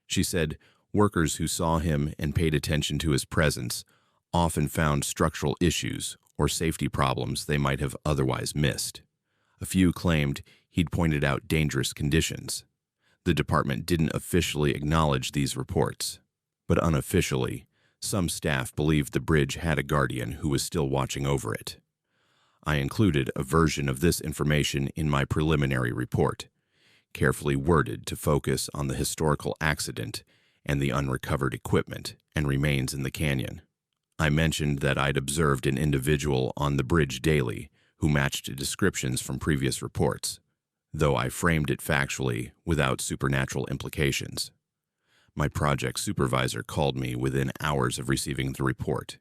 She said workers who saw him and paid attention to his presence often found structural issues or safety problems they might have otherwise missed. A few claimed he'd pointed out dangerous conditions. The department didn't officially acknowledge these reports, but unofficially, some staff believed the bridge had a guardian who was still watching over it. I included a version of this information in my preliminary report, carefully worded to focus on the historical accident and the unrecovered equipment and remains in the canyon. I mentioned that I'd observed an individual on the bridge daily who matched descriptions from previous reports, though I framed it factually without supernatural implications. My project supervisor called me within hours of receiving the report.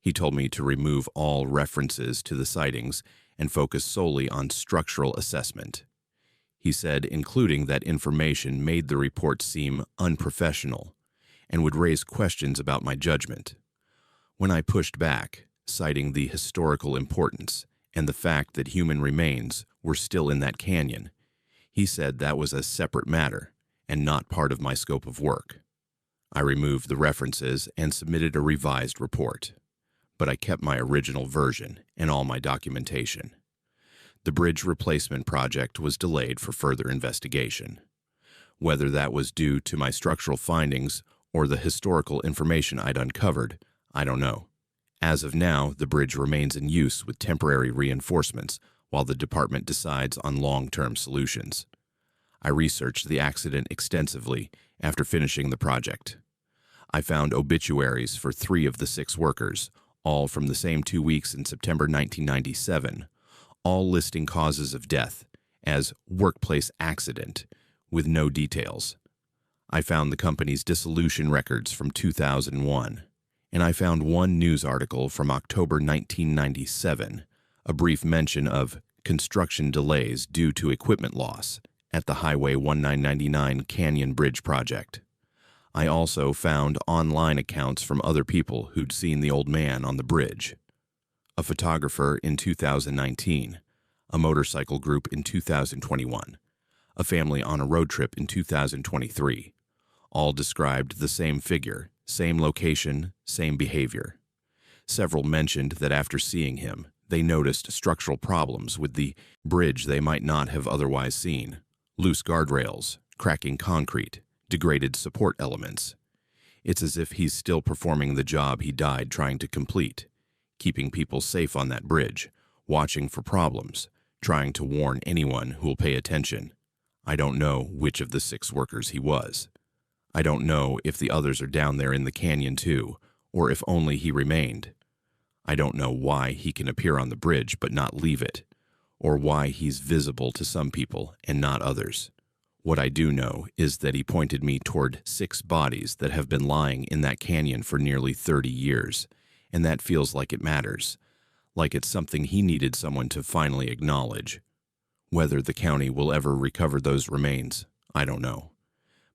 He told me to remove all references to the sightings and focus solely on structural assessment. He said including that information made the report seem unprofessional and would raise questions about my judgment. When I pushed back, citing the historical importance and the fact that human remains were still in that canyon, he said that was a separate matter and not part of my scope of work. I removed the references and submitted a revised report, but I kept my original version and all my documentation. The bridge replacement project was delayed for further investigation. Whether that was due to my structural findings or the historical information I'd uncovered, I don't know. As of now, the bridge remains in use with temporary reinforcements while the department decides on long-term solutions. I researched the accident extensively after finishing the project. I found obituaries for 3 of the 6 workers, all from the same 2 weeks in September 1997, all listing causes of death as workplace accident, with no details. I found the company's dissolution records from 2001, and I found one news article from October 1997, a brief mention of construction delays due to equipment loss at the Highway 1999 Canyon Bridge project. I also found online accounts from other people who'd seen the old man on the bridge. A photographer in 2019, a motorcycle group in 2021, a family on a road trip in 2023. All described the same figure, same location, same behavior. Several mentioned that after seeing him, they noticed structural problems with the bridge they might not have otherwise seen. Loose guardrails, cracking concrete, degraded support elements. It's as if he's still performing the job he died trying to complete, keeping people safe on that bridge, watching for problems, trying to warn anyone who'll pay attention. I don't know which of the 6 workers he was. I don't know if the others are down there in the canyon too, or if only he remained. I don't know why he can appear on the bridge but not leave it, or why he's visible to some people and not others. What I do know is that he pointed me toward 6 bodies that have been lying in that canyon for nearly 30 years, and that feels like it matters, like it's something he needed someone to finally acknowledge. Whether the county will ever recover those remains, I don't know.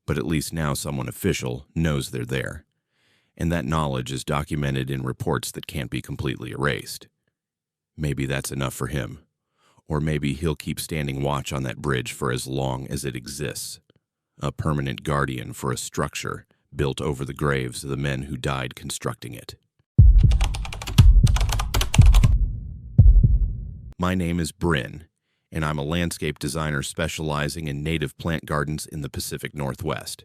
But at least now someone official knows they're there, and that knowledge is documented in reports that can't be completely erased. Maybe that's enough for him. Or maybe he'll keep standing watch on that bridge for as long as it exists, a permanent guardian for a structure built over the graves of the men who died constructing it. My name is Bryn, and I'm a landscape designer specializing in native plant gardens in the Pacific Northwest.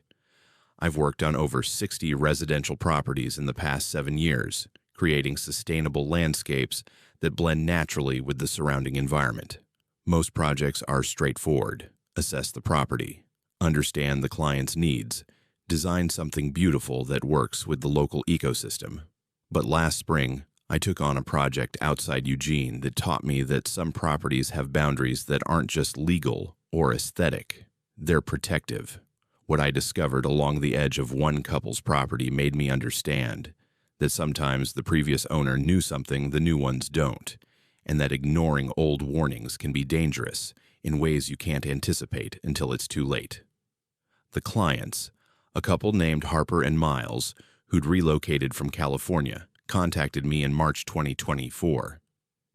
I've worked on over 60 residential properties in the past 7 years, creating sustainable landscapes that blend naturally with the surrounding environment. Most projects are straightforward. Assess the property, understand the client's needs, design something beautiful that works with the local ecosystem. But last spring, I took on a project outside Eugene that taught me that some properties have boundaries that aren't just legal or aesthetic, they're protective. What I discovered along the edge of one couple's property made me understand that sometimes the previous owner knew something the new ones don't, and that ignoring old warnings can be dangerous in ways you can't anticipate until it's too late. The clients, a couple named Harper and Miles, who'd relocated from California, contacted me in March 2024.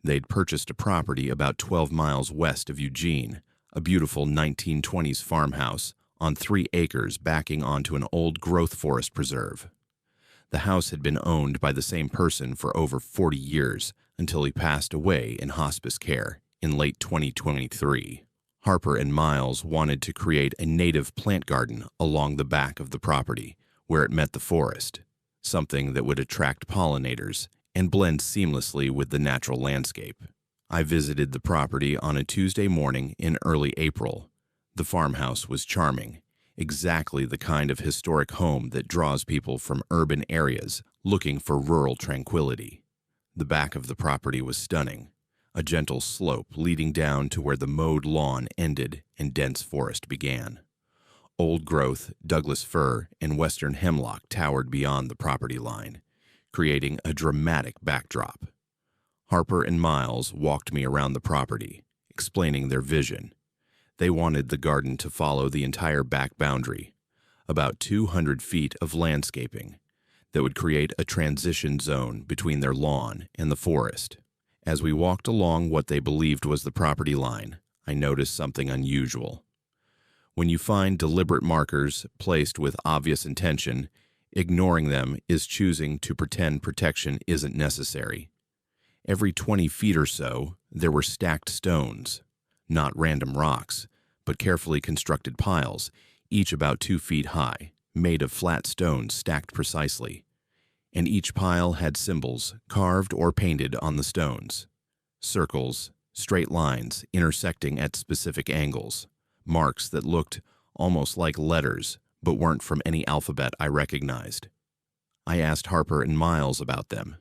They'd purchased a property about 12 miles west of Eugene, a beautiful 1920s farmhouse on 3 acres backing onto an old growth forest preserve. The house had been owned by the same person for over 40 years until he passed away in hospice care in late 2023. Harper and Miles wanted to create a native plant garden along the back of the property where it met the forest, something that would attract pollinators and blend seamlessly with the natural landscape. I visited the property on a Tuesday morning in early April. The farmhouse was charming, exactly the kind of historic home that draws people from urban areas looking for rural tranquility. The back of the property was stunning, a gentle slope leading down to where the mowed lawn ended and dense forest began. Old growth, Douglas fir, and western hemlock towered beyond the property line, creating a dramatic backdrop. Harper and Miles walked me around the property, explaining their vision. They wanted the garden to follow the entire back boundary, about 200 feet of landscaping that would create a transition zone between their lawn and the forest. As we walked along what they believed was the property line, I noticed something unusual. When you find deliberate markers placed with obvious intention, ignoring them is choosing to pretend protection isn't necessary. Every 20 feet or so, there were stacked stones, not random rocks, but carefully constructed piles, each about 2 feet high, made of flat stones stacked precisely. And each pile had symbols carved or painted on the stones. Circles, straight lines intersecting at specific angles, marks that looked almost like letters but weren't from any alphabet I recognized. I asked Harper and Miles about them.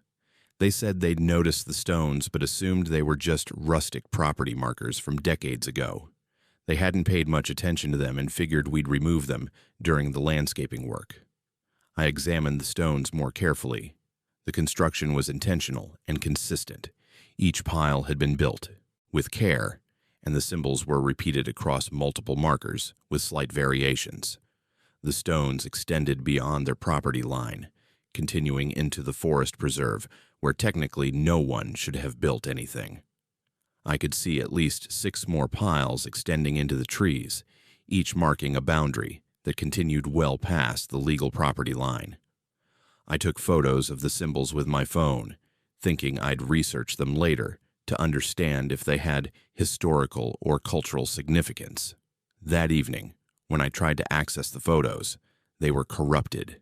They said they'd noticed the stones but assumed they were just rustic property markers from decades ago. They hadn't paid much attention to them and figured we'd remove them during the landscaping work. I examined the stones more carefully. The construction was intentional and consistent. Each pile had been built with care, and the symbols were repeated across multiple markers with slight variations. The stones extended beyond their property line, continuing into the forest preserve where technically no one should have built anything. I could see at least 6 more piles extending into the trees, each marking a boundary that continued well past the legal property line. I took photos of the symbols with my phone, thinking I'd research them later to understand if they had historical or cultural significance. That evening, when I tried to access the photos, they were corrupted.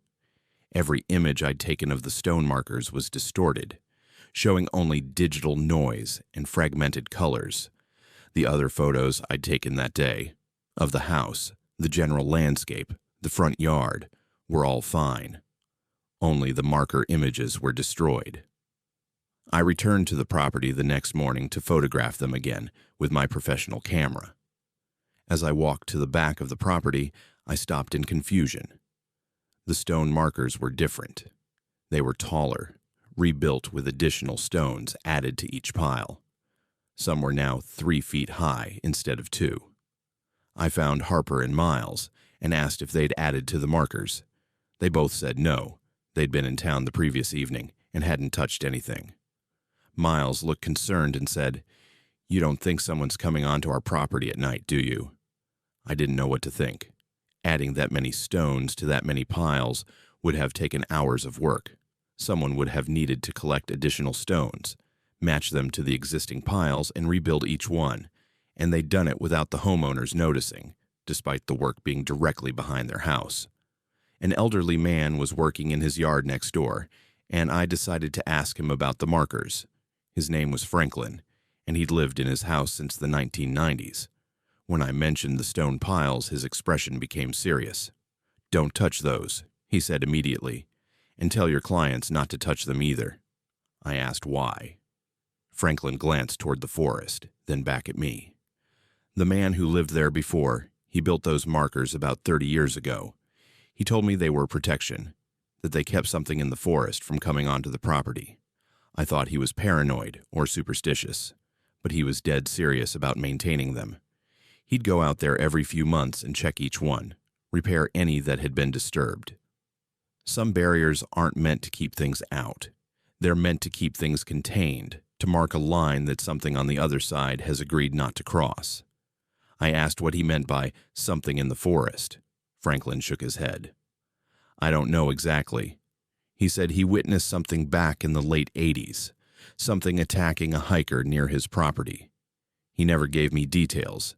Every image I'd taken of the stone markers was distorted, showing only digital noise and fragmented colors. The other photos I'd taken that day, of the house, the general landscape, the front yard, were all fine. Only the marker images were destroyed. I returned to the property the next morning to photograph them again with my professional camera. As I walked to the back of the property, I stopped in confusion. The stone markers were different. They were taller, rebuilt with additional stones added to each pile. Some were now 3 feet high instead of 2. I found Harper and Miles and asked if they'd added to the markers. They both said no. They'd been in town the previous evening and hadn't touched anything. Miles looked concerned and said, "You don't think someone's coming onto our property at night, do you?" I didn't know what to think. Adding that many stones to that many piles would have taken hours of work. Someone would have needed to collect additional stones, match them to the existing piles, and rebuild each one, and they'd done it without the homeowners noticing, despite the work being directly behind their house. An elderly man was working in his yard next door, and I decided to ask him about the markers. His name was Franklin, and he'd lived in his house since the 1990s. When I mentioned the stone piles, his expression became serious. "Don't touch those," he said immediately, "and tell your clients not to touch them either." I asked why. Franklin glanced toward the forest, then back at me. "The man who lived there before, he built those markers about 30 years ago. He told me they were protection. that they kept something in the forest from coming onto the property. I thought he was paranoid or superstitious, but he was dead serious about maintaining them. He'd go out there every few months and check each one, repair any that had been disturbed. Some barriers aren't meant to keep things out. They're meant to keep things contained, to mark a line that something on the other side has agreed not to cross. I asked what he meant by something in the forest. Franklin shook his head. I don't know exactly. He said he witnessed something back in the late 80s, something attacking a hiker near his property. He never gave me details,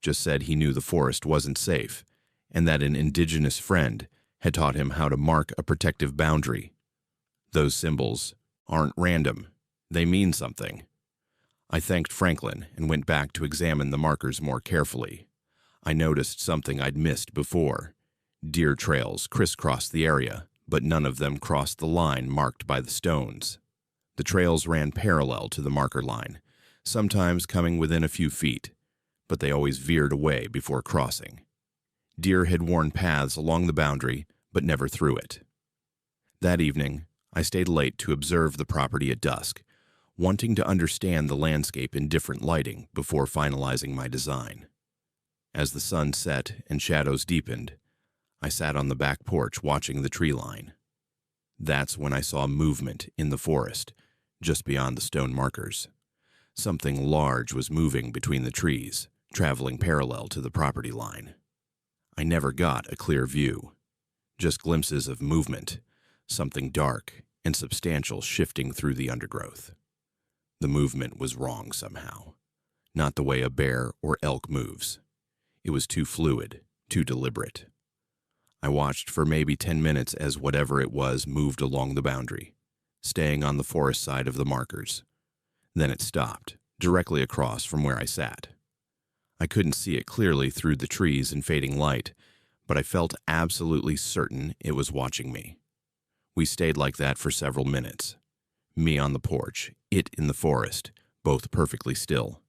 just said he knew the forest wasn't safe, and that an indigenous friend had taught him how to mark a protective boundary. Those symbols aren't random. They mean something. I thanked Franklin and went back to examine the markers more carefully. I noticed something I'd missed before. Deer trails crisscrossed the area, but none of them crossed the line marked by the stones. The trails ran parallel to the marker line, sometimes coming within a few feet, but they always veered away before crossing. Deer had worn paths along the boundary, but never through it. That evening, I stayed late to observe the property at dusk, wanting to understand the landscape in different lighting before finalizing my design. As the sun set and shadows deepened, I sat on the back porch watching the tree line. That's when I saw movement in the forest, just beyond the stone markers. Something large was moving between the trees, traveling parallel to the property line. I never got a clear view, just glimpses of movement, something dark and substantial shifting through the undergrowth. The movement was wrong somehow, not the way a bear or elk moves. It was too fluid, too deliberate. I watched for maybe 10 minutes as whatever it was moved along the boundary, staying on the forest side of the markers. Then it stopped, directly across from where I sat. I couldn't see it clearly through the trees and fading light, but I felt absolutely certain it was watching me. We stayed like that for several minutes. Me on the porch, it in the forest, both perfectly still.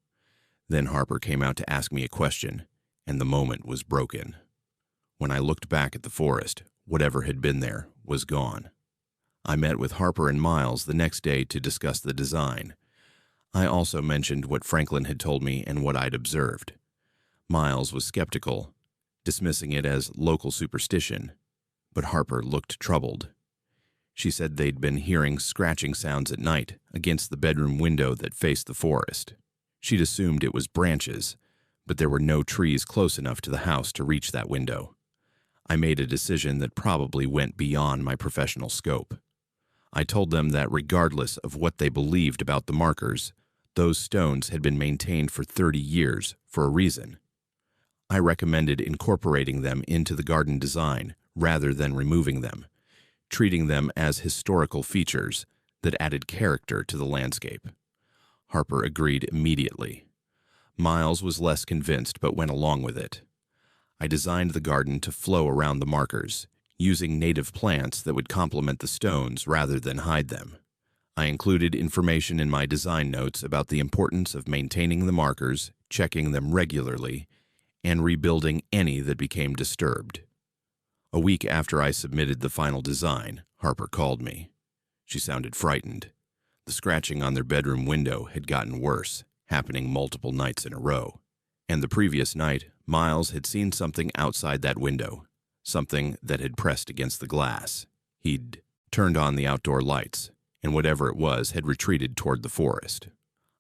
Then Harper came out to ask me a question, and the moment was broken. When I looked back at the forest, whatever had been there was gone. I met with Harper and Miles the next day to discuss the design. I also mentioned what Franklin had told me and what I'd observed. Miles was skeptical, dismissing it as local superstition, but Harper looked troubled. She said they'd been hearing scratching sounds at night against the bedroom window that faced the forest. She'd assumed it was branches, but there were no trees close enough to the house to reach that window. I made a decision that probably went beyond my professional scope. I told them that regardless of what they believed about the markers, those stones had been maintained for 30 years for a reason. I recommended incorporating them into the garden design rather than removing them, treating them as historical features that added character to the landscape. Harper agreed immediately. Miles was less convinced but went along with it. I designed the garden to flow around the markers, using native plants that would complement the stones rather than hide them. I included information in my design notes about the importance of maintaining the markers, checking them regularly, and rebuilding any that became disturbed. A week after I submitted the final design, Harper called me. She sounded frightened. The scratching on their bedroom window had gotten worse, happening multiple nights in a row. And the previous night, Miles had seen something outside that window, something that had pressed against the glass. He'd turned on the outdoor lights, and whatever it was had retreated toward the forest.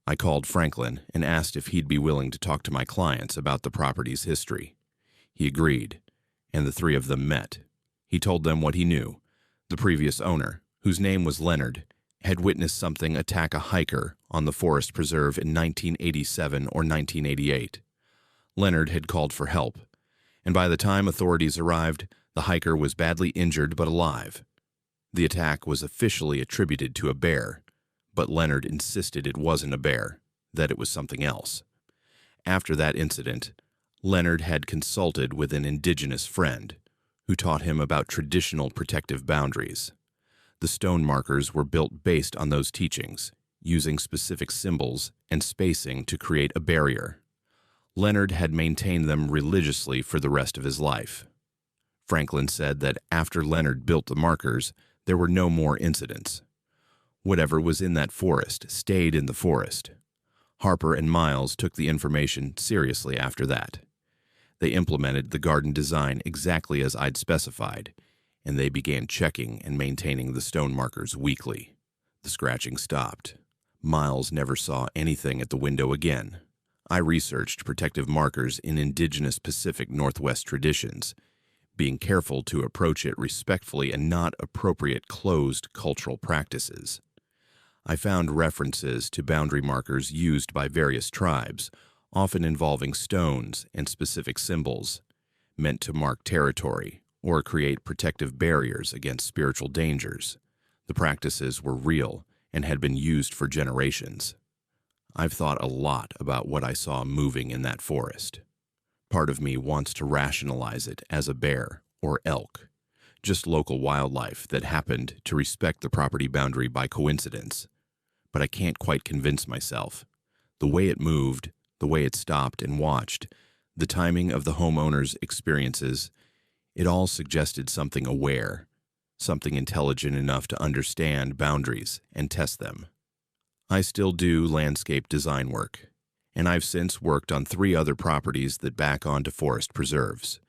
I called Franklin and asked if he'd be willing to talk to my clients about the property's history. He agreed, and the three of them met. He told them what he knew. The previous owner, whose name was Leonard, had witnessed something attack a hiker on the forest preserve in 1987 or 1988. Leonard had called for help, and by the time authorities arrived, the hiker was badly injured but alive. The attack was officially attributed to a bear, but Leonard insisted it wasn't a bear, that it was something else. After that incident, Leonard had consulted with an indigenous friend who taught him about traditional protective boundaries. The stone markers were built based on those teachings, using specific symbols and spacing to create a barrier. Leonard had maintained them religiously for the rest of his life. Franklin said that after Leonard built the markers, there were no more incidents. Whatever was in that forest stayed in the forest. Harper and Miles took the information seriously after that. They implemented the garden design exactly as I'd specified, and they began checking and maintaining the stone markers weekly. The scratching stopped. Miles never saw anything at the window again. I researched protective markers in indigenous Pacific Northwest traditions, being careful to approach it respectfully and not appropriate closed cultural practices. I found references to boundary markers used by various tribes, often involving stones and specific symbols, meant to mark territory or create protective barriers against spiritual dangers. The practices were real and had been used for generations. I've thought a lot about what I saw moving in that forest. Part of me wants to rationalize it as a bear or elk, just local wildlife that happened to respect the property boundary by coincidence. But I can't quite convince myself. The way it moved, the way it stopped and watched, the timing of the homeowner's experiences, it all suggested something aware, something intelligent enough to understand boundaries and test them. I still do landscape design work, and I've since worked on 3 other properties that back onto forest preserves.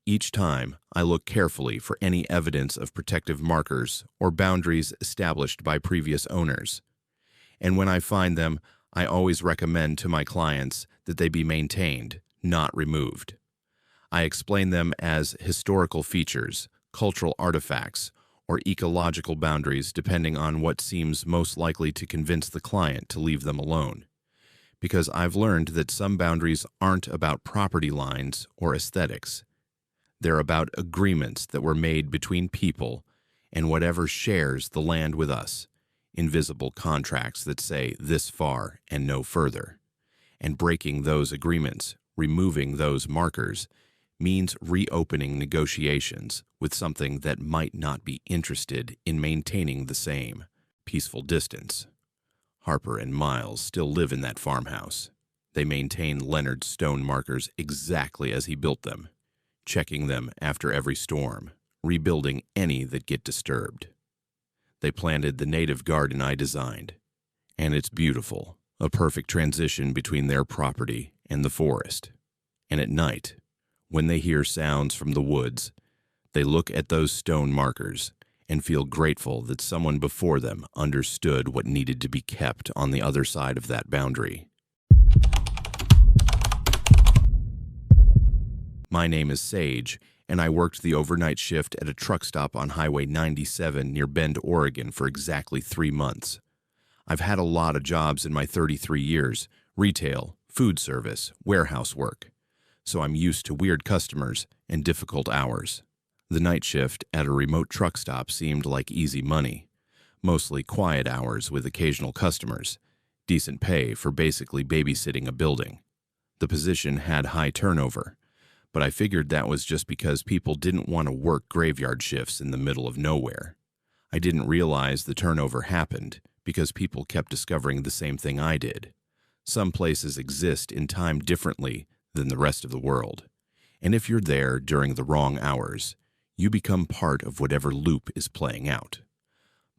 Each time, I look carefully for any evidence of protective markers or boundaries established by previous owners. And when I find them, I always recommend to my clients that they be maintained, not removed. I explain them as historical features, cultural artifacts, or ecological boundaries depending on what seems most likely to convince the client to leave them alone. Because I've learned that some boundaries aren't about property lines or aesthetics. They're about agreements that were made between people and whatever shares the land with us, invisible contracts that say this far and no further. And breaking those agreements, removing those markers, means reopening negotiations with something that might not be interested in maintaining the same peaceful distance. Harper and Miles still live in that farmhouse. They maintain Leonard's stone markers exactly as he built them, checking them after every storm, rebuilding any that get disturbed. They planted the native garden I designed, and it's beautiful, a perfect transition between their property and the forest. And at night, when they hear sounds from the woods, they look at those stone markers and feel grateful that someone before them understood what needed to be kept on the other side of that boundary. My name is Sage, and I worked the overnight shift at a truck stop on Highway 97 near Bend, Oregon for exactly 3 months. I've had a lot of jobs in my 33 years, retail, food service, warehouse work. So I'm used to weird customers and difficult hours. The night shift at a remote truck stop seemed like easy money, mostly quiet hours with occasional customers, decent pay for basically babysitting a building. The position had high turnover, but I figured that was just because people didn't want to work graveyard shifts in the middle of nowhere. I didn't realize the turnover happened because people kept discovering the same thing I did. Some places exist in time differently than the rest of the world. And if you're there during the wrong hours, you become part of whatever loop is playing out.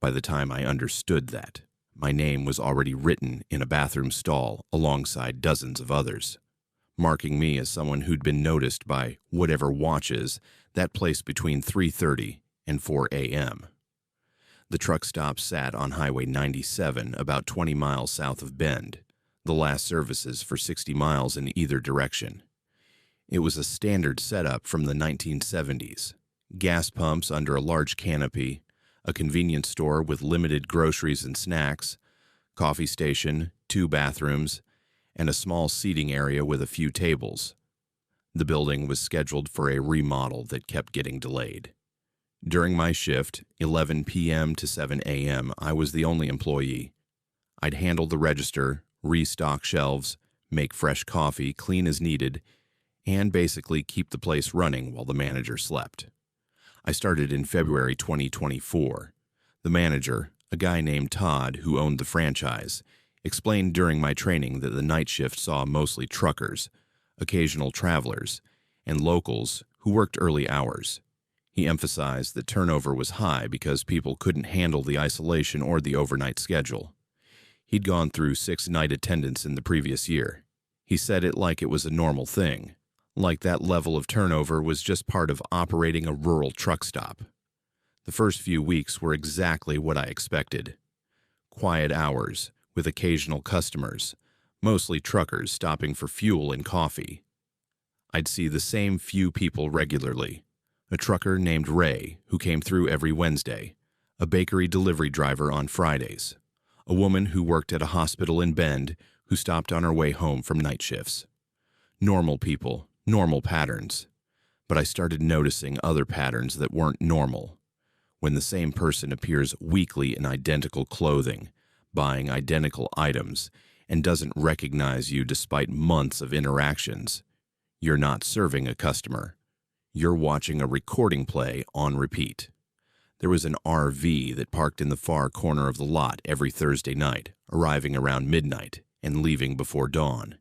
By the time I understood that, my name was already written in a bathroom stall alongside dozens of others, marking me as someone who'd been noticed by whatever watches that place between 3:30 and 4 a.m. The truck stop sat on Highway 97 about 20 miles south of Bend, the last services for 60 miles in either direction. It was a standard setup from the 1970s. Gas pumps under a large canopy, a convenience store with limited groceries and snacks, coffee station, 2 bathrooms, and a small seating area with a few tables. The building was scheduled for a remodel that kept getting delayed. During my shift, 11 p.m. to 7 a.m., I was the only employee. I'd handle the register, restock shelves, make fresh coffee, clean as needed, and basically keep the place running while the manager slept. I started in February 2024. The manager, a guy named Todd who owned the franchise, explained during my training that the night shift saw mostly truckers, occasional travelers, and locals who worked early hours. He emphasized that turnover was high because people couldn't handle the isolation or the overnight schedule. He'd gone through 6 night attendants in the previous year. He said it like it was a normal thing, like that level of turnover was just part of operating a rural truck stop. The first few weeks were exactly what I expected. Quiet hours, with occasional customers, mostly truckers stopping for fuel and coffee. I'd see the same few people regularly. A trucker named Ray, who came through every Wednesday, a bakery delivery driver on Fridays, a woman who worked at a hospital in Bend who stopped on her way home from night shifts. Normal people, normal patterns. But I started noticing other patterns that weren't normal. When the same person appears weekly in identical clothing, buying identical items, and doesn't recognize you despite months of interactions, you're not serving a customer. You're watching a recording play on repeat. There was an RV that parked in the far corner of the lot every Thursday night, arriving around midnight and leaving before dawn.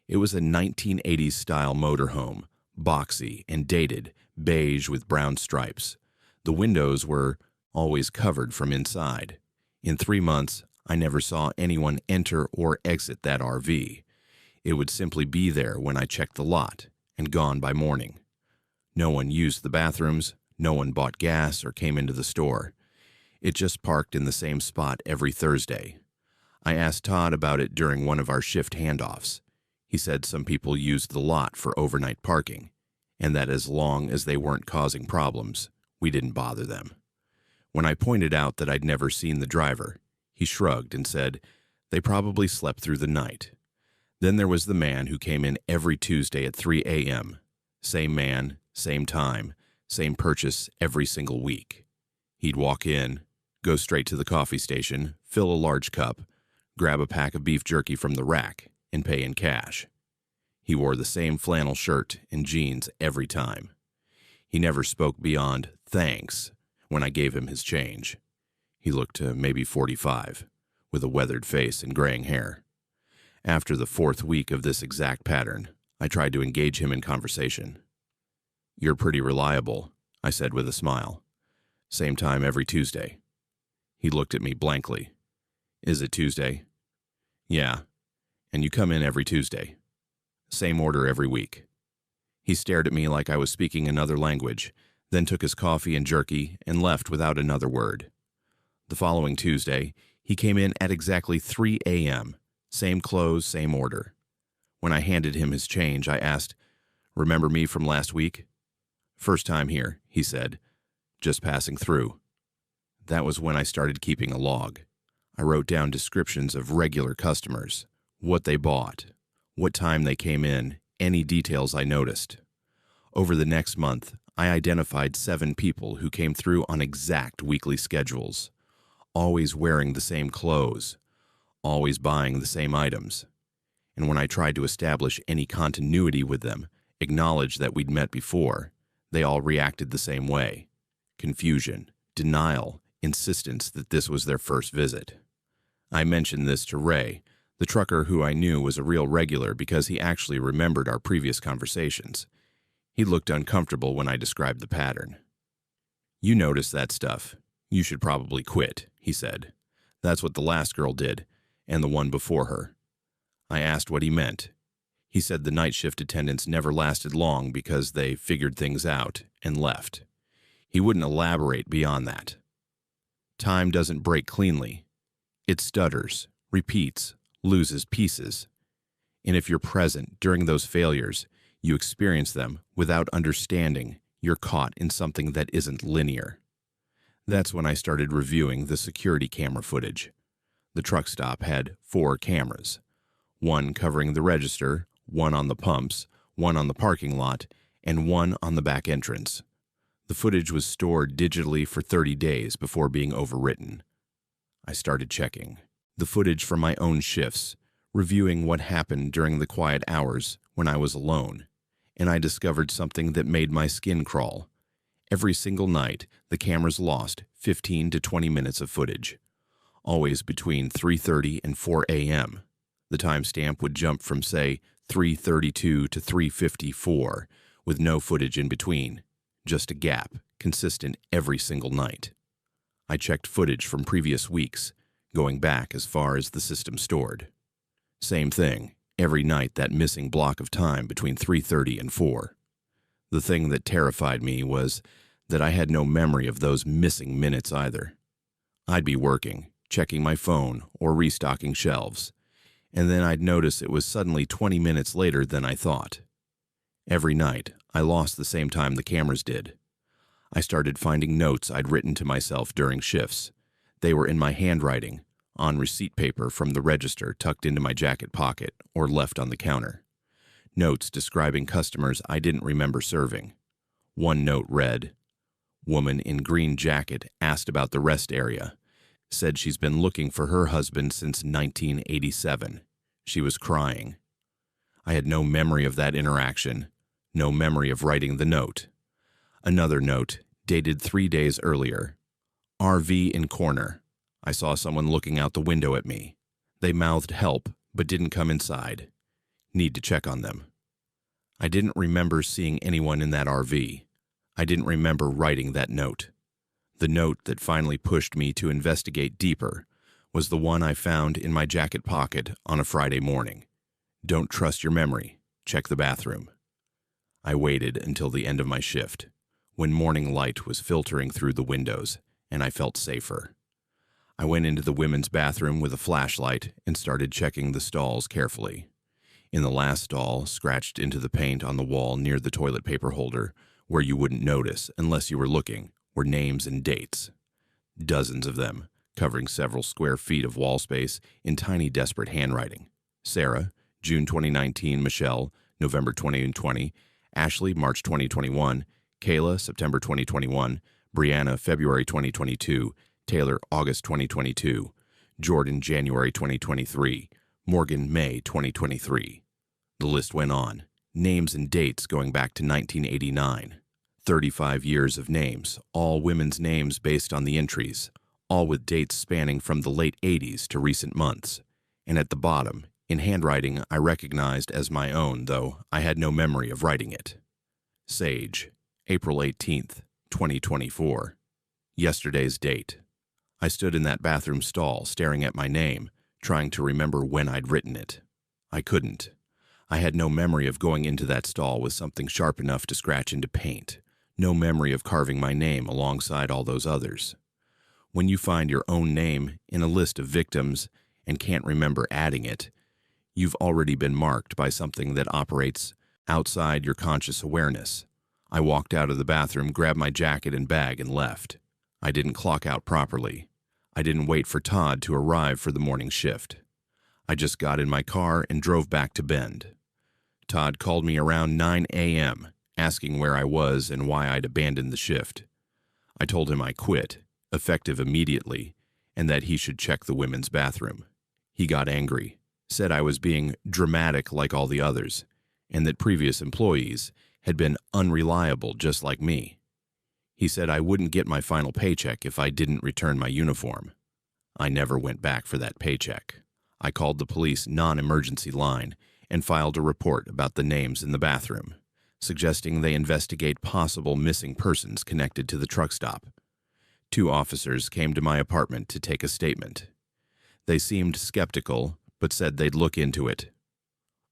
It was a 1980s-style motorhome, boxy and dated, beige with brown stripes. The windows were always covered from inside. In 3 months, I never saw anyone enter or exit that RV. It would simply be there when I checked the lot, and gone by morning. No one used the bathrooms, no one bought gas or came into the store. It just parked in the same spot every Thursday. I asked Todd about it during one of our shift handoffs. He said some people used the lot for overnight parking, and that as long as they weren't causing problems, we didn't bother them. When I pointed out that I'd never seen the driver, he shrugged and said they probably slept through the night. Then there was the man who came in every Tuesday at 3 a.m. Same man, same time, same purchase every single week. He'd walk in, go straight to the coffee station, fill a large cup, grab a pack of beef jerky from the rack, and pay in cash. He wore the same flannel shirt and jeans every time. He never spoke beyond thanks when I gave him his change. He looked maybe 45, with a weathered face and graying hair. After the 4th week of this exact pattern, I tried to engage him in conversation. "You're pretty reliable," I said with a smile. "Same time every Tuesday." He looked at me blankly. "Is it Tuesday?" "Yeah. And you come in every Tuesday." "Same order every week." He stared at me like I was speaking another language, then took his coffee and jerky and left without another word. The following Tuesday, he came in at exactly 3 a.m., same clothes, same order. When I handed him his change, I asked, "Remember me from last week?" "First time here," he said. "Just passing through." That was when I started keeping a log. I wrote down descriptions of regular customers, what they bought, what time they came in, any details I noticed. Over the next month, I identified 7 people who came through on exact weekly schedules, always wearing the same clothes, always buying the same items. And when I tried to establish any continuity with them, acknowledge that we'd met before, they all reacted the same way. Confusion, denial, insistence that this was their first visit. I mentioned this to Ray, the trucker who I knew was a real regular because he actually remembered our previous conversations. He looked uncomfortable when I described the pattern. "You notice that stuff. You should probably quit," he said. "That's what the last girl did, and the one before her." I asked what he meant. He said the night shift attendants never lasted long because they figured things out and left. He wouldn't elaborate beyond that. Time doesn't break cleanly. It stutters, repeats, loses pieces. And if you're present during those failures, you experience them without understanding, you're caught in something that isn't linear. That's when I started reviewing the security camera footage. The truck stop had 4 cameras, one covering the register, one on the pumps, one on the parking lot, and one on the back entrance. The footage was stored digitally for 30 days before being overwritten. I started checking the footage from my own shifts, reviewing what happened during the quiet hours when I was alone, and I discovered something that made my skin crawl. Every single night, the cameras lost 15 to 20 minutes of footage, always between 3:30 and 4 a.m. The timestamp would jump from, say, 3:32 to 3:54, with no footage in between, just a gap, consistent every single night. I checked footage from previous weeks, going back as far as the system stored. Same thing, every night that missing block of time between 3:30 and 4. The thing that terrified me was that I had no memory of those missing minutes either. I'd be working, checking my phone, or restocking shelves, and then I'd notice it was suddenly 20 minutes later than I thought. Every night, I lost the same time the cameras did. I started finding notes I'd written to myself during shifts. They were in my handwriting, on receipt paper from the register tucked into my jacket pocket or left on the counter. Notes describing customers I didn't remember serving. One note read, "Woman in green jacket asked about the rest area. Said she's been looking for her husband since 1987. She was crying." I had no memory of that interaction, no memory of writing the note. Another note, dated 3 days earlier. "RV in corner. I saw someone looking out the window at me. They mouthed help, but didn't come inside. Need to check on them." I didn't remember seeing anyone in that RV. I didn't remember writing that note. The note that finally pushed me to investigate deeper was the one I found in my jacket pocket on a Friday morning. "Don't trust your memory. Check the bathroom." I waited until the end of my shift, when morning light was filtering through the windows, and I felt safer. I went into the women's bathroom with a flashlight and started checking the stalls carefully. In the last stall, scratched into the paint on the wall near the toilet paper holder, where you wouldn't notice unless you were looking, were names and dates. Dozens of them, covering several square feet of wall space in tiny, desperate handwriting. Sarah, June 2019, Michelle, November 2020, Ashley, March 2021, Kayla, September 2021, Brianna, February 2022, Taylor, August 2022, Jordan, January 2023, Morgan, May 2023. The list went on, names and dates going back to 1989. 35 years of names, all women's names based on the entries, all with dates spanning from the late 80s to recent months. And at the bottom, in handwriting I recognized as my own, though I had no memory of writing it. Sage, April 18th, 2024. Yesterday's date. I stood in that bathroom stall staring at my name, trying to remember when I'd written it. I couldn't. I had no memory of going into that stall with something sharp enough to scratch into paint. No memory of carving my name alongside all those others. When you find your own name in a list of victims and can't remember adding it, you've already been marked by something that operates outside your conscious awareness. I walked out of the bathroom, grabbed my jacket and bag, and left. I didn't clock out properly. I didn't wait for Todd to arrive for the morning shift. I just got in my car and drove back to Bend. Todd called me around 9 a.m., asking where I was and why I'd abandoned the shift. I told him I quit, effective immediately, and that he should check the women's bathroom. He got angry, said I was being dramatic like all the others, and that previous employees had been unreliable just like me. He said I wouldn't get my final paycheck if I didn't return my uniform. I never went back for that paycheck. I called the police non-emergency line and filed a report about the names in the bathroom, suggesting they investigate possible missing persons connected to the truck stop. 2 officers came to my apartment to take a statement. They seemed skeptical, but said they'd look into it.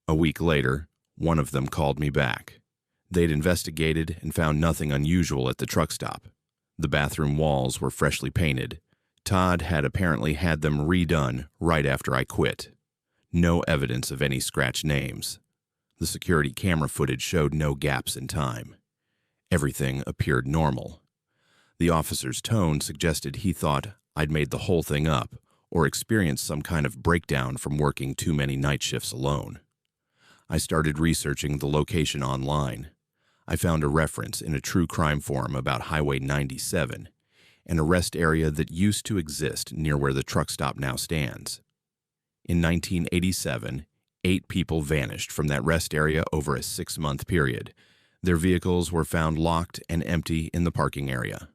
A week later, one of them called me back. They'd investigated and found nothing unusual at the truck stop. The bathroom walls were freshly painted. Todd had apparently had them redone right after I quit. No evidence of any scratched names. The security camera footage showed no gaps in time. Everything appeared normal. The officer's tone suggested he thought I'd made the whole thing up or experienced some kind of breakdown from working too many night shifts alone. I started researching the location online. I found a reference in a true crime forum about Highway 97, an arrest area that used to exist near where the truck stop now stands. In 1987, 8 people vanished from that rest area over a 6-month period. Their vehicles were found locked and empty in the parking area.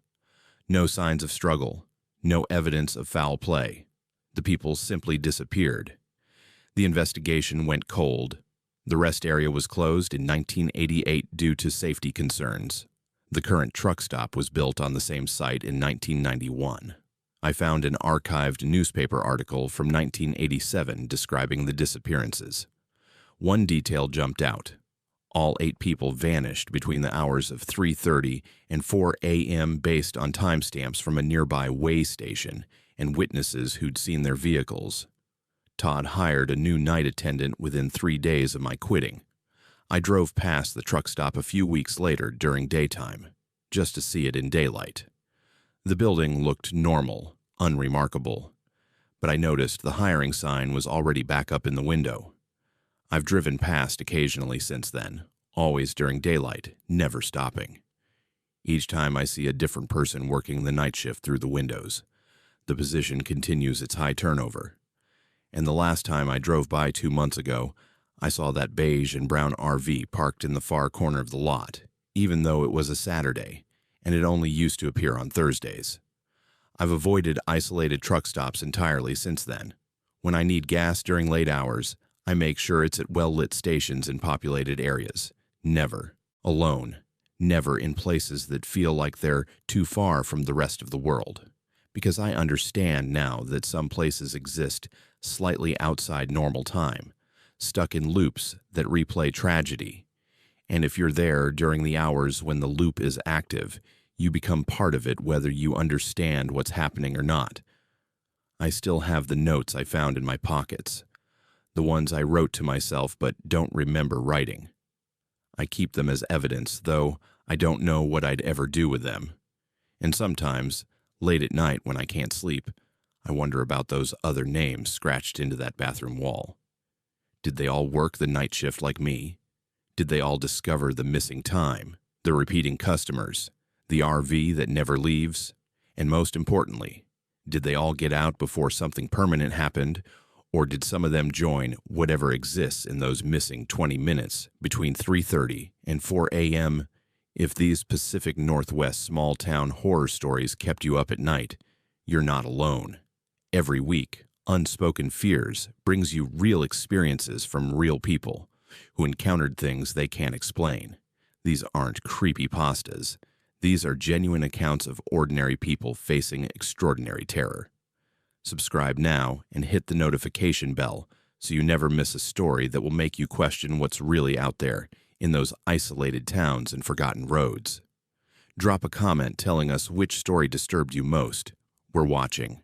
No signs of struggle, no evidence of foul play. The people simply disappeared. The investigation went cold. The rest area was closed in 1988 due to safety concerns. The current truck stop was built on the same site in 1991. I found an archived newspaper article from 1987 describing the disappearances. One detail jumped out. All 8 people vanished between the hours of 3:30 and 4 a.m. based on timestamps from a nearby way station and witnesses who'd seen their vehicles. Todd hired a new night attendant within 3 days of my quitting. I drove past the truck stop a few weeks later during daytime, just to see it in daylight. The building looked normal, unremarkable, but I noticed the hiring sign was already back up in the window. I've driven past occasionally since then, always during daylight, never stopping. Each time I see a different person working the night shift through the windows. The position continues its high turnover. And the last time I drove by 2 months ago, I saw that beige and brown RV parked in the far corner of the lot, even though it was a Saturday, and it only used to appear on Thursdays. I've avoided isolated truck stops entirely since then. When I need gas during late hours, I make sure it's at well-lit stations in populated areas. Never alone. Never in places that feel like they're too far from the rest of the world. Because I understand now that some places exist slightly outside normal time, stuck in loops that replay tragedy. And if you're there during the hours when the loop is active, you become part of it whether you understand what's happening or not. I still have the notes I found in my pockets, the ones I wrote to myself but don't remember writing. I keep them as evidence, though I don't know what I'd ever do with them. And sometimes, late at night when I can't sleep, I wonder about those other names scratched into that bathroom wall. Did they all work the night shift like me? Did they all discover the missing time, the repeating customers, the RV that never leaves? And most importantly, did they all get out before something permanent happened, or did some of them join whatever exists in those missing 20 minutes between 3:30 and 4 a.m.? If these Pacific Northwest small-town horror stories kept you up at night, you're not alone. Every week, Unspoken Fears brings you real experiences from real people who encountered things they can't explain. These aren't creepypastas. These are genuine accounts of ordinary people facing extraordinary terror. Subscribe now and hit the notification bell so you never miss a story that will make you question what's really out there in those isolated towns and forgotten roads. Drop a comment telling us which story disturbed you most. We're watching.